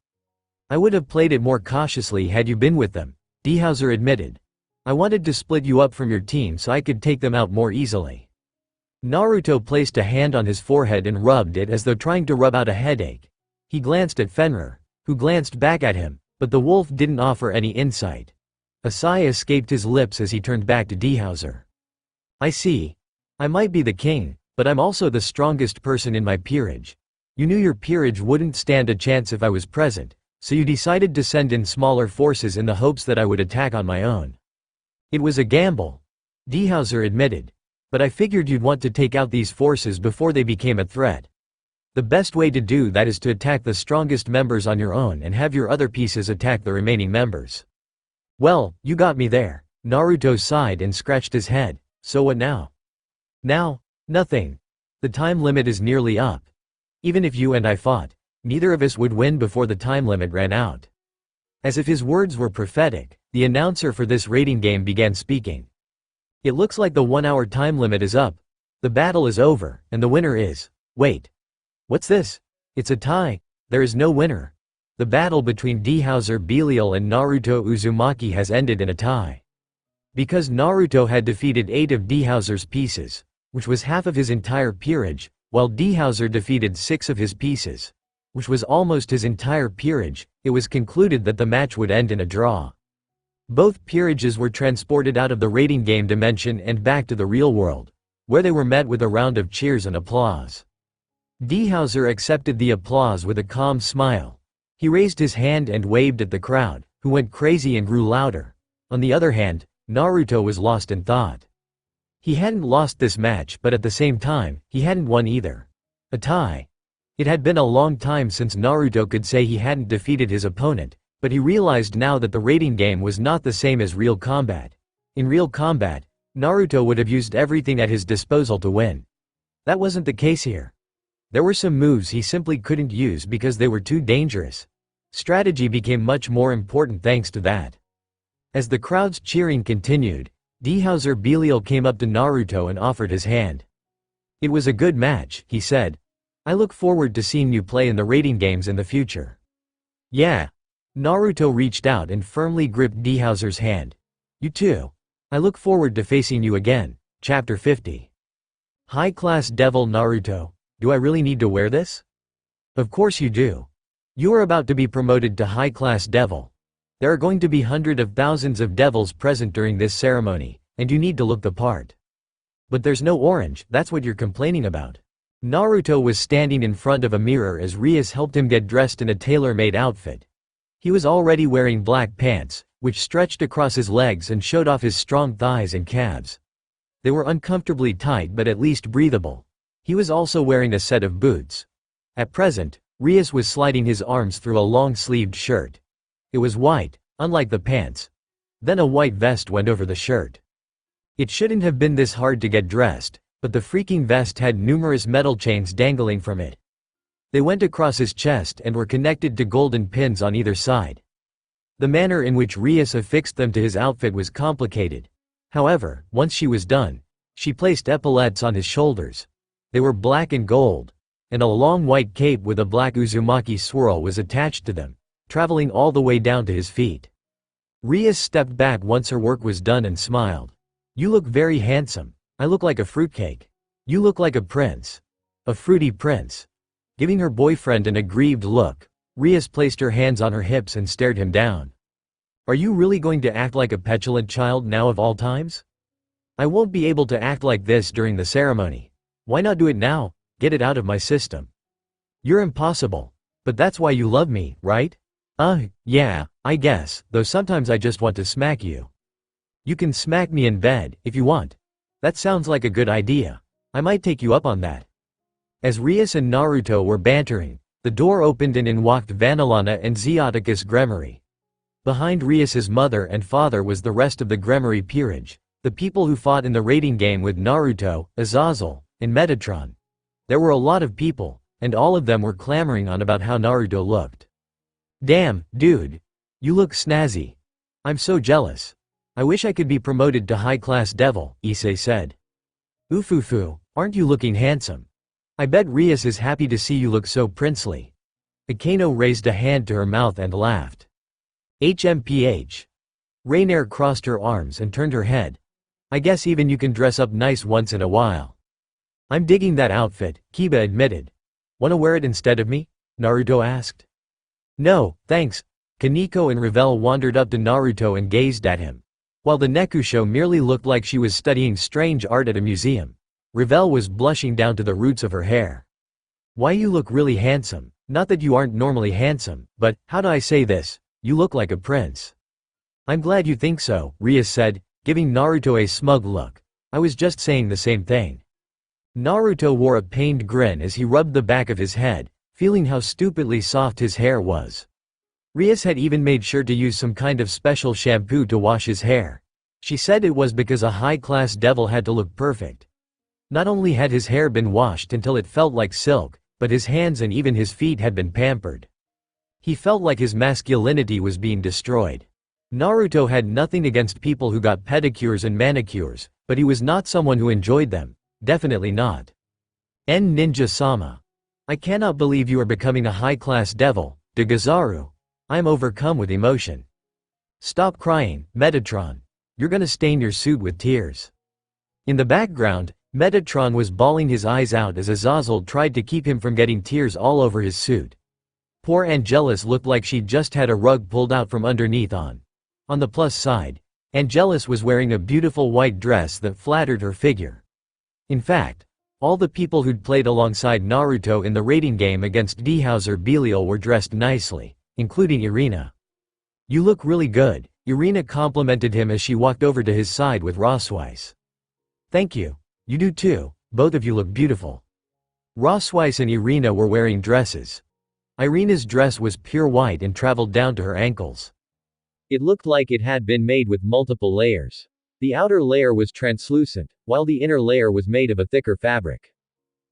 I would have played it more cautiously had you been with them, Dehauser admitted. I wanted to split you up from your team so I could take them out more easily. Naruto placed a hand on his forehead and rubbed it as though trying to rub out a headache. He glanced at Fenrir, who glanced back at him, but the wolf didn't offer any insight. A sigh escaped his lips as he turned back to Dehauser. I see. I might be the king, but I'm also the strongest person in my peerage. You knew your peerage wouldn't stand a chance if I was present, so you decided to send in smaller forces in the hopes that I would attack on my own. It was a gamble, Dehauser admitted, but I figured you'd want to take out these forces before they became a threat. The best way to do that is to attack the strongest members on your own and have your other pieces attack the remaining members. Well, you got me there, Naruto sighed and scratched his head. So what now? Now, nothing. The time limit is nearly up. Even if you and I fought, neither of us would win before the time limit ran out. As if his words were prophetic, the announcer for this rating game began speaking. It looks like the 1 hour time limit is up. The battle is over, and the winner is… Wait. What's this? It's a tie. There is no winner. The battle between Dehauser Belial and Naruto Uzumaki has ended in a tie. Because Naruto had defeated 8 of Dehauser's pieces, which was half of his entire peerage, while Dehauser defeated 6 of his pieces, which was almost his entire peerage, it was concluded that the match would end in a draw. Both peerages were transported out of the rating game dimension and back to the real world, where they were met with a round of cheers and applause. Dehauser accepted the applause with a calm smile. He raised his hand and waved at the crowd, who went crazy and grew louder. On the other hand, Naruto was lost in thought. He hadn't lost this match, but at the same time, he hadn't won either. A tie. It had been a long time since Naruto could say he hadn't defeated his opponent, but he realized now that the rating game was not the same as real combat. In real combat, Naruto would have used everything at his disposal to win. That wasn't the case here. There were some moves he simply couldn't use because they were too dangerous. Strategy became much more important thanks to that. As the crowd's cheering continued, Dehauser Belial came up to Naruto and offered his hand. It was a good match, he said. I look forward to seeing you play in the rating games in the future. Yeah. Naruto reached out and firmly gripped Dehauser's hand. You too. I look forward to facing you again. Chapter 50. High-class devil Naruto, do I really need to wear this? Of course you do. You are about to be promoted to high-class devil. There are going to be hundreds of thousands of devils present during this ceremony, and you need to look the part. But there's no orange, that's what you're complaining about. Naruto was standing in front of a mirror as Rias helped him get dressed in a tailor-made outfit. He was already wearing black pants, which stretched across his legs and showed off his strong thighs and calves. They were uncomfortably tight but at least breathable. He was also wearing a set of boots. At present, Rias was sliding his arms through a long-sleeved shirt. It was white, unlike the pants. Then a white vest went over the shirt. It shouldn't have been this hard to get dressed, but the freaking vest had numerous metal chains dangling from it. They went across his chest and were connected to golden pins on either side. The manner in which Rias affixed them to his outfit was complicated. However, once she was done, she placed epaulettes on his shoulders. They were black and gold, and a long white cape with a black Uzumaki swirl was attached to them, traveling all the way down to his feet. Rias stepped back once her work was done and smiled. You look very handsome. I look like a fruitcake. You look like a prince. A fruity prince. Giving her boyfriend an aggrieved look, Rias placed her hands on her hips and stared him down. Are you really going to act like a petulant child now of all times? I won't be able to act like this during the ceremony. Why not do it now? Get it out of my system. You're impossible. But that's why you love me, right? Yeah, I guess, though sometimes I just want to smack you. You can smack me in bed, if you want. That sounds like a good idea. I might take you up on that. As Rias and Naruto were bantering, the door opened and in walked Vanillana and Zeoticus Gremory. Behind Rias's mother and father was the rest of the Gremory peerage, the people who fought in the rating game with Naruto, Azazel, and Metatron. There were a lot of people, and all of them were clamoring on about how Naruto looked. "Damn, dude. You look snazzy. I'm so jealous. I wish I could be promoted to high-class devil," Issei said. "Ufufu, aren't you looking handsome? I bet Rias is happy to see you look so princely." Akano raised a hand to her mouth and laughed. HMPH. Rainier crossed her arms and turned her head. "I guess even you can dress up nice once in a while." "I'm digging that outfit," Kiba admitted. "Wanna wear it instead of me?" Naruto asked. "No, thanks." Kaneko and Revel wandered up to Naruto and gazed at him. While the Nekusho merely looked like she was studying strange art at a museum, Revel was blushing down to the roots of her hair. "Why, you look really handsome. Not that you aren't normally handsome, but, how do I say this, you look like a prince." "I'm glad you think so," Rias said, giving Naruto a smug look. "I was just saying the same thing." Naruto wore a pained grin as he rubbed the back of his head, feeling how stupidly soft his hair was. Rias had even made sure to use some kind of special shampoo to wash his hair. She said it was because a high-class devil had to look perfect. Not only had his hair been washed until it felt like silk, but his hands and even his feet had been pampered. He felt like his masculinity was being destroyed. Naruto had nothing against people who got pedicures and manicures, but he was not someone who enjoyed them. Definitely not. "En Ninja-sama. I cannot believe you are becoming a high-class devil, Dagazaru. I am overcome with emotion." "Stop crying, Metatron. You're gonna stain your suit with tears." In the background, Metatron was bawling his eyes out as Azazel tried to keep him from getting tears all over his suit. Poor Angelus looked like she'd just had a rug pulled out from underneath on. On the plus side, Angelus was wearing a beautiful white dress that flattered her figure. In fact, all the people who'd played alongside Naruto in the raiding game against Dehauser Belial were dressed nicely, including Irina. "You look really good," Irina complimented him as she walked over to his side with Rosweiss. "Thank you. You do too, both of you look beautiful." Rosweiss and Irina were wearing dresses. Irina's dress was pure white and traveled down to her ankles. It looked like it had been made with multiple layers. The outer layer was translucent, while the inner layer was made of a thicker fabric.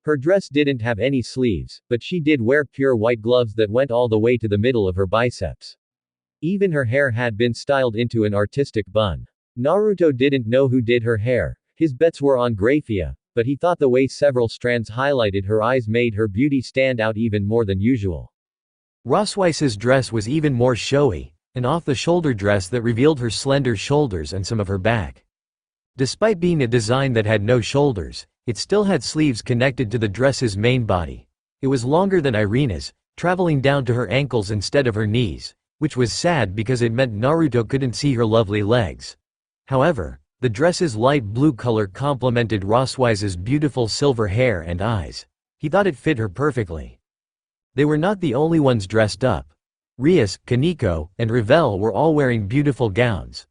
Her dress didn't have any sleeves, but she did wear pure white gloves that went all the way to the middle of her biceps. Even her hair had been styled into an artistic bun. Naruto didn't know who did her hair. His bets were on Graphia, but he thought the way several strands highlighted her eyes made her beauty stand out even more than usual. Rosweiss's dress was even more showy, an off-the-shoulder dress that revealed her slender shoulders and some of her back. Despite being a design that had no shoulders, it still had sleeves connected to the dress's main body. It was longer than Irina's, traveling down to her ankles instead of her knees, which was sad because it meant Naruto couldn't see her lovely legs. However, the dress's light blue color complemented Rosweiss's beautiful silver hair and eyes. He thought it fit her perfectly. They were not the only ones dressed up. Rias, Kaneko, and Revel were all wearing beautiful gowns.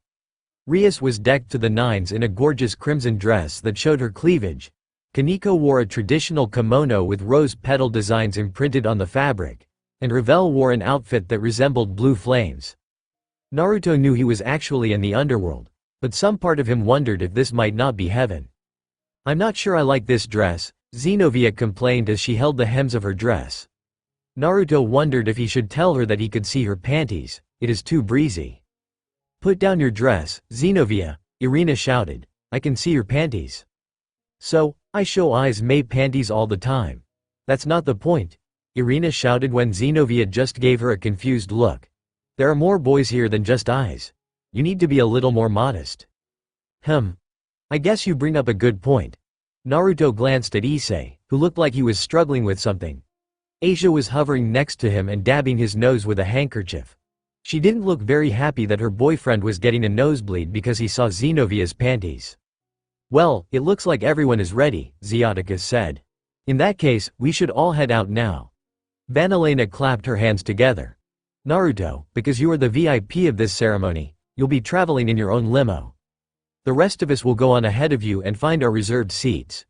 Rias was decked to the nines in a gorgeous crimson dress that showed her cleavage. Kaneko wore a traditional kimono with rose petal designs imprinted on the fabric, and Revel wore an outfit that resembled blue flames. Naruto knew he was actually in the underworld, but some part of him wondered if this might not be heaven. "I'm not sure I like this dress," Xenovia complained as she held the hems of her dress. Naruto wondered if he should tell her that he could see her panties. "It is too breezy." "Put down your dress, Xenovia," Irina shouted. "I can see your panties." "So, I show eyes may panties all the time. That's not the point," Irina shouted when Xenovia just gave her a confused look. "There are more boys here than just eyes. You need to be a little more modest." I guess you bring up a good point." Naruto glanced at Issei, who looked like he was struggling with something. Asia was hovering next to him and dabbing his nose with a handkerchief. She didn't look very happy that her boyfriend was getting a nosebleed because he saw Xenovia's panties. "Well, it looks like everyone is ready," Zeoticus said. "In that case, we should all head out now." Vanelena clapped her hands together. "Naruto, because you are the VIP of this ceremony, you'll be traveling in your own limo. The rest of us will go on ahead of you and find our reserved seats."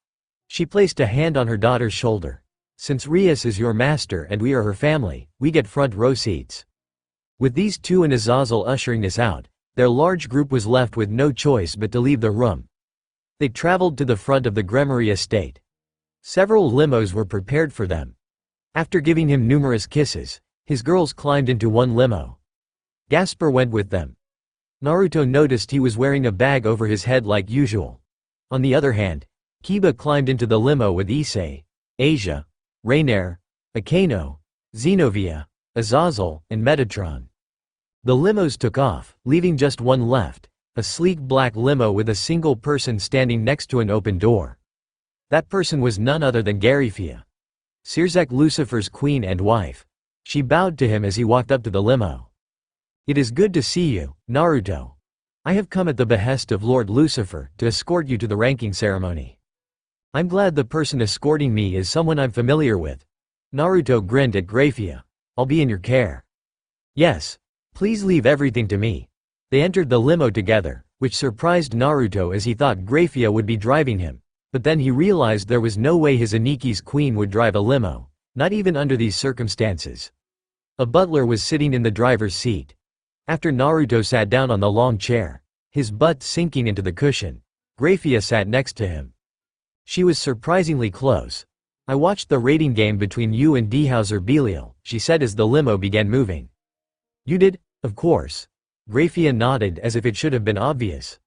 She placed a hand on her daughter's shoulder. "Since Rias is your master and we are her family, we get front row seats." With these two and Azazel ushering us out, their large group was left with no choice but to leave the room. They traveled to the front of the Gremory estate. Several limos were prepared for them. After giving him numerous kisses, his girls climbed into one limo. Gaspar went with them. Naruto noticed he was wearing a bag over his head like usual. On the other hand, Kiba climbed into the limo with Issei, Asia, Rainier, Akano, Xenovia, Azazel, and Metatron. The limos took off, leaving just one left, a sleek black limo with a single person standing next to an open door. That person was none other than Garifia, Sirzek Lucifer's queen and wife. She bowed to him as he walked up to the limo. "It is good to see you, Naruto. I have come at the behest of Lord Lucifer to escort you to the ranking ceremony. I'm glad the person escorting me is someone I'm familiar with." Naruto grinned at Grafia. "I'll be in your care." "Yes. Please leave everything to me." They entered the limo together, which surprised Naruto as he thought Grafia would be driving him, but then he realized there was no way his Aniki's queen would drive a limo, not even under these circumstances. A butler was sitting in the driver's seat. After Naruto sat down on the long chair, his butt sinking into the cushion, Grafia sat next to him. She was surprisingly close. "I watched the rating game between you and Dhauser Belial," she said as the limo began moving. "You did, of course." Grafia nodded as if it should have been obvious.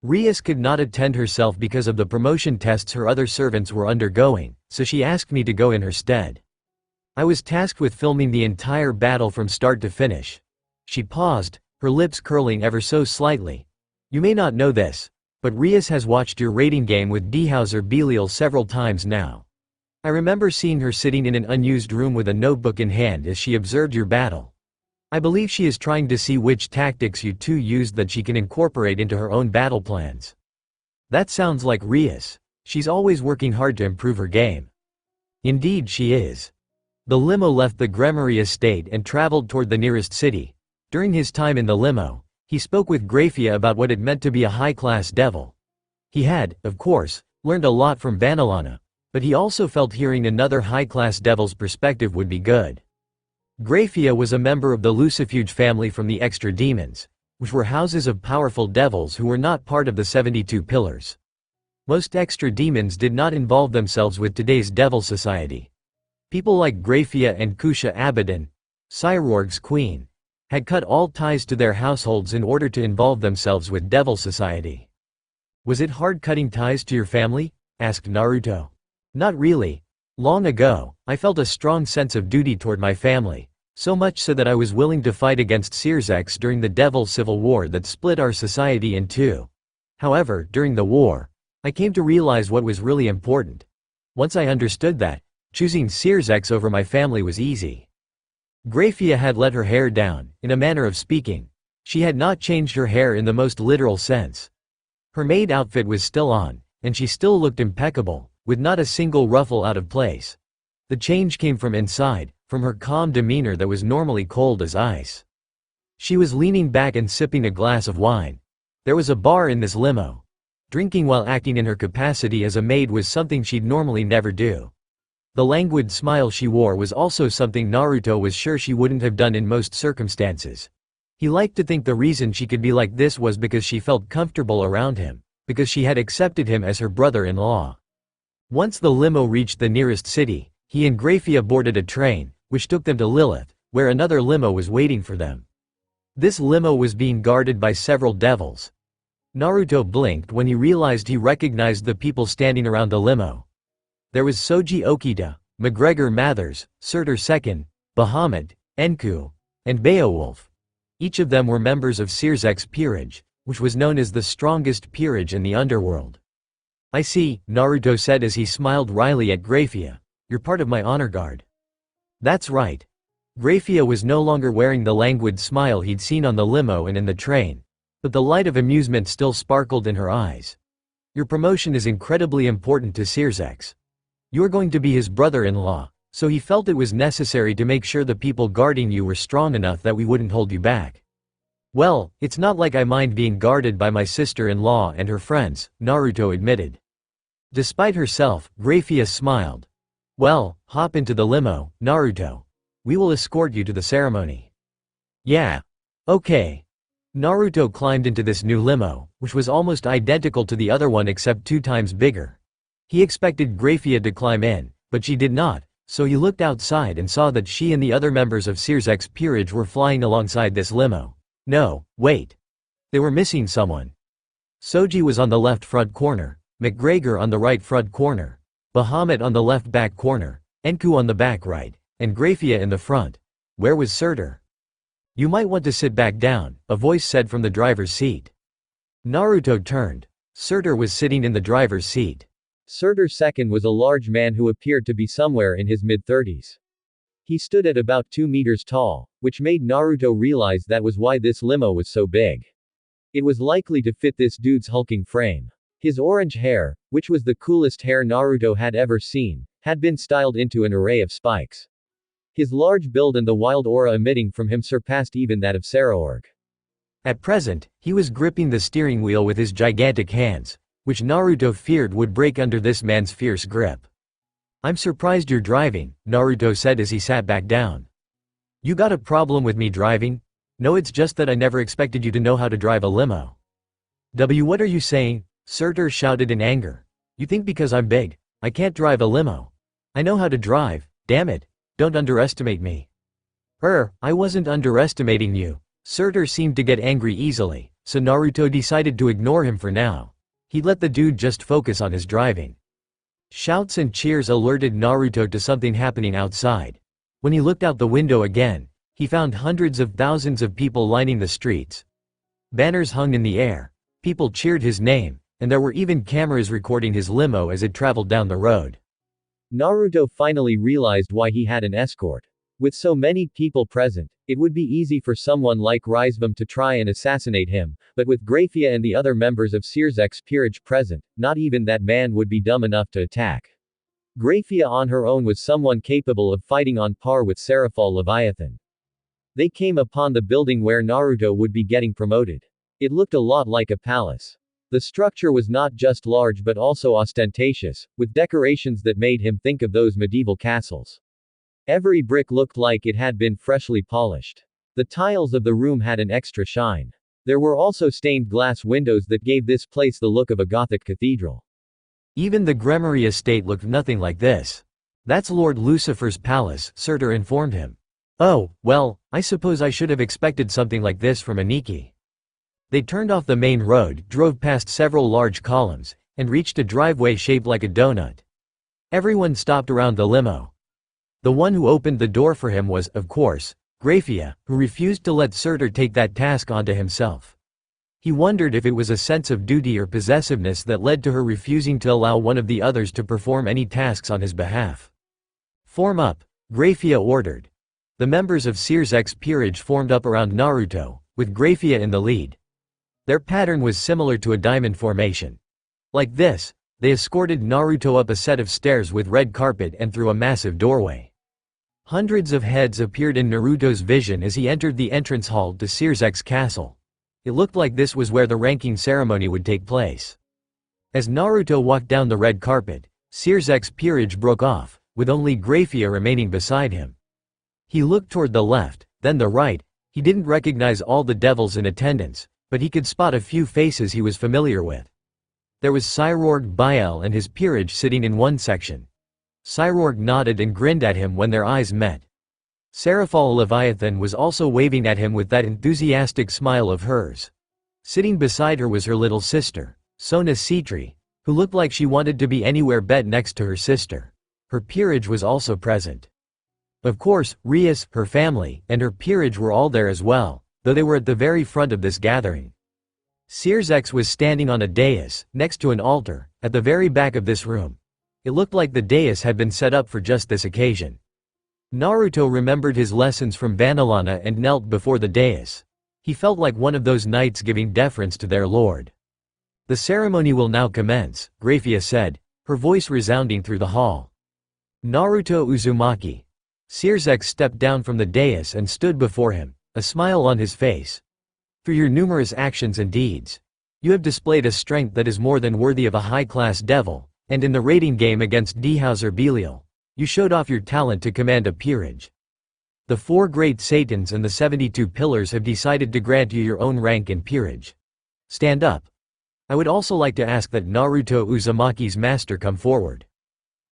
Rias could not attend herself because of the promotion tests her other servants were undergoing, so she asked me to go in her stead. I was tasked with filming the entire battle from start to finish. She paused, her lips curling ever so slightly. "You may not know this, but Rias has watched your rating game with Dhauser Belial several times now. I remember seeing her sitting in an unused room with a notebook in hand as she observed your battle. I believe she is trying to see which tactics you two used that she can incorporate into her own battle plans." "That sounds like Rias. She's always working hard to improve her game." "Indeed she is." The limo left the Gremory estate and traveled toward the nearest city. During his time in the limo, he spoke with Grafia about what it meant to be a high-class devil. He had, of course, learned a lot from Vanillana, but he also felt hearing another high-class devil's perspective would be good. Grafia was a member of the Lucifuge family from the Extra Demons, which were houses of powerful devils who were not part of the 72 Pillars. Most Extra Demons did not involve themselves with today's Devil Society. People like Grafia and Kusha Abaddon, Cyrorg's queen, had cut all ties to their households in order to involve themselves with Devil Society. "Was it hard cutting ties to your family?" asked Naruto. "Not really. Long ago, I felt a strong sense of duty toward my family, so much so that I was willing to fight against Sirzek during the Devil Civil War that split our society in two. However, during the war, I came to realize what was really important. Once I understood that, choosing Sirzek over my family was easy." Grafia had let her hair down, in a manner of speaking. She had not changed her hair in the most literal sense. Her maid outfit was still on, and she still looked impeccable, with not a single ruffle out of place. The change came from inside, from her calm demeanor that was normally cold as ice. She was leaning back and sipping a glass of wine. There was a bar in this limo. Drinking while acting in her capacity as a maid was something she'd normally never do. The languid smile she wore was also something Naruto was sure she wouldn't have done in most circumstances. He liked to think the reason she could be like this was because she felt comfortable around him, because she had accepted him as her brother-in-law. Once the limo reached the nearest city, he and Grafia boarded a train, which took them to Lilith, where another limo was waiting for them. This limo was being guarded by several devils. Naruto blinked when he realized he recognized the people standing around the limo. There was Soji Okita, McGregor Mathers, Surtur II, Bahamut, Enku, and Beowulf. Each of them were members of Sirzek's peerage, which was known as the strongest peerage in the underworld. "I see," Naruto said as he smiled wryly at Grafia. "You're part of my honor guard." "That's right." Grafia was no longer wearing the languid smile he'd seen on the limo and in the train, but the light of amusement still sparkled in her eyes. "Your promotion is incredibly important to Sirzek. You're going to be his brother-in-law, so he felt it was necessary to make sure the people guarding you were strong enough that we wouldn't hold you back." "Well, it's not like I mind being guarded by my sister-in-law and her friends," Naruto admitted. Despite herself, Grafia smiled. "Well, hop into the limo, Naruto. We will escort you to the ceremony." "Yeah. Okay." Naruto climbed into this new limo, which was almost identical to the other one except 2 times bigger. He expected Grafia to climb in, but she did not, So he looked outside and saw that she and the other members of Sears' peerage were flying alongside this limo. No, wait. They were missing someone. Soji was on the left front corner, McGregor on the right front corner, Bahamut on the left back corner, Enku on the back right, and Grafia in the front. Where was Surtur? You might want to sit back down, a voice said from the driver's seat. Naruto turned. Surtur was sitting in the driver's seat. Surtur II was a large man who appeared to be somewhere in his mid-30s. He stood at about 2 meters tall, which made Naruto realize that was why this limo was so big. It was likely to fit this dude's hulking frame. His orange hair, which was the coolest hair Naruto had ever seen, had been styled into an array of spikes. His large build and the wild aura emitting from him surpassed even that of Saraorg. At present, he was gripping the steering wheel with his gigantic hands, which Naruto feared would break under this man's fierce grip. I'm surprised you're driving, Naruto said as he sat back down. You got a problem with me driving? No, it's just that I never expected you to know how to drive a limo. What are you saying? Surtur shouted in anger. You think because I'm big, I can't drive a limo? I know how to drive, damn it, don't underestimate me. I wasn't underestimating you. Surtur seemed to get angry easily, so Naruto decided to ignore him for now. He'd let the dude just focus on his driving. Shouts and cheers alerted Naruto to something happening outside. When he looked out the window again, he found hundreds of thousands of people lining the streets. Banners hung in the air, people cheered his name, and there were even cameras recording his limo as it traveled down the road. Naruto finally realized why he had an escort. With so many people present, it would be easy for someone like Rizvam to try and assassinate him, but with Grafia and the other members of Sears' peerage present, not even that man would be dumb enough to attack. Grafia on her own was someone capable of fighting on par with Seraphal Leviathan. They came upon the building where Naruto would be getting promoted. It looked a lot like a palace. The structure was not just large but also ostentatious, with decorations that made him think of those medieval castles. Every brick looked like it had been freshly polished. The tiles of the room had an extra shine. There were also stained glass windows that gave this place the look of a Gothic cathedral. Even the Gremory estate looked nothing like this. That's Lord Lucifer's palace, Surtur informed him. Oh, well, I suppose I should have expected something like this from Aniki. They turned off the main road, drove past several large columns, and reached a driveway shaped like a donut. Everyone stopped around the limo. The one who opened the door for him was, of course, Grafia, who refused to let Surtur take that task onto himself. He wondered if it was a sense of duty or possessiveness that led to her refusing to allow one of the others to perform any tasks on his behalf. Form up, Grafia ordered. The members of Sears' peerage formed up around Naruto, with Grafia in the lead. Their pattern was similar to a diamond formation. Like this, they escorted Naruto up a set of stairs with red carpet and through a massive doorway. Hundreds of heads appeared in Naruto's vision as he entered the entrance hall to Sears' castle. It looked like this was where the ranking ceremony would take place. As Naruto walked down the red carpet, Sears' peerage broke off, with only Grafia remaining beside him. He looked toward the left, then the right. He didn't recognize all the devils in attendance, but he could spot a few faces he was familiar with. There was Saraorg Biel and his peerage sitting in one section. Saraorg nodded and grinned at him when their eyes met. Seraphal Leviathan was also waving at him with that enthusiastic smile of hers. Sitting beside her was her little sister, Sona Citri, who looked like she wanted to be anywhere but next to her sister. Her peerage was also present. Of course, Rias, her family, and her peerage were all there as well, though they were at the very front of this gathering. Sears' was standing on a dais, next to an altar, at the very back of this room. It looked like the dais had been set up for just this occasion. Naruto remembered his lessons from Vanillana and knelt before the dais. He felt like one of those knights giving deference to their lord. The ceremony will now commence, Grafia said, her voice resounding through the hall. Naruto Uzumaki. Sears' stepped down from the dais and stood before him, a smile on his face. Through your numerous actions and deeds, you have displayed a strength that is more than worthy of a high-class devil, and in the rating game against Dehauser Belial, you showed off your talent to command a peerage. The 4 great Satans and the 72 pillars have decided to grant you your own rank and peerage. Stand up. I would also like to ask that Naruto Uzumaki's master come forward.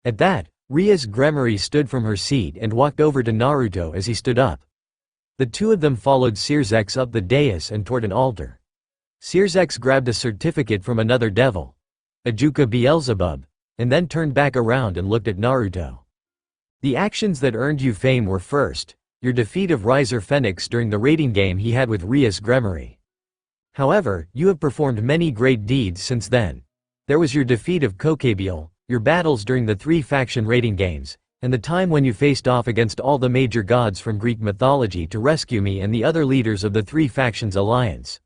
At that, Ria's Gremory stood from her seat and walked over to Naruto as he stood up. The two of them followed Searsex up the dais and toward an altar. Searsex grabbed a certificate from another devil, Ajuka Beelzebub, and then turned back around and looked at Naruto. The actions that earned you fame were first, your defeat of Riser Phoenix during the raiding game he had with Ria's Gremory. However, you have performed many great deeds since then. There was your defeat of Kokabiel, your battles during the 3 faction raiding games, and the time when you faced off against all the major gods from Greek mythology to rescue me and the other leaders of the 3 factions alliance.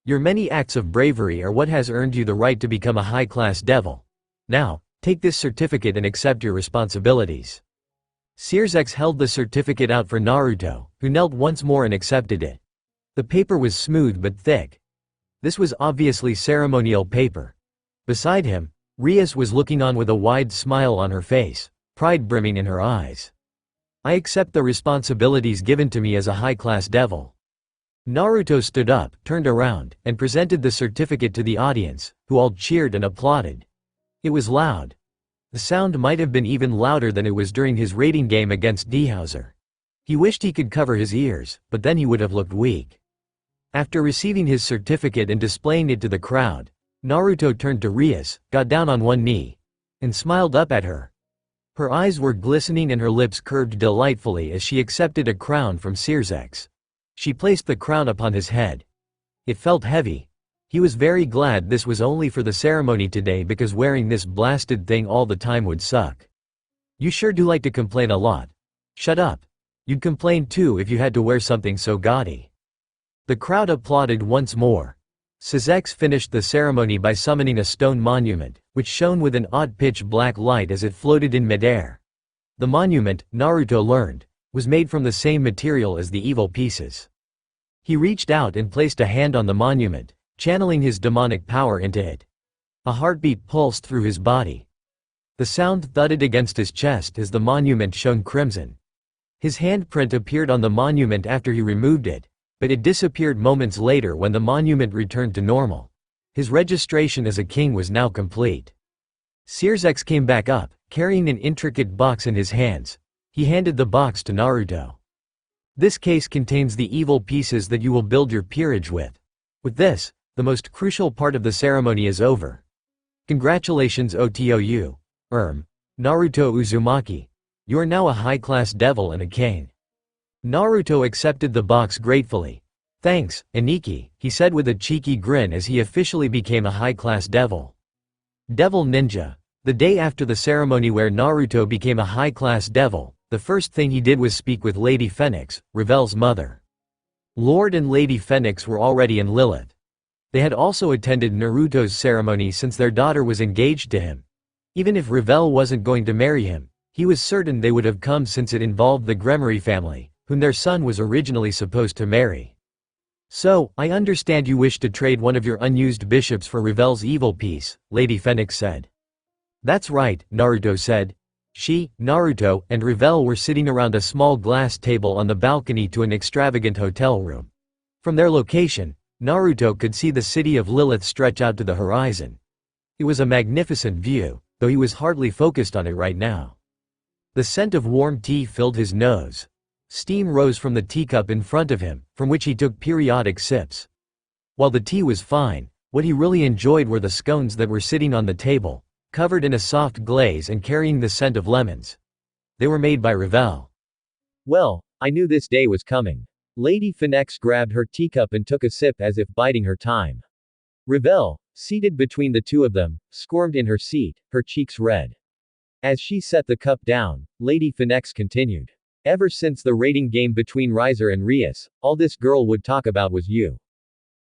Your many acts of bravery are what has earned you the right to become a high-class devil. Now, take this certificate and accept your responsibilities. Searsex held the certificate out for Naruto, who knelt once more and accepted it. The paper was smooth but thick. This was obviously ceremonial paper. Beside him, Rias was looking on with a wide smile on her face, pride brimming in her eyes. I accept the responsibilities given to me as a high-class devil. Naruto stood up, turned around, and presented the certificate to the audience, who all cheered and applauded. It was loud. The sound might have been even louder than it was during his raiding game against Dehauser. He wished he could cover his ears, but then he would have looked weak. After receiving his certificate and displaying it to the crowd, Naruto turned to Rias, got down on one knee, and smiled up at her. Her eyes were glistening and her lips curved delightfully as she accepted a crown from Searsex. She placed the crown upon his head. It felt heavy. He was very glad this was only for the ceremony today because wearing this blasted thing all the time would suck. You sure do like to complain a lot. Shut up. You'd complain too if you had to wear something so gaudy. The crowd applauded once more. Searsex finished the ceremony by summoning a stone monument, which shone with an odd pitch black light as it floated in midair. The monument, Naruto learned, was made from the same material as the evil pieces. He reached out and placed a hand on the monument, channeling his demonic power into it. A heartbeat pulsed through his body. The sound thudded against his chest as the monument shone crimson. His handprint appeared on the monument after he removed it, but it disappeared moments later when the monument returned to normal. His registration as a king was now complete. Searsex came back up, carrying an intricate box in his hands. He handed the box to Naruto. This case contains the evil pieces that you will build your peerage with. With this, the most crucial part of the ceremony is over. Congratulations Otou, Naruto Uzumaki. You are now a high-class devil and a king. Naruto accepted the box gratefully. Thanks, Aniki, he said with a cheeky grin as he officially became a high-class devil. Devil Ninja. The day after the ceremony where Naruto became a high-class devil, the first thing he did was speak with Lady Phoenix, Revel's mother. Lord and Lady Phoenix were already in Lilith. They had also attended Naruto's ceremony since their daughter was engaged to him. Even if Revel wasn't going to marry him, he was certain they would have come since it involved the Gremory family, whom their son was originally supposed to marry. So, I understand you wish to trade one of your unused bishops for Revel's evil piece, Lady Phoenix said. That's right, Naruto said. She, Naruto, and Revel were sitting around a small glass table on the balcony to an extravagant hotel room. From their location, Naruto could see the city of Lilith stretch out to the horizon. It was a magnificent view, though he was hardly focused on it right now. The scent of warm tea filled his nose. Steam rose from the teacup in front of him, from which he took periodic sips. While the tea was fine, what he really enjoyed were the scones that were sitting on the table, covered in a soft glaze and carrying the scent of lemons. They were made by Revel. Well, I knew this day was coming. Lady Phoenix grabbed her teacup and took a sip as if biding her time. Revel, seated between the two of them, squirmed in her seat, her cheeks red. As she set the cup down, Lady Phoenix continued. Ever since the raiding game between Riser and Rias, all this girl would talk about was you.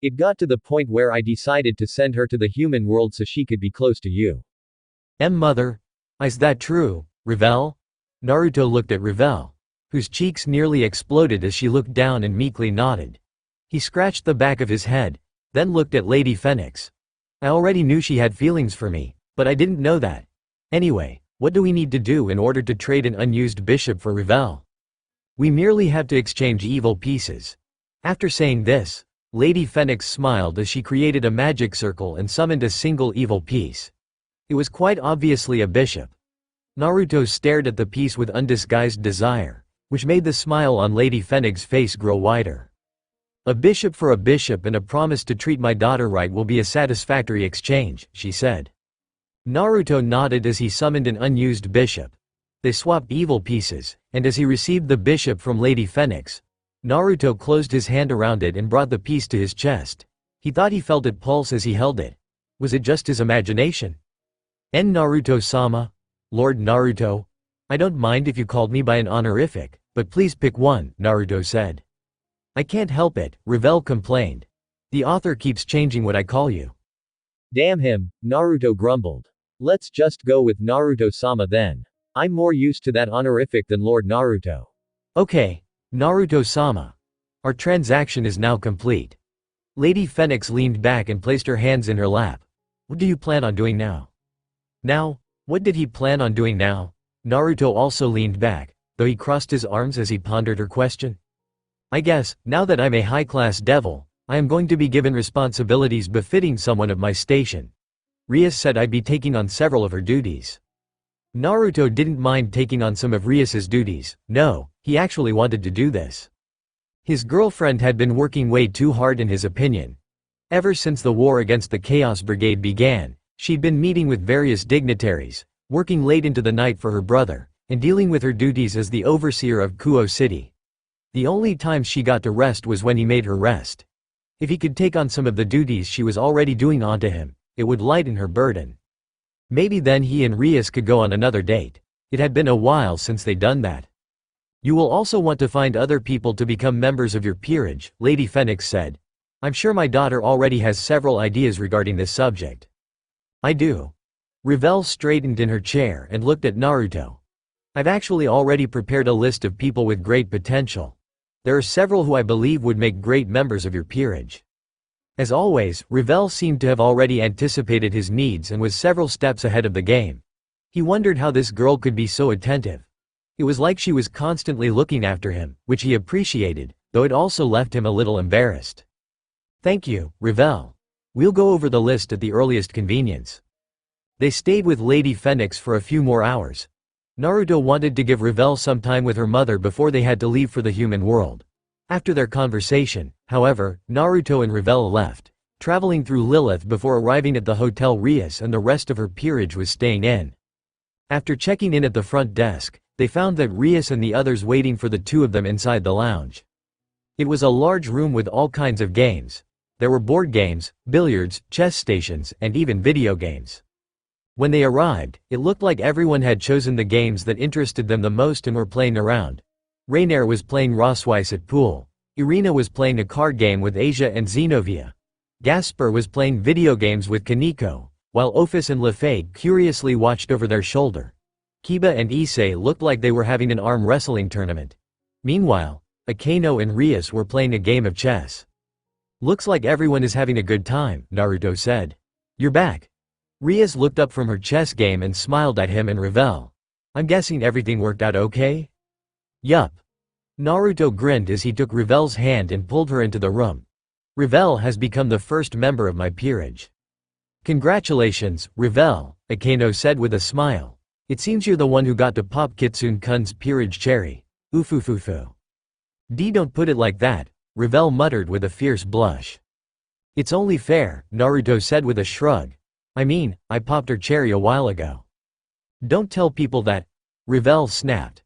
It got to the point where I decided to send her to the human world so she could be close to you. Mother? Is that true, Revel? Naruto looked at Revel, whose cheeks nearly exploded as she looked down and meekly nodded. He scratched the back of his head, then looked at Lady Phoenix. I already knew she had feelings for me, but I didn't know that. Anyway, what do we need to do in order to trade an unused bishop for Revel? We merely have to exchange evil pieces. After saying this, Lady Phoenix smiled as she created a magic circle and summoned a single evil piece. It was quite obviously a bishop. Naruto stared at the piece with undisguised desire, which made the smile on Lady Fennec's face grow wider. A bishop for a bishop and a promise to treat my daughter right will be a satisfactory exchange, she said. Naruto nodded as he summoned an unused bishop. They swapped evil pieces, and as he received the bishop from Lady Fennec's, Naruto closed his hand around it and brought the piece to his chest. He thought he felt it pulse as he held it. Was it just his imagination? Naruto-sama? Lord Naruto? I don't mind if you called me by an honorific, but please pick one, Naruto said. I can't help it, Revel complained. The author keeps changing what I call you. Damn him, Naruto grumbled. Let's just go with Naruto-sama then. I'm more used to that honorific than Lord Naruto. Okay, Naruto-sama. Our transaction is now complete. Lady Fennec leaned back and placed her hands in her lap. What do you plan on doing now? Now? What did he plan on doing now? Naruto also leaned back, though he crossed his arms as he pondered her question. I guess, now that I'm a high-class devil, I am going to be given responsibilities befitting someone of my station. Rias said I'd be taking on several of her duties. Naruto didn't mind taking on some of Rias's duties. No, he actually wanted to do this. His girlfriend had been working way too hard in his opinion. Ever since the war against the Chaos Brigade began, she'd been meeting with various dignitaries, working late into the night for her brother, and dealing with her duties as the overseer of Kuo City. The only time she got to rest was when he made her rest. If he could take on some of the duties she was already doing onto him, it would lighten her burden. Maybe then he and Rias could go on another date. It had been a while since they'd done that. You will also want to find other people to become members of your peerage, Lady Fennec said. I'm sure my daughter already has several ideas regarding this subject. I do. Revel straightened in her chair and looked at Naruto. I've actually already prepared a list of people with great potential. There are several who I believe would make great members of your peerage. As always, Revel seemed to have already anticipated his needs and was several steps ahead of the game. He wondered how this girl could be so attentive. It was like she was constantly looking after him, which he appreciated, though it also left him a little embarrassed. Thank you, Revel. We'll go over the list at the earliest convenience. They stayed with Lady Fennec for a few more hours. Naruto wanted to give Revel some time with her mother before they had to leave for the human world. After their conversation, however, Naruto and Revel left, traveling through Lilith before arriving at the hotel Rias and the rest of her peerage was staying in. After checking in at the front desk, they found that Rias and the others waiting for the two of them inside the lounge. It was a large room with all kinds of games. There were board games, billiards, chess stations, and even video games. When they arrived, it looked like everyone had chosen the games that interested them the most and were playing around. Rainier was playing Rossweiss at pool. Irina was playing a card game with Asia and Zenovia. Gasper was playing video games with Kaneko, while Ophis and Lefay curiously watched over their shoulder. Kiba and Issei looked like they were having an arm wrestling tournament. Meanwhile, Akeno and Rias were playing a game of chess. Looks like everyone is having a good time, Naruto said. You're back. Rias looked up from her chess game and smiled at him and Revel. I'm guessing everything worked out okay? Yup. Naruto grinned as he took Revel's hand and pulled her into the room. Revel has become the first member of my peerage. Congratulations, Revel, Akeno said with a smile. It seems you're the one who got to pop Kitsune-kun's peerage cherry. Oofufufu. Don't put it like that, Revel muttered with a fierce blush. It's only fair, Naruto said with a shrug. I mean, I popped her cherry a while ago. Don't tell people that, Revel snapped.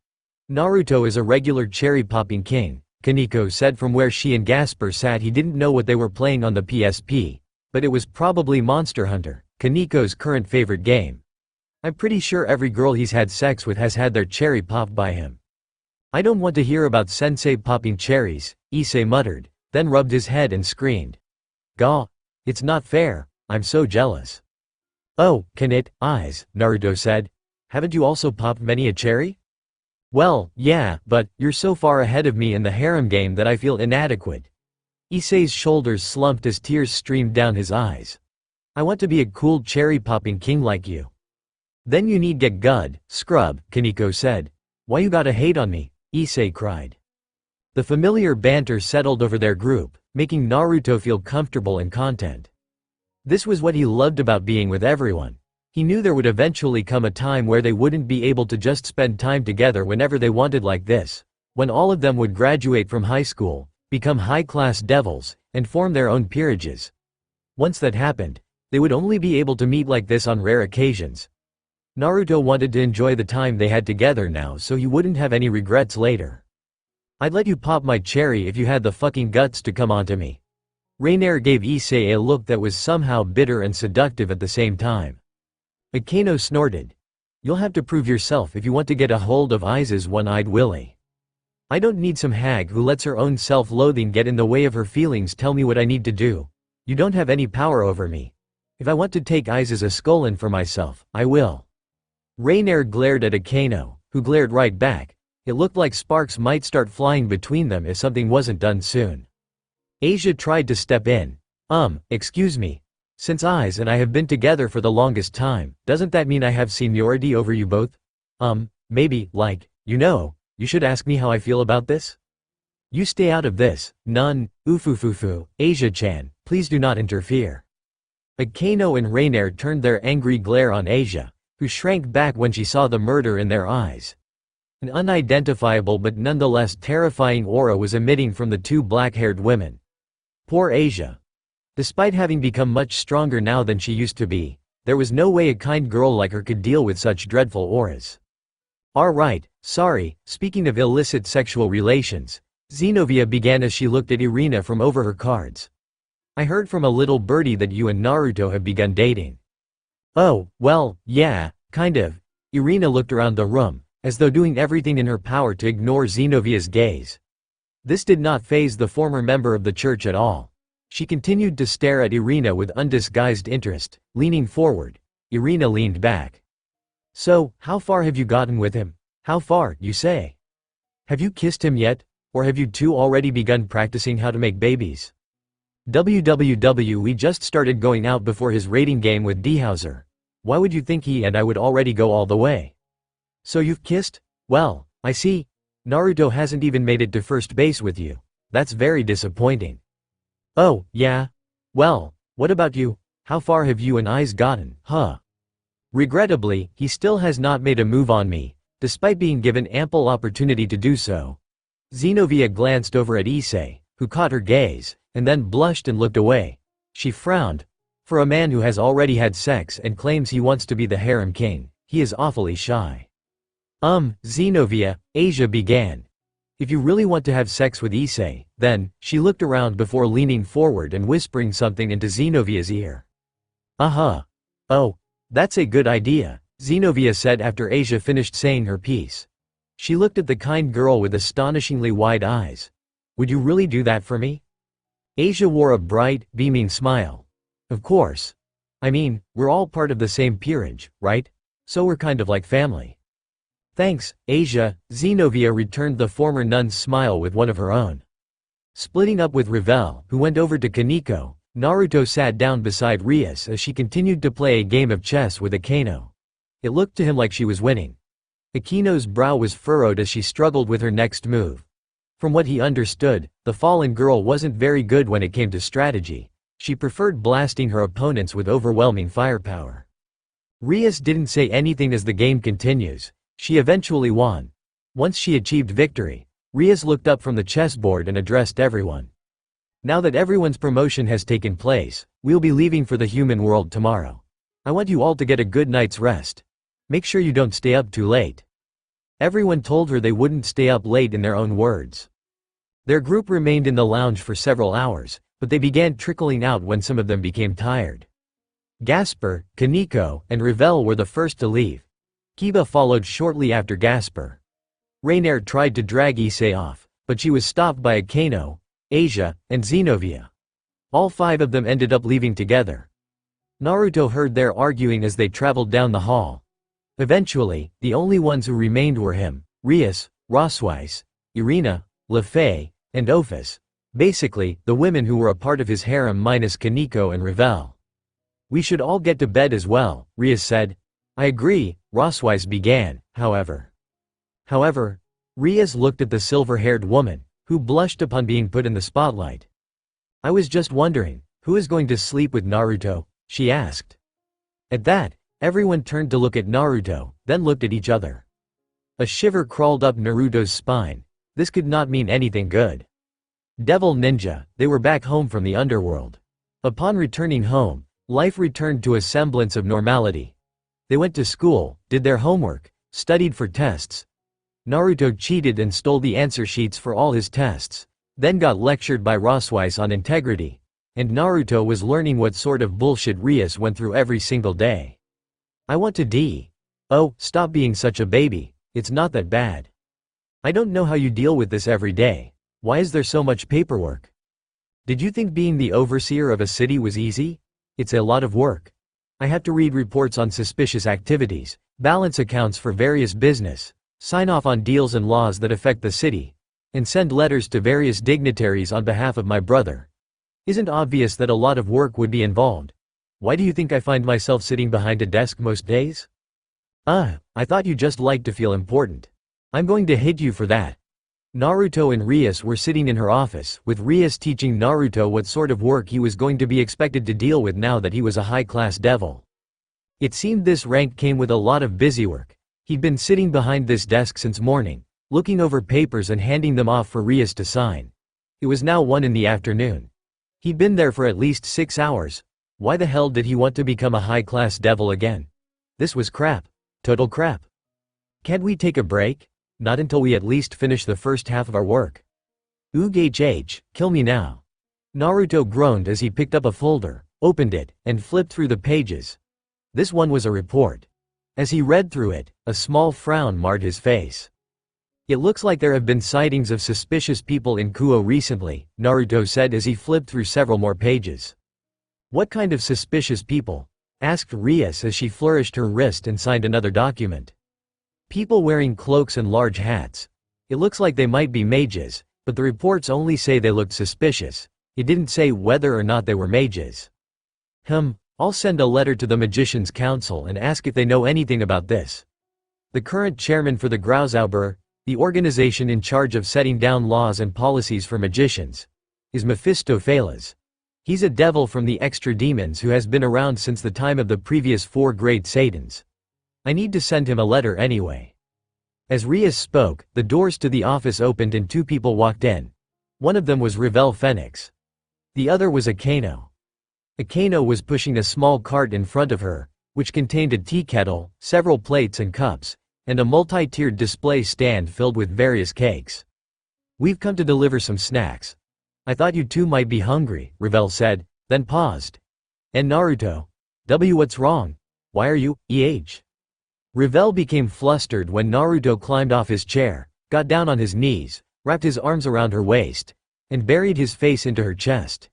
Naruto is a regular cherry-popping king, Kaneko said from where she and Gasper sat. He didn't know what they were playing on the PSP, but it was probably Monster Hunter, Kaneko's current favorite game. I'm pretty sure every girl he's had sex with has had their cherry popped by him. I don't want to hear about sensei popping cherries, Issei muttered, then rubbed his head and screamed. Gah! It's not fair, I'm so jealous. Oh, eyes, Naruto said. Haven't you also popped many a cherry? Well, yeah, but you're so far ahead of me in the harem game that I feel inadequate. Issei's shoulders slumped as tears streamed down his eyes. I want to be a cool cherry-popping king like you. Then you need get good, scrub, Kaneko said. Why you gotta hate on me? Issei cried. The familiar banter settled over their group, making Naruto feel comfortable and content. This was what he loved about being with everyone. He knew there would eventually come a time where they wouldn't be able to just spend time together whenever they wanted like this, when all of them would graduate from high school, become high-class devils, and form their own peerages. Once that happened, they would only be able to meet like this on rare occasions. Naruto wanted to enjoy the time they had together now so he wouldn't have any regrets later. "I'd let you pop my cherry if you had the fucking guts to come onto me." Reiner gave Issei a look that was somehow bitter and seductive at the same time. Akeno snorted. "You'll have to prove yourself if you want to get a hold of Aiza's one-eyed Willy. I don't need some hag who lets her own self-loathing get in the way of her feelings tell me what I need to do. You don't have any power over me. If I want to take Aiza's Ascolin for myself, I will." Reiner glared at Akeno, who glared right back. It looked like sparks might start flying between them if something wasn't done soon. Asia tried to step in. Excuse me. Since Aiz and I have been together for the longest time, doesn't that mean I have seniority over you both? Maybe, like, you should ask me how I feel about this? You stay out of this, none, ufufufu, Asia-chan, please do not interfere. Akeno and Reiner turned their angry glare on Asia, who shrank back when she saw the murder in their eyes. An unidentifiable but nonetheless terrifying aura was emitting from the two black-haired women. Poor Asia. Despite having become much stronger now than she used to be, there was no way a kind girl like her could deal with such dreadful auras. "Alright, sorry, speaking of illicit sexual relations," Xenovia began as she looked at Irina from over her cards. "I heard from a little birdie that you and Naruto have begun dating." "Oh, well, yeah, kind of." Irina looked around the room, as though doing everything in her power to ignore Xenovia's gaze. This did not faze the former member of the church at all. She continued to stare at Irina with undisguised interest, leaning forward. Irina leaned back. "So, how far have you gotten with him? How far, you say? Have you kissed him yet, or have you two already begun practicing how to make babies?" We just started going out before his rating game with Dehauser. Why would you think he and I would already go all the way? "So you've kissed? Well, I see. Naruto hasn't even made it to first base with you. That's very disappointing." "Oh, yeah? Well, what about you? How far have you and Aiz gotten, huh?" "Regrettably, he still has not made a move on me, despite being given ample opportunity to do so." Xenovia glanced over at Issei, who caught her gaze, and then blushed and looked away. She frowned. For a man who has already had sex and claims he wants to be the harem king, he is awfully shy. Xenovia," Asia began. "If you really want to have sex with Issei, then," she looked around before leaning forward and whispering something into Xenovia's ear. "Oh, that's a good idea," Xenovia said after Asia finished saying her piece. She looked at the kind girl with astonishingly wide eyes. "Would you really do that for me?" Asia wore a bright, beaming smile. "Of course. I mean, we're all part of the same peerage, right? So we're kind of like family." "Thanks, Asia," Xenovia returned the former nun's smile with one of her own. Splitting up with Revel, who went over to Kaneko, Naruto sat down beside Rias as she continued to play a game of chess with Akeno. It looked to him like she was winning. Akeno's brow was furrowed as she struggled with her next move. From what he understood, the fallen girl wasn't very good when it came to strategy. She preferred blasting her opponents with overwhelming firepower. Rias didn't say anything as the game continues. She eventually won. Once she achieved victory, Rias looked up from the chessboard and addressed everyone. "Now that everyone's promotion has taken place, we'll be leaving for the human world tomorrow. I want you all to get a good night's rest. Make sure you don't stay up too late." Everyone told her they wouldn't stay up late in their own words. Their group remained in the lounge for several hours, but they began trickling out when some of them became tired. Gasper, Kaneko, and Revel were the first to leave. Kiba followed shortly after Gasper. Reiner tried to drag Issei off, but she was stopped by Akeno, Asia, and Xenovia. All five of them ended up leaving together. Naruto heard their arguing as they traveled down the hall. Eventually, the only ones who remained were him, Rias, Rosweiss, Irina, Lefei, and Ophis. Basically, the women who were a part of his harem minus Kaneko and Revel. "We should all get to bed as well," Rias said. "I agree," Rosweiss began, however, Rias looked at the silver-haired woman, who blushed upon being put in the spotlight. "I was just wondering, who is going to sleep with Naruto?" she asked. At that, Everyone turned to look at Naruto, then looked at each other. A shiver crawled up Naruto's spine. This could not mean anything good. Devil Ninja, they were back home from the underworld. Upon returning home, life returned to a semblance of normality. They went to school, did their homework, studied for tests. Naruto cheated and stole the answer sheets for all his tests, then got lectured by Rosweiss on integrity. And Naruto was learning what sort of bullshit Rias went through every single day. I want to D. Oh, stop being such a baby, it's not that bad. I don't know how you deal with this every day. Why is there so much paperwork? Did you think being the overseer of a city was easy? It's a lot of work. I have to read reports on suspicious activities, balance accounts for various business, sign off on deals and laws that affect the city, and send letters to various dignitaries on behalf of my brother. Isn't obvious that a lot of work would be involved? Why do you think I find myself sitting behind a desk most days? I thought you just liked to feel important. I'm going to hit you for that. Naruto and Rias were sitting in her office, with Rias teaching Naruto what sort of work he was going to be expected to deal with now that he was a high-class devil. It seemed this rank came with a lot of busy work. He'd been sitting behind this desk since morning, looking over papers and handing them off for Rias to sign. It was now 1 in the afternoon. He'd been there for at least 6 hours. Why the hell did he want to become a high-class devil again? This was crap. Total crap. Can't we take a break? Not until we at least finish the first half of our work. Oogh, kill me now. Naruto groaned as he picked up a folder, opened it, and flipped through the pages. This one was a report. As he read through it, a small frown marred his face. It looks like there have been sightings of suspicious people in Kuo recently, Naruto said as he flipped through several more pages. What kind of suspicious people? Asked Rias as she flourished her wrist and signed another document. People wearing cloaks and large hats. It looks like they might be mages, but the reports only say they looked suspicious. It didn't say whether or not they were mages. I'll send a letter to the Magicians' Council and ask if they know anything about this. The current chairman for the Grauzauber, the organization in charge of setting down laws and policies for magicians, is Mephistopheles. He's a devil from the extra demons who has been around since the time of the previous 4 great Satans. I need to send him a letter anyway. As Rias spoke, the doors to the office opened and 2 people walked in. One of them was Revel Phoenix. The other was Akano. Akano was pushing a small cart in front of her, which contained a tea kettle, several plates and cups, and a multi-tiered display stand filled with various cakes. We've come to deliver some snacks. I thought you two might be hungry, Revel said, then paused. And Naruto? What's wrong? Why are you, Revel became flustered when Naruto climbed off his chair, got down on his knees, wrapped his arms around her waist, and buried his face into her chest.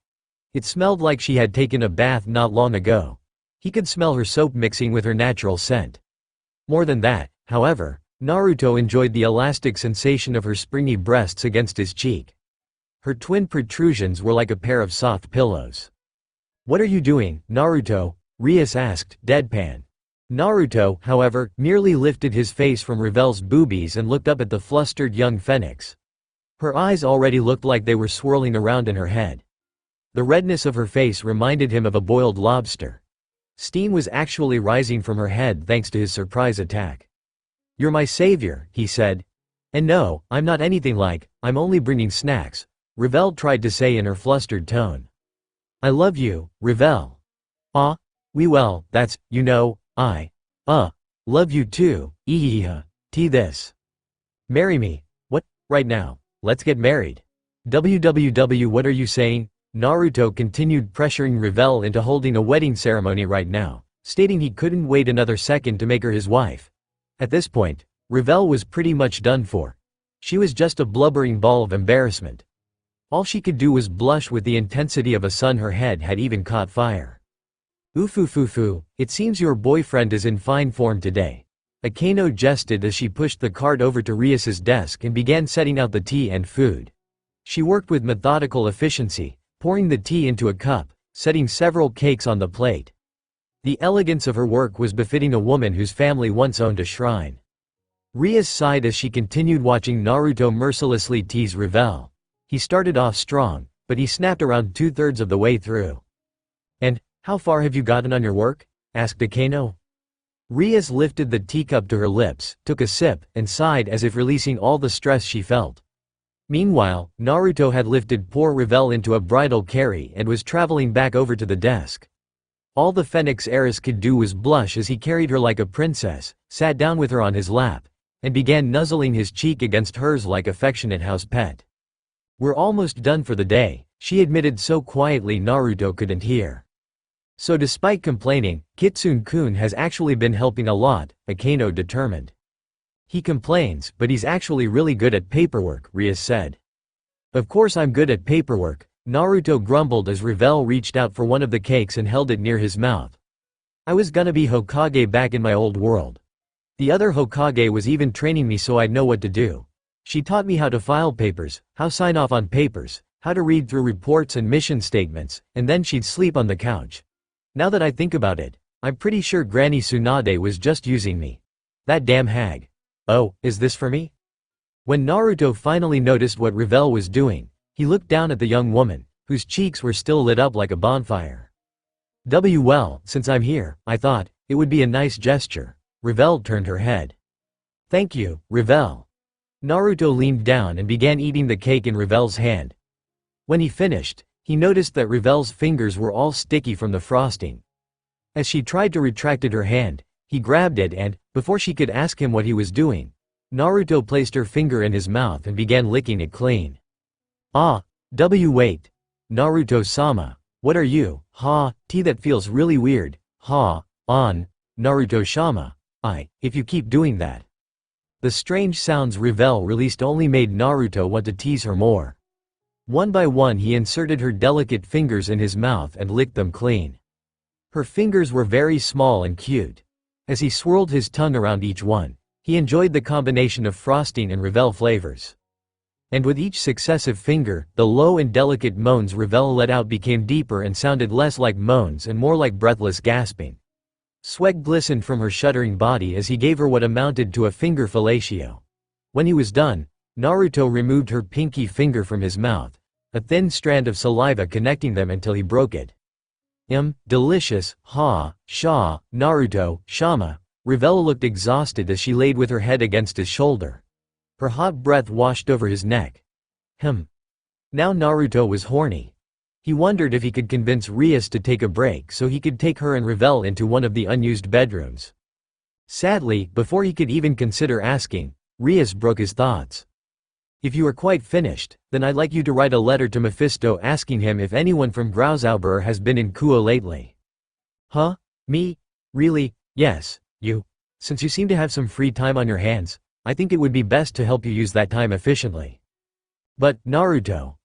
It smelled like she had taken a bath not long ago. He could smell her soap mixing with her natural scent. More than that, however, Naruto enjoyed the elastic sensation of her springy breasts against his cheek. Her twin protrusions were like a pair of soft pillows. What are you doing, Naruto? Rias asked, deadpan. Naruto, however, merely lifted his face from Revel's boobies and looked up at the flustered young phoenix. Her eyes already looked like they were swirling around in her head. The redness of her face reminded him of a boiled lobster. Steam was actually rising from her head thanks to his surprise attack. You're my savior, he said. And no, I'm not anything like, I'm only bringing snacks, Revel tried to say in her flustered tone. I love you, Revel. That's, I love you too, this. Marry me. What, right now, let's get married. WWW what are you saying? Naruto continued pressuring Revel into holding a wedding ceremony right now, stating he couldn't wait another second to make her his wife. At this point, Revel was pretty much done for. She was just a blubbering ball of embarrassment. All she could do was blush with the intensity of a sun. Her head had even caught fire. Oofufufu, it seems your boyfriend is in fine form today. Akano jested as she pushed the cart over to Rias's desk and began setting out the tea and food. She worked with methodical efficiency, pouring the tea into a cup, setting several cakes on the plate. The elegance of her work was befitting a woman whose family once owned a shrine. Rias sighed as she continued watching Naruto mercilessly tease Revel. He started off strong, but he snapped around 2/3 of the way through. And, how far have you gotten on your work? Asked Akano. Rias lifted the teacup to her lips, took a sip, and sighed as if releasing all the stress she felt. Meanwhile, Naruto had lifted poor Revel into a bridal carry and was traveling back over to the desk. All the Phoenix heiress could do was blush as he carried her like a princess, sat down with her on his lap, and began nuzzling his cheek against hers like affectionate house pet. "We're almost done for the day," she admitted so quietly Naruto couldn't hear. So despite complaining, Kitsune-kun has actually been helping a lot, Akeno determined. "He complains, but he's actually really good at paperwork," Rias said. "Of course I'm good at paperwork," Naruto grumbled as Revel reached out for one of the cakes and held it near his mouth. "I was gonna be Hokage back in my old world. The other Hokage was even training me so I'd know what to do. She taught me how to file papers, how sign off on papers, how to read through reports and mission statements, and then she'd sleep on the couch. Now that I think about it, I'm pretty sure Granny Tsunade was just using me. That damn hag. Oh, is this for me?" When Naruto finally noticed what Revel was doing, he looked down at the young woman, whose cheeks were still lit up like a bonfire. Well, since I'm here, I thought, it would be a nice gesture." Revel turned her head. "Thank you, Revel." Naruto leaned down and began eating the cake in Revel's hand. When he finished, he noticed that Revel's fingers were all sticky from the frosting. As she tried to retract her hand, he grabbed it and, before she could ask him what he was doing, Naruto placed her finger in his mouth and began licking it clean. Wait. Naruto-sama, what are you, that feels really weird, Naruto-shama, if you keep doing that. The strange sounds Revel released only made Naruto want to tease her more. One by one he inserted her delicate fingers in his mouth and licked them clean. Her fingers were very small and cute. As he swirled his tongue around each one, he enjoyed the combination of frosting and Revel flavors. And with each successive finger, the low and delicate moans Revel let out became deeper and sounded less like moans and more like breathless gasping. Sweat glistened from her shuddering body as he gave her what amounted to a finger fellatio. When he was done, Naruto removed her pinky finger from his mouth, a thin strand of saliva connecting them until he broke it. Delicious, Naruto, shama. Revel looked exhausted as she laid with her head against his shoulder. Her hot breath washed over his neck. Now Naruto was horny. He wondered if he could convince Rias to take a break so he could take her and Revel into one of the unused bedrooms. Sadly, before he could even consider asking, Rias broke his thoughts. "If you are quite finished, then I'd like you to write a letter to Mephisto asking him if anyone from Grauzauber has been in Kuo lately." "Huh? Me? Really? Yes, you. Since you seem to have some free time on your hands, I think it would be best to help you use that time efficiently." "But, Naruto,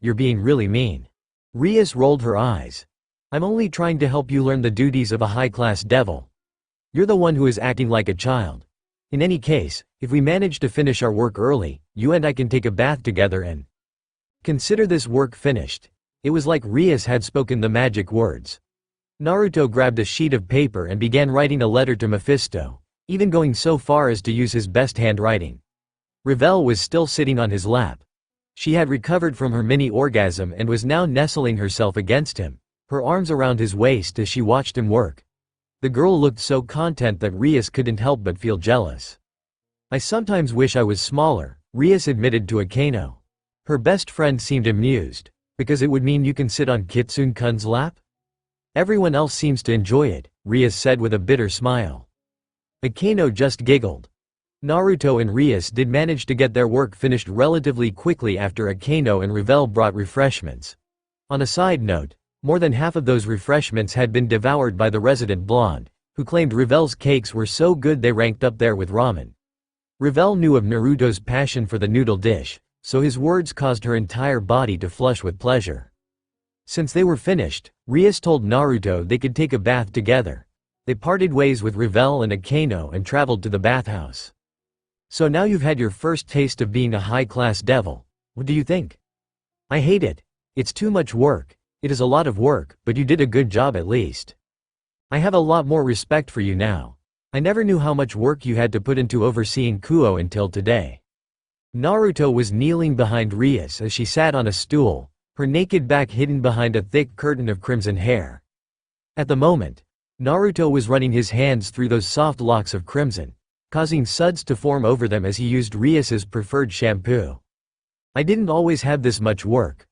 you're being really mean." Rias rolled her eyes. "I'm only trying to help you learn the duties of a high-class devil. You're the one who is acting like a child. In any case, if we manage to finish our work early, you and I can take a bath together and consider this work finished." It was like Rias had spoken the magic words. Naruto grabbed a sheet of paper and began writing a letter to Mephisto, even going so far as to use his best handwriting. Revel was still sitting on his lap. She had recovered from her mini-orgasm and was now nestling herself against him, her arms around his waist as she watched him work. The girl looked so content that Rias couldn't help but feel jealous. "I sometimes wish I was smaller," Rias admitted to Akeno. Her best friend seemed amused, "because it would mean you can sit on Kitsune-kun's lap?" "Everyone else seems to enjoy it," Rias said with a bitter smile. Akeno just giggled. Naruto and Rias did manage to get their work finished relatively quickly after Akeno and Revel brought refreshments. On a side note, more than half of those refreshments had been devoured by the resident blonde, who claimed Revel's cakes were so good they ranked up there with ramen. Revel knew of Naruto's passion for the noodle dish, so his words caused her entire body to flush with pleasure. Since they were finished, Rias told Naruto they could take a bath together. They parted ways with Revel and Akeno and traveled to the bathhouse. "So now you've had your first taste of being a high-class devil. What do you think?" "I hate it. It's too much work. It is a lot of work, but you did a good job at least. I have a lot more respect for you now. I never knew how much work you had to put into overseeing Kuo until today." Naruto was kneeling behind Rias as she sat on a stool, her naked back hidden behind a thick curtain of crimson hair. At the moment, Naruto was running his hands through those soft locks of crimson, causing suds to form over them as he used Rias's preferred shampoo. I didn't always have this much work,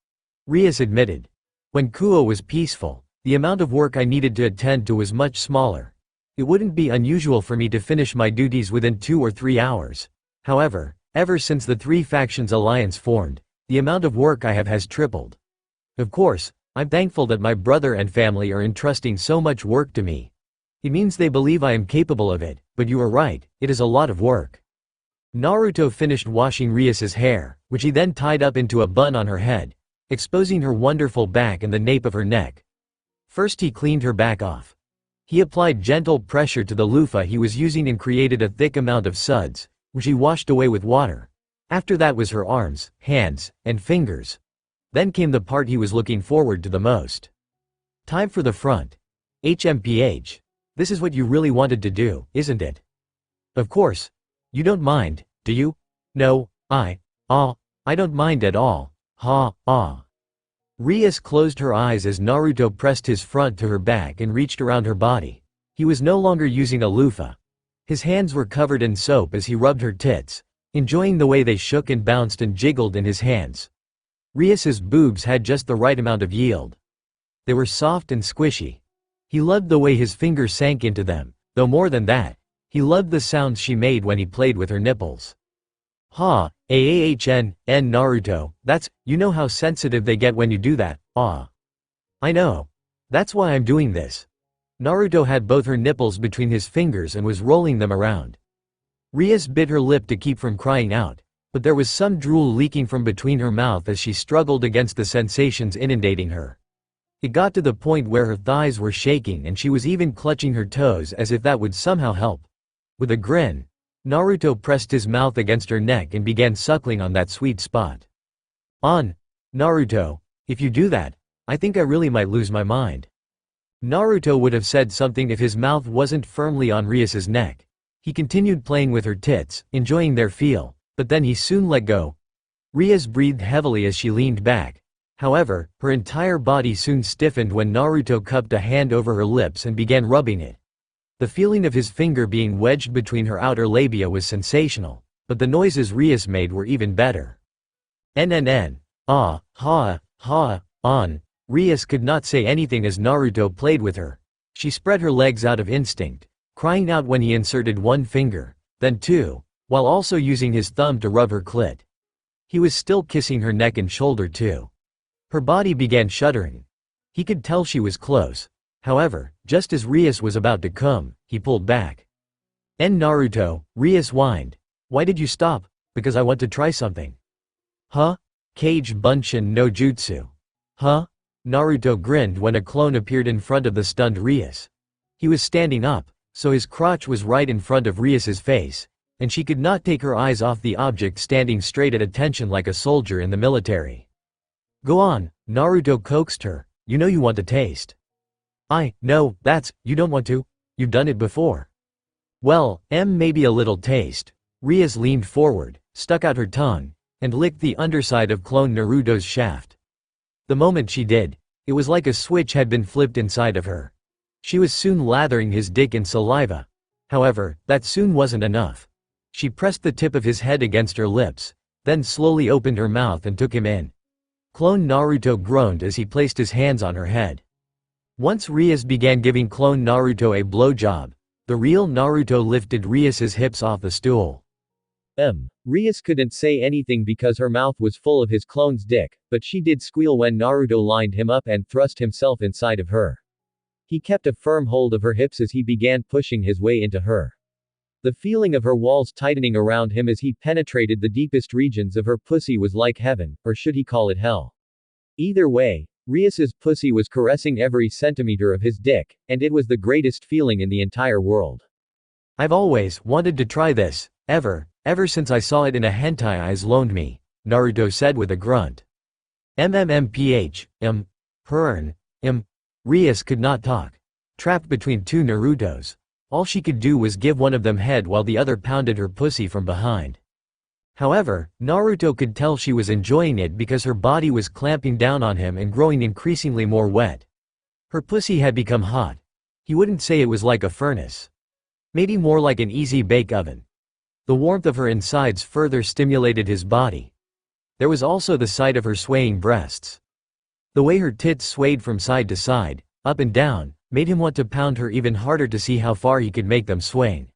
Rias admitted. When Kuo was peaceful, the amount of work I needed to attend to was much smaller. It wouldn't be unusual for me to finish my duties within 2 or 3 hours. However, ever since the Three Factions Alliance formed, the amount of work I have has tripled. Of course, I'm thankful that my brother and family are entrusting so much work to me. It means they believe I am capable of it, but you are right, it is a lot of work. Naruto finished washing Rias's hair, which he then tied up into a bun on her head, exposing her wonderful back and the nape of her neck. First he cleaned her back off. He applied gentle pressure to the loofah he was using and created a thick amount of suds, which he washed away with water. After that was her arms, hands, and fingers. Then came the part he was looking forward to the most. Time for the front. HMPH. This is what you really wanted to do, isn't it? Of course. You don't mind, do you? No, I don't mind at all. Rias closed her eyes as Naruto pressed his front to her back and reached around her body. He was no longer using a loofah. His hands were covered in soap as he rubbed her tits, enjoying the way they shook and bounced and jiggled in his hands. Rias's boobs had just the right amount of yield. They were soft and squishy. He loved the way his fingers sank into them, though more than that, he loved the sounds she made when he played with her nipples. Naruto, that's, you know how sensitive they get when you do that, I know. That's why I'm doing this. Naruto had both her nipples between his fingers and was rolling them around. Rias bit her lip to keep from crying out, but there was some drool leaking from between her mouth as she struggled against the sensations inundating her. It got to the point where her thighs were shaking and she was even clutching her toes as if that would somehow help. With a grin, Naruto pressed his mouth against her neck and began suckling on that sweet spot. Naruto, if you do that, I think I really might lose my mind. Naruto would have said something if his mouth wasn't firmly on Rias's neck. He continued playing with her tits, enjoying their feel, but then he soon let go. Rias breathed heavily as she leaned back. However, her entire body soon stiffened when Naruto cupped a hand over her lips and began rubbing it. The feeling of his finger being wedged between her outer labia was sensational, but the noises Rias made were even better. Rias could not say anything as Naruto played with her. She spread her legs out of instinct, crying out when he inserted one finger, then two, while also using his thumb to rub her clit. He was still kissing her neck and shoulder too. Her body began shuddering. He could tell she was close. However, just as Rias was about to come, he pulled back. Naruto, Rias whined. Why did you stop? Because I want to try something. Kage Bunshin no Jutsu. Naruto grinned when a clone appeared in front of the stunned Rias. He was standing up, so his crotch was right in front of Rias's face, and she could not take her eyes off the object standing straight at attention like a soldier in the military. Go on, Naruto coaxed her, you know you want to taste. No, you don't want to? You've done it before. Well, maybe a little taste. Rias leaned forward, stuck out her tongue, and licked the underside of clone Naruto's shaft. The moment she did, it was like a switch had been flipped inside of her. She was soon lathering his dick in saliva. However, that soon wasn't enough. She pressed the tip of his head against her lips, then slowly opened her mouth and took him in. Clone Naruto groaned as he placed his hands on her head. Once Rias began giving clone Naruto a blowjob, the real Naruto lifted Rias's hips off the stool. Rias couldn't say anything because her mouth was full of his clone's dick, but she did squeal when Naruto lined him up and thrust himself inside of her. He kept a firm hold of her hips as he began pushing his way into her. The feeling of her walls tightening around him as he penetrated the deepest regions of her pussy was like heaven, or should he call it hell? Either way, Rias's pussy was caressing every centimeter of his dick, and it was the greatest feeling in the entire world. I've always wanted to try this, ever since I saw it in a hentai eyes loaned me, Naruto said with a grunt. Rias could not talk. Trapped between two Narutos, all she could do was give one of them head while the other pounded her pussy from behind. However, Naruto could tell she was enjoying it because her body was clamping down on him and growing increasingly more wet. Her pussy had become hot. He wouldn't say it was like a furnace. Maybe more like an easy bake oven. The warmth of her insides further stimulated his body. There was also the sight of her swaying breasts. The way her tits swayed from side to side, up and down, made him want to pound her even harder to see how far he could make them swing.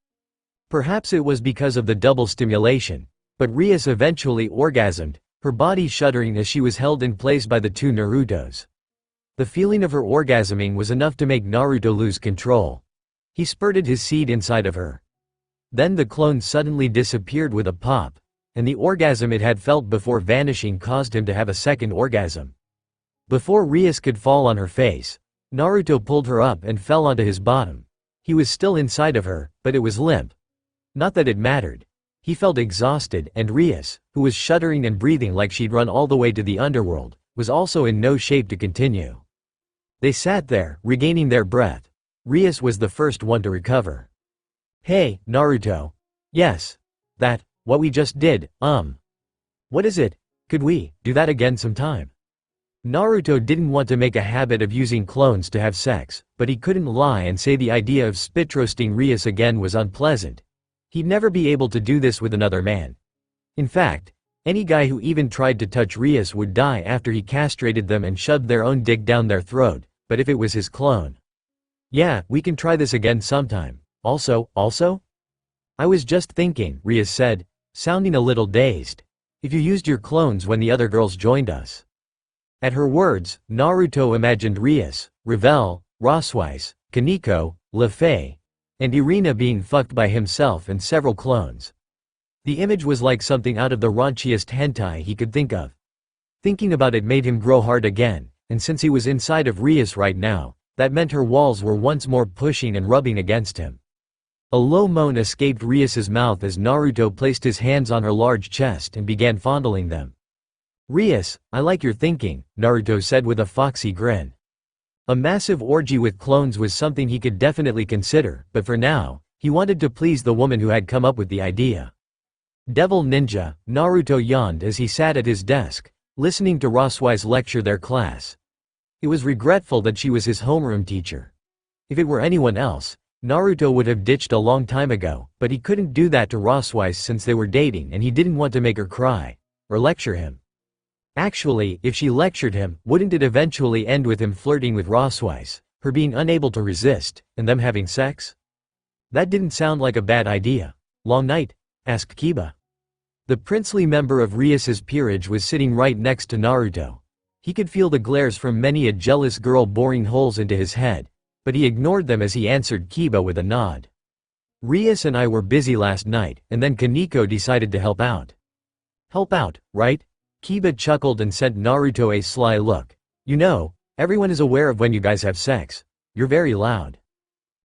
Perhaps it was because of the double stimulation, but Rias eventually orgasmed, her body shuddering as she was held in place by the two Narutos. The feeling of her orgasming was enough to make Naruto lose control. He spurted his seed inside of her. Then the clone suddenly disappeared with a pop, and the orgasm it had felt before vanishing caused him to have a second orgasm. Before Rias could fall on her face, Naruto pulled her up and fell onto his bottom. He was still inside of her, but it was limp. Not that it mattered. He felt exhausted, and Rias, who was shuddering and breathing like she'd run all the way to the underworld, was also in no shape to continue. They sat there, regaining their breath. Rias was the first one to recover. "Hey, Naruto." "Yes. What we just did, What is it? Could we do that again sometime?" Naruto didn't want to make a habit of using clones to have sex, but he couldn't lie and say the idea of spit roasting Rias again was unpleasant. He'd never be able to do this with another man. In fact, any guy who even tried to touch Rias would die after he castrated them and shoved their own dick down their throat, but if it was his clone. "Yeah, we can try this again sometime. Also? I was just thinking," Rias said, sounding a little dazed. "If you used your clones when the other girls joined us." At her words, Naruto imagined Rias, Revel, Roswise, Kaneko, Lefei, and Irina being fucked by himself and several clones. The image was like something out of the raunchiest hentai he could think of. Thinking about it made him grow hard again, and since he was inside of Rias right now, that meant her walls were once more pushing and rubbing against him. A low moan escaped Rias's mouth as Naruto placed his hands on her large chest and began fondling them. "Rias, I like your thinking," Naruto said with a foxy grin. A massive orgy with clones was something he could definitely consider, but for now, he wanted to please the woman who had come up with the idea. "Devil Ninja," Naruto yawned as he sat at his desk, listening to Roswise lecture their class. It was regretful that she was his homeroom teacher. If it were anyone else, Naruto would have ditched a long time ago, but he couldn't do that to Roswise since they were dating and he didn't want to make her cry, or lecture him. Actually, if she lectured him, wouldn't it eventually end with him flirting with Roswise, her being unable to resist, and them having sex? That didn't sound like a bad idea. "Long night?" asked Kiba. The princely member of Rias's peerage was sitting right next to Naruto. He could feel the glares from many a jealous girl boring holes into his head, but he ignored them as he answered Kiba with a nod. "Rias and I were busy last night, and then Kaneko decided to help out." "Help out, right?" Kiba chuckled and sent Naruto a sly look. "You know, everyone is aware of when you guys have sex. You're very loud."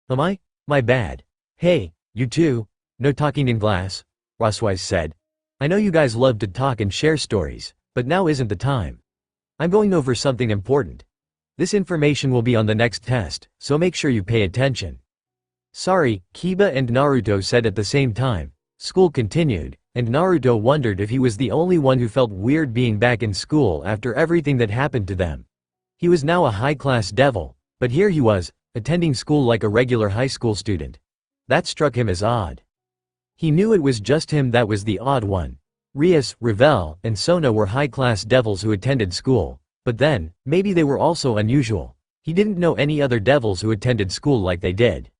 "Am I? My bad. Hey, you two, no talking in class," Roswise said. "I know you guys love to talk and share stories, but now isn't the time. I'm going over something important. This information will be on the next test, so make sure you pay attention." "Sorry," Kiba and Naruto said at the same time. School continued, and Naruto wondered if he was the only one who felt weird being back in school after everything that happened to them. He was now a high-class devil, but here he was, attending school like a regular high school student. That struck him as odd. He knew it was just him that was the odd one. Rias, Revel, and Sona were high-class devils who attended school, but then, maybe they were also unusual. He didn't know any other devils who attended school like they did.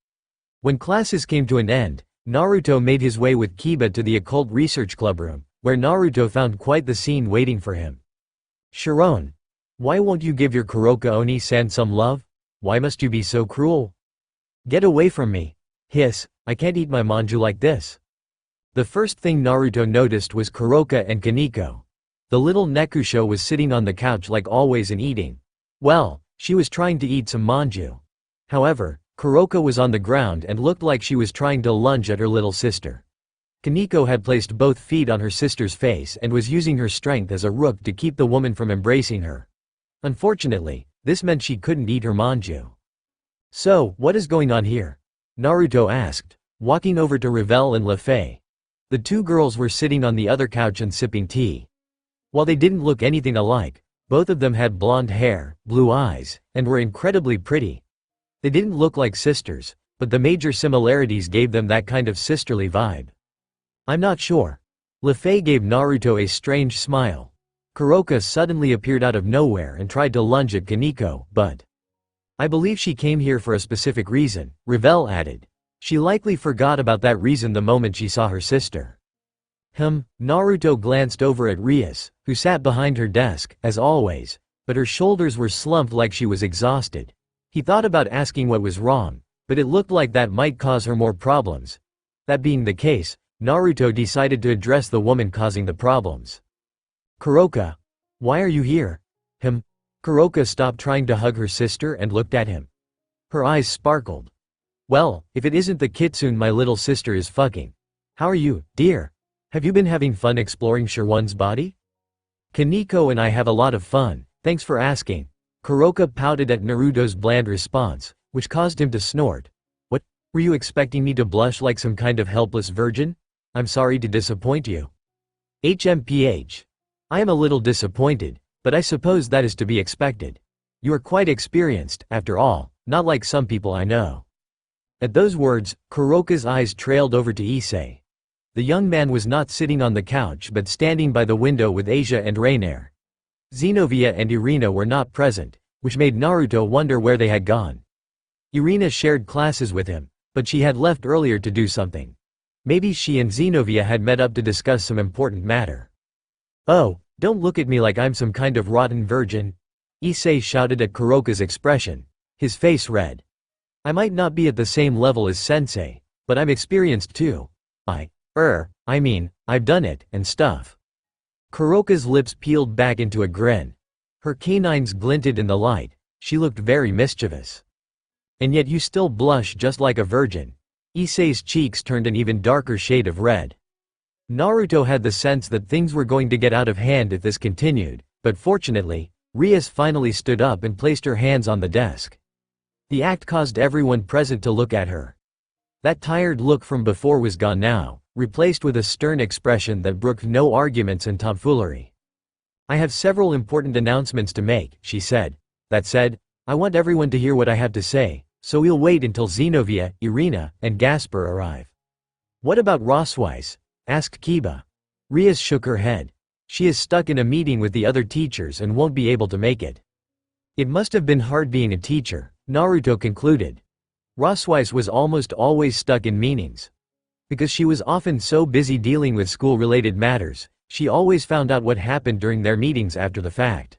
When classes came to an end, Naruto made his way with Kiba to the occult research club room, where Naruto found quite the scene waiting for him. "Sharon, why won't you give your Kuroka Oni-san some love? Why must you be so cruel? Get away from me. Hiss, I can't eat my manju like this." The first thing Naruto noticed was Kuroka and Kaneko. The little Nekusho was sitting on the couch like always and eating. Well, she was trying to eat some manju. However, Kuroka was on the ground and looked like she was trying to lunge at her little sister. Kaneko had placed both feet on her sister's face and was using her strength as a rook to keep the woman from embracing her. Unfortunately, this meant she couldn't eat her manju. "So, what is going on here?" Naruto asked, walking over to Revel and Lefei. The two girls were sitting on the other couch and sipping tea. While they didn't look anything alike, both of them had blonde hair, blue eyes, and were incredibly pretty. They didn't look like sisters, but the major similarities gave them that kind of sisterly vibe. I'm not sure. Lefei gave Naruto a strange smile. Kuroka suddenly appeared out of nowhere and tried to lunge at Kaneko, but I believe she came here for a specific reason, Revel added. She likely forgot about that reason the moment she saw her sister. Naruto glanced over at Rias, who sat behind her desk, as always, but her shoulders were slumped like she was exhausted. He thought about asking what was wrong, but it looked like that might cause her more problems. That being the case, Naruto decided to address the woman causing the problems. Kuroka, why are you here? Kuroka stopped trying to hug her sister and looked at him. Her eyes sparkled. Well, if it isn't the kitsune my little sister is fucking. How are you, dear? Have you been having fun exploring Sherwon's body? Kaneko and I have a lot of fun, thanks for asking. Kuroka pouted at Naruto's bland response, which caused him to snort. What, were you expecting me to blush like some kind of helpless virgin? I'm sorry to disappoint you. HMPH. I am a little disappointed, but I suppose that is to be expected. You are quite experienced, after all, not like some people I know. At those words, Kuroka's eyes trailed over to Issei. The young man was not sitting on the couch but standing by the window with Asia and Rainier. Xenovia and Irina were not present, which made Naruto wonder where they had gone. Irina shared classes with him, but she had left earlier to do something. Maybe she and Xenovia had met up to discuss some important matter. Oh, don't look at me like I'm some kind of rotten virgin. Issei shouted at Kuroka's expression, his face red. I might not be at the same level as Sensei, but I'm experienced too. I've done it, and stuff. Kuroka's lips peeled back into a grin. Her canines glinted in the light, she looked very mischievous. And yet you still blush just like a virgin. Issei's cheeks turned an even darker shade of red. Naruto had the sense that things were going to get out of hand if this continued, but fortunately, Rias finally stood up and placed her hands on the desk. The act caused everyone present to look at her. That tired look from before was gone now, replaced with a stern expression that brooked no arguments and tomfoolery. I have several important announcements to make, she said. That said, I want everyone to hear what I have to say, so we'll wait until Xenovia, Irina, and Gasper arrive. What about Rossweiss? Asked Kiba. Rias shook her head. She is stuck in a meeting with the other teachers and won't be able to make it. It must have been hard being a teacher, Naruto concluded. Rossweiss was almost always stuck in meetings. Because she was often so busy dealing with school-related matters, she always found out what happened during their meetings after the fact.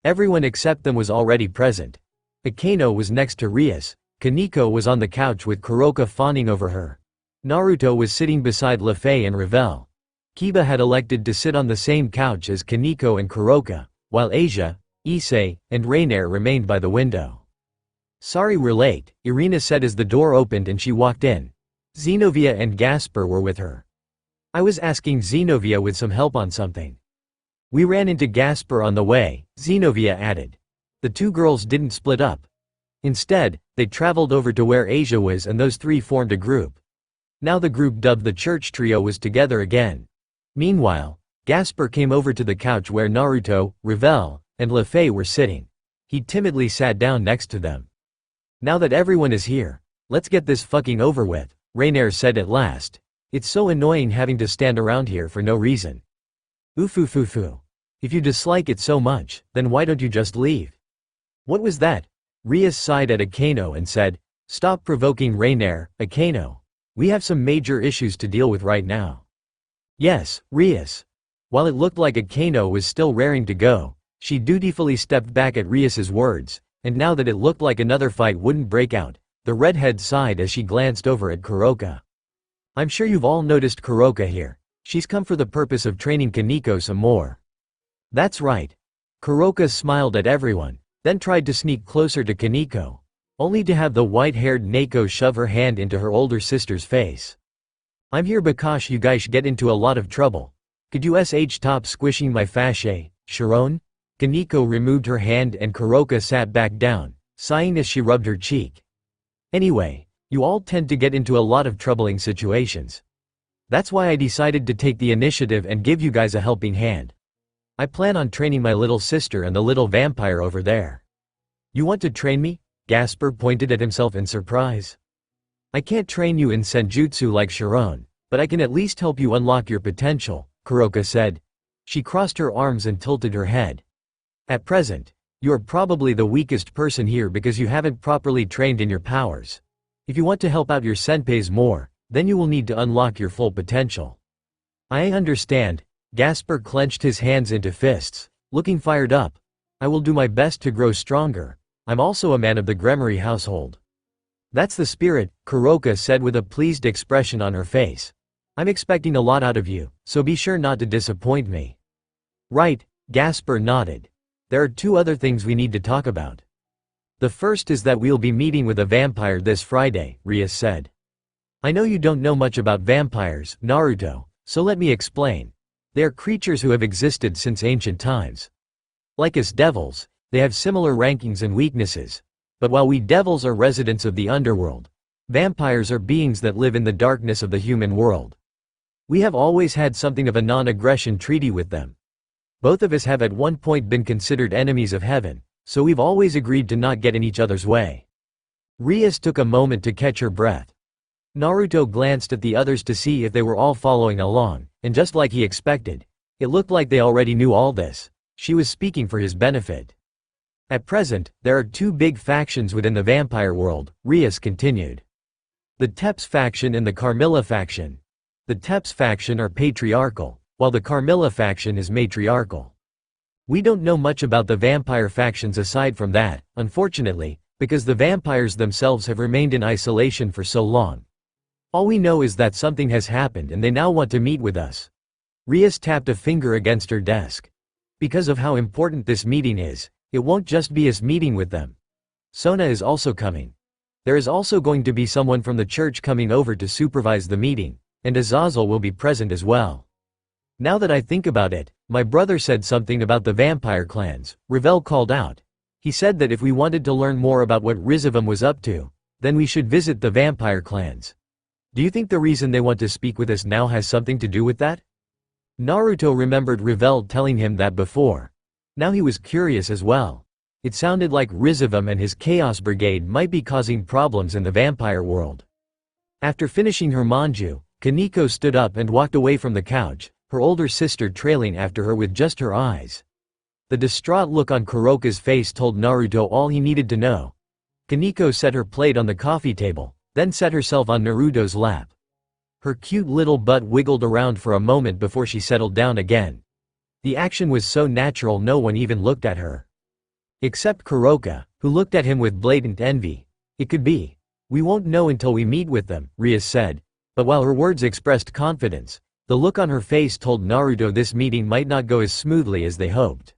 Everyone except them was already present. Akeno was next to Rias, Kaneko was on the couch with Kuroka fawning over her. Naruto was sitting beside Lefei and Revel. Kiba had elected to sit on the same couch as Kaneko and Kuroka, while Asia, Issei, and Rainier remained by the window. Sorry we're late, Irina said as the door opened and she walked in. Xenovia and Gasper were with her. I was asking Xenovia with some help on something. We ran into Gasper on the way, Xenovia added. The two girls didn't split up. Instead, they traveled over to where Asia was and those three formed a group. Now the group dubbed the Church Trio was together again. Meanwhile, Gasper came over to the couch where Naruto, Revel, and Lefei were sitting. He timidly sat down next to them. Now that everyone is here, let's get this fucking over with, Rainier said at last. It's so annoying having to stand around here for no reason. Oofufufu. If you dislike it so much, then why don't you just leave? What was that? Rias sighed at Akeno and said, Stop provoking Rainier, Akeno. We have some major issues to deal with right now. Yes, Rias. While it looked like Akeno was still raring to go, she dutifully stepped back at Rias's words, and now that it looked like another fight wouldn't break out, the redhead sighed as she glanced over at Kuroka. I'm sure you've all noticed Kuroka here. She's come for the purpose of training Kaneko some more. That's right. Kuroka smiled at everyone, then tried to sneak closer to Kaneko, only to have the white-haired Neko shove her hand into her older sister's face. I'm here because you guys get into a lot of trouble. Could you stop squishing my fascia, Sharon? Kaneko removed her hand and Kuroka sat back down, sighing as she rubbed her cheek. Anyway, you all tend to get into a lot of troubling situations. That's why I decided to take the initiative and give you guys a helping hand. I plan on training my little sister and the little vampire over there. You want to train me? Gasper pointed at himself in surprise. I can't train you in senjutsu like Sharon, but I can at least help you unlock your potential, Kuroka said. She crossed her arms and tilted her head. At present, you are probably the weakest person here because you haven't properly trained in your powers. If you want to help out your senpais more, then you will need to unlock your full potential. I understand. Gasper clenched his hands into fists, looking fired up. I will do my best to grow stronger. I'm also a man of the Gremory household. That's the spirit, Kuroka said with a pleased expression on her face. I'm expecting a lot out of you, so be sure not to disappoint me. Right, Gasper nodded. There are 2 other things we need to talk about. The first is that we'll be meeting with a vampire this Friday, Ria said. I know you don't know much about vampires, Naruto, so let me explain. They are creatures who have existed since ancient times. Like us devils, they have similar rankings and weaknesses. But while we devils are residents of the underworld, vampires are beings that live in the darkness of the human world. We have always had something of a non-aggression treaty with them. Both of us have at one point been considered enemies of heaven, so we've always agreed to not get in each other's way. Rias took a moment to catch her breath. Naruto glanced at the others to see if they were all following along, and just like he expected, it looked like they already knew all this. She was speaking for his benefit. At present, there are 2 big factions within the vampire world, Rias continued. The Teps faction and the Carmilla faction. The Teps faction are patriarchal, while the Carmilla faction is matriarchal. We don't know much about the vampire factions aside from that, unfortunately, because the vampires themselves have remained in isolation for so long. All we know is that something has happened and they now want to meet with us. Rias tapped a finger against her desk. Because of how important this meeting is, it won't just be us meeting with them. Sona is also coming. There is also going to be someone from the church coming over to supervise the meeting, and Azazel will be present as well. Now that I think about it, my brother said something about the vampire clans, Ravel called out. He said that if we wanted to learn more about what Rizavam was up to, then we should visit the vampire clans. Do you think the reason they want to speak with us now has something to do with that? Naruto remembered Ravel telling him that before. Now he was curious as well. It sounded like Rizavam and his Chaos Brigade might be causing problems in the vampire world. After finishing her manju, Kaneko stood up and walked away from the couch, her older sister trailing after her with just her eyes. The distraught look on Kuroka's face told Naruto all he needed to know. Kaneko set her plate on the coffee table, then set herself on Naruto's lap. Her cute little butt wiggled around for a moment before she settled down again. The action was so natural no one even looked at her. Except Kuroka, who looked at him with blatant envy. It could be. We won't know until we meet with them, Rias said. But while her words expressed confidence, the look on her face told Naruto this meeting might not go as smoothly as they hoped.